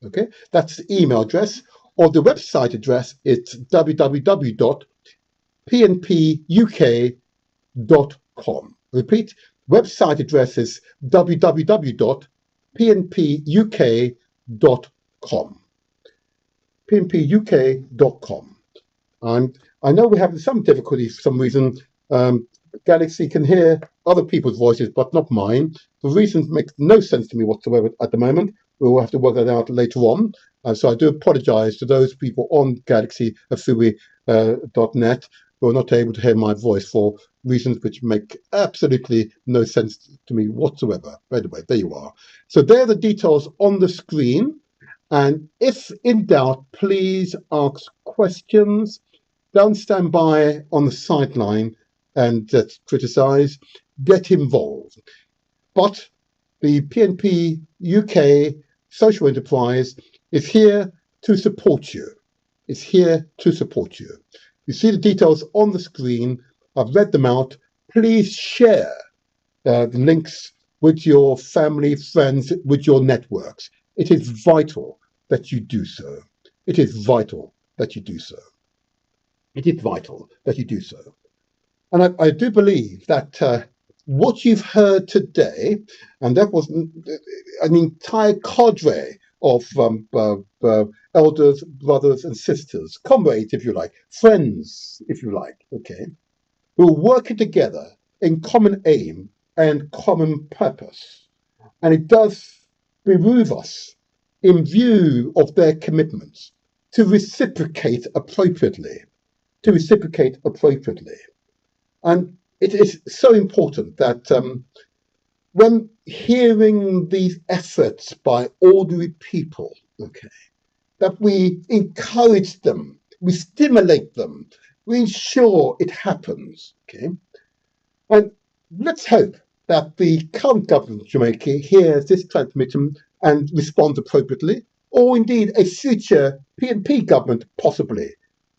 Okay, that's the email address, or the website address is www.pnpuk.com. Repeat, website address is www.pnpuk.com. pnpuk.com. And I know we're having some difficulties for some reason. Galaxy can hear other people's voices, but not mine. The reason makes no sense to me whatsoever at the moment. We will have to work that out later on. So I do apologize to those people on galaxy.net who are not able to hear my voice for reasons which make absolutely no sense to me whatsoever. Anyway, there you are. So there are the details on the screen. And if in doubt, please ask questions. Don't stand by on the sideline and criticize. Get involved. But the PNP UK social enterprise is here to support you. It's here to support you. You see the details on the screen. I've read them out. Please share the links with your family, friends, with your networks. It is vital that you do so. It is vital that you do so. It is vital that you do so. And I do believe that what you've heard today, and that was an entire cadre of elders, brothers and sisters, comrades, if you like, friends, if you like, okay, who are working together in common aim and common purpose. And it does behoove us, in view of their commitments, to reciprocate appropriately. And it is so important that when hearing these efforts by ordinary people, okay, that we encourage them, we stimulate them, we ensure it happens, okay? And let's hope that the current government of Jamaica hears this transmission and responds appropriately, or indeed a future PNP government possibly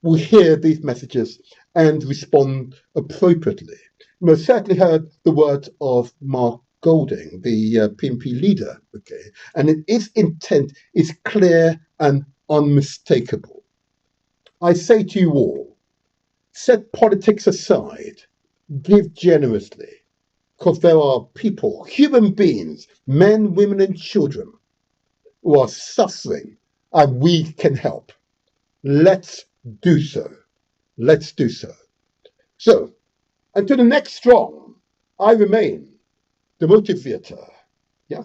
will hear these messages and respond appropriately. You most certainly heard the words of Mark Golding, the PNP leader, okay, and its intent is clear and unmistakable. I say to you all, set politics aside, give generously, because there are people, human beings, men, women, and children who are suffering, and we can help. Let's do so. Let's do so. So, until the next strong, I remain the motivator. Yeah,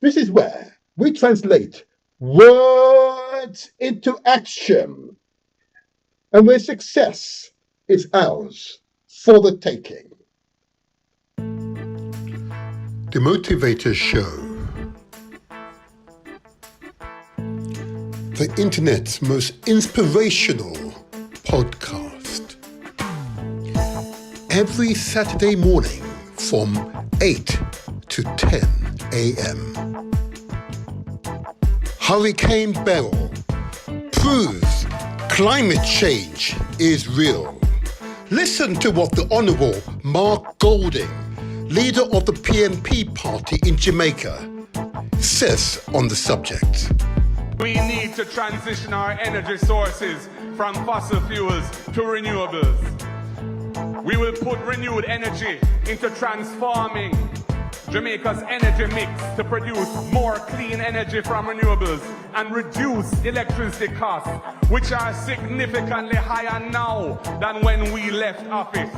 this is where we translate words into action, and where success is ours for the taking. The Motivator Show. The internet's most inspirational podcast. Every Saturday morning from 8 to 10 a.m. Hurricane Beryl proves climate change is real. Listen to what the Honourable Mark Golding, leader of the PNP party in Jamaica, says on the subject. We need to transition our energy sources from fossil fuels to renewables. We will put renewed energy into transforming Jamaica's energy mix to produce more clean energy from renewables and reduce electricity costs, which are significantly higher now than when we left office.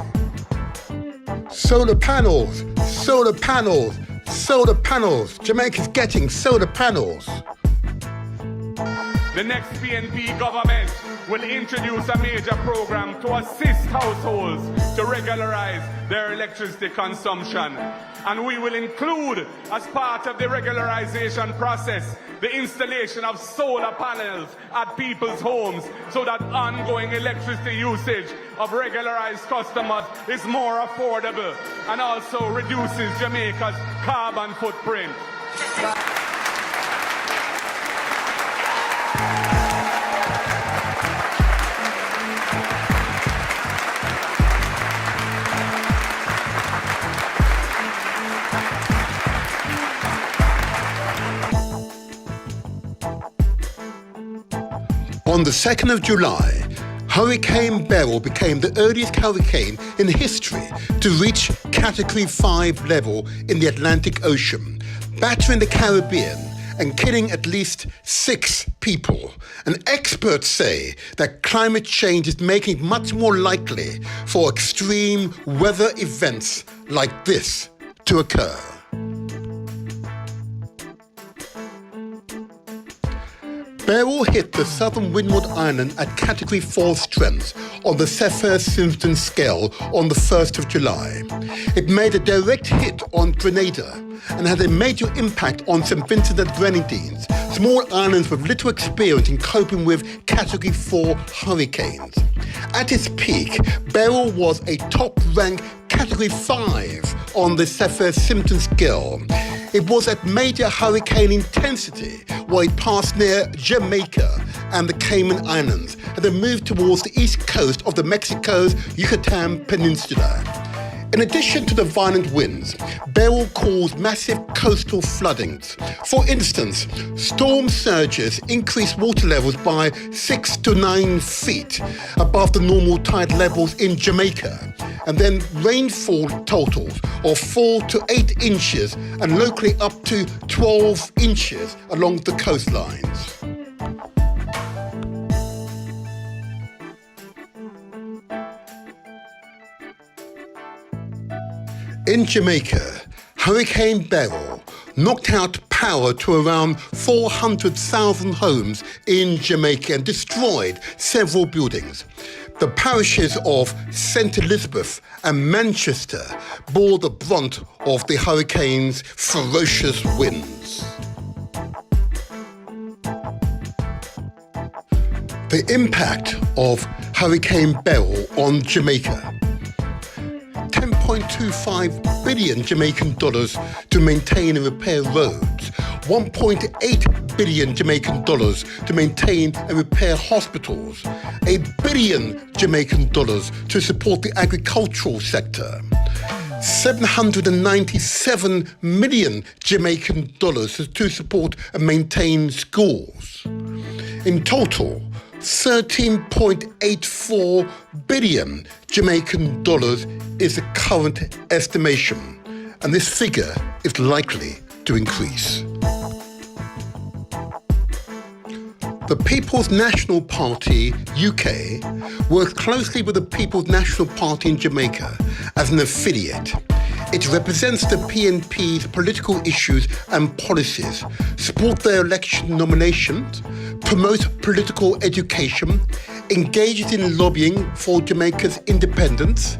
Solar panels, solar panels, solar panels. Jamaica's getting solar panels. The next PNP government will introduce a major program to assist households to regularize their electricity consumption. And we will include, as part of the regularization process, the installation of solar panels at people's homes so that ongoing electricity usage of regularized customers is more affordable and also reduces Jamaica's carbon footprint. On the 2nd of July, Hurricane Beryl became the earliest hurricane in history to reach Category 5 level in the Atlantic Ocean, battering the Caribbean and killing at least 6 people. And experts say that climate change is making it much more likely for extreme weather events like this to occur. Beryl hit the southern Windward Island at Category 4 strength on the Saffir-Simpson scale on the 1st of July. It made a direct hit on Grenada and had a major impact on St. Vincent and Grenadines, small islands with little experience in coping with Category 4 hurricanes. At its peak, Beryl was a top-ranked Category 5 on the Saffir-Simpson scale. It was at major hurricane intensity where it passed near Jamaica and the Cayman Islands and then moved towards the east coast of the Mexico's Yucatan Peninsula. In addition to the violent winds, Beryl caused massive coastal floodings. For instance, storm surges increased water levels by 6 to 9 feet above the normal tide levels in Jamaica, and then rainfall totals of 4 to 8 inches and locally up to 12 inches along the coastlines. In Jamaica, Hurricane Beryl knocked out power to around 400,000 homes in Jamaica and destroyed several buildings. The parishes of St. Elizabeth and Manchester bore the brunt of the hurricane's ferocious winds. The impact of Hurricane Beryl on Jamaica. 10 1.25 billion Jamaican dollars to maintain and repair roads, 1.8 billion Jamaican dollars to maintain and repair hospitals, $1 billion Jamaican dollars to support the agricultural sector, 797 million Jamaican dollars to support and maintain schools. In total, 13.84 billion Jamaican dollars is the current estimation, and this figure is likely to increase. The People's National Party UK works closely with the People's National Party in Jamaica as an affiliate. It represents the PNP's political issues and policies, support their election nominations, promotes political education, engages in lobbying for Jamaica's independence,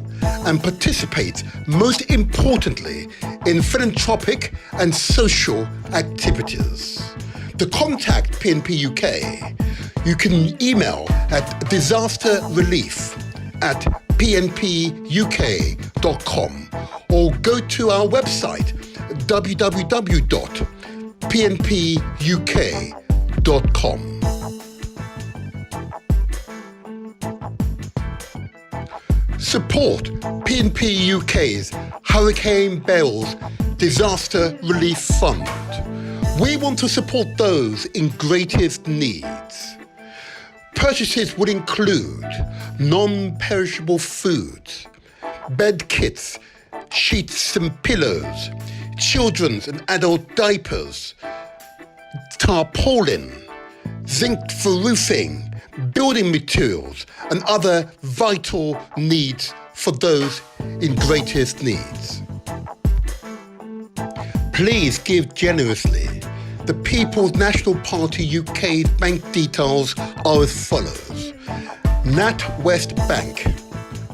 and participates, most importantly, in philanthropic and social activities. To contact PNP UK, you can email at disasterrelief@pnpuk.com or go to our website www.pnpuk.com. Support PNP UK's Hurricane Beryl's Disaster Relief Fund. We want to support those in greatest needs. Purchases would include non-perishable foods, bed kits, sheets and pillows, children's and adult diapers, tarpaulin, zinc for roofing, building materials, and other vital needs for those in greatest needs. Please give generously. The People's National Party UK's bank details are as follows. NatWest Bank,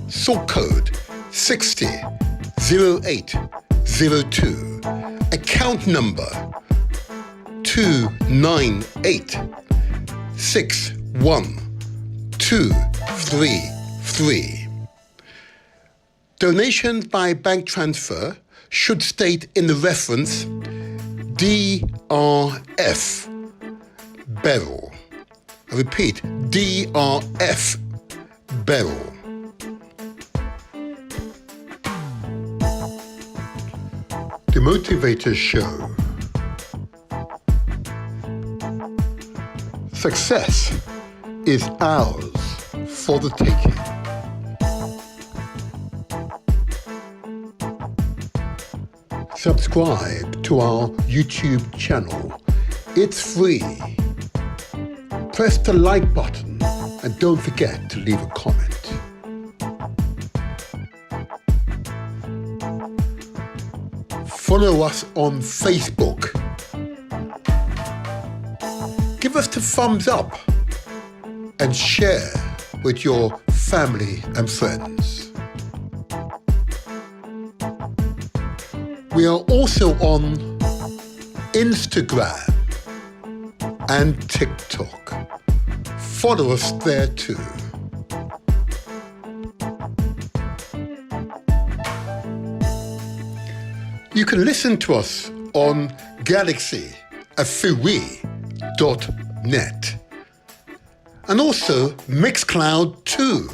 sort code 600802, account number 298612333. Donations by bank transfer should state in the reference DRF Beryl. I repeat, DRF Beryl. The Motivator Show. Success is ours for the taking. Subscribe to our YouTube channel. It's free. Press the like button and don't forget to leave a comment. Follow us on Facebook. Give us the thumbs up and share with your family and friends. We are also on Instagram and TikTok. Follow us there too. You can listen to us on galaxyafui.net and also Mixcloud too.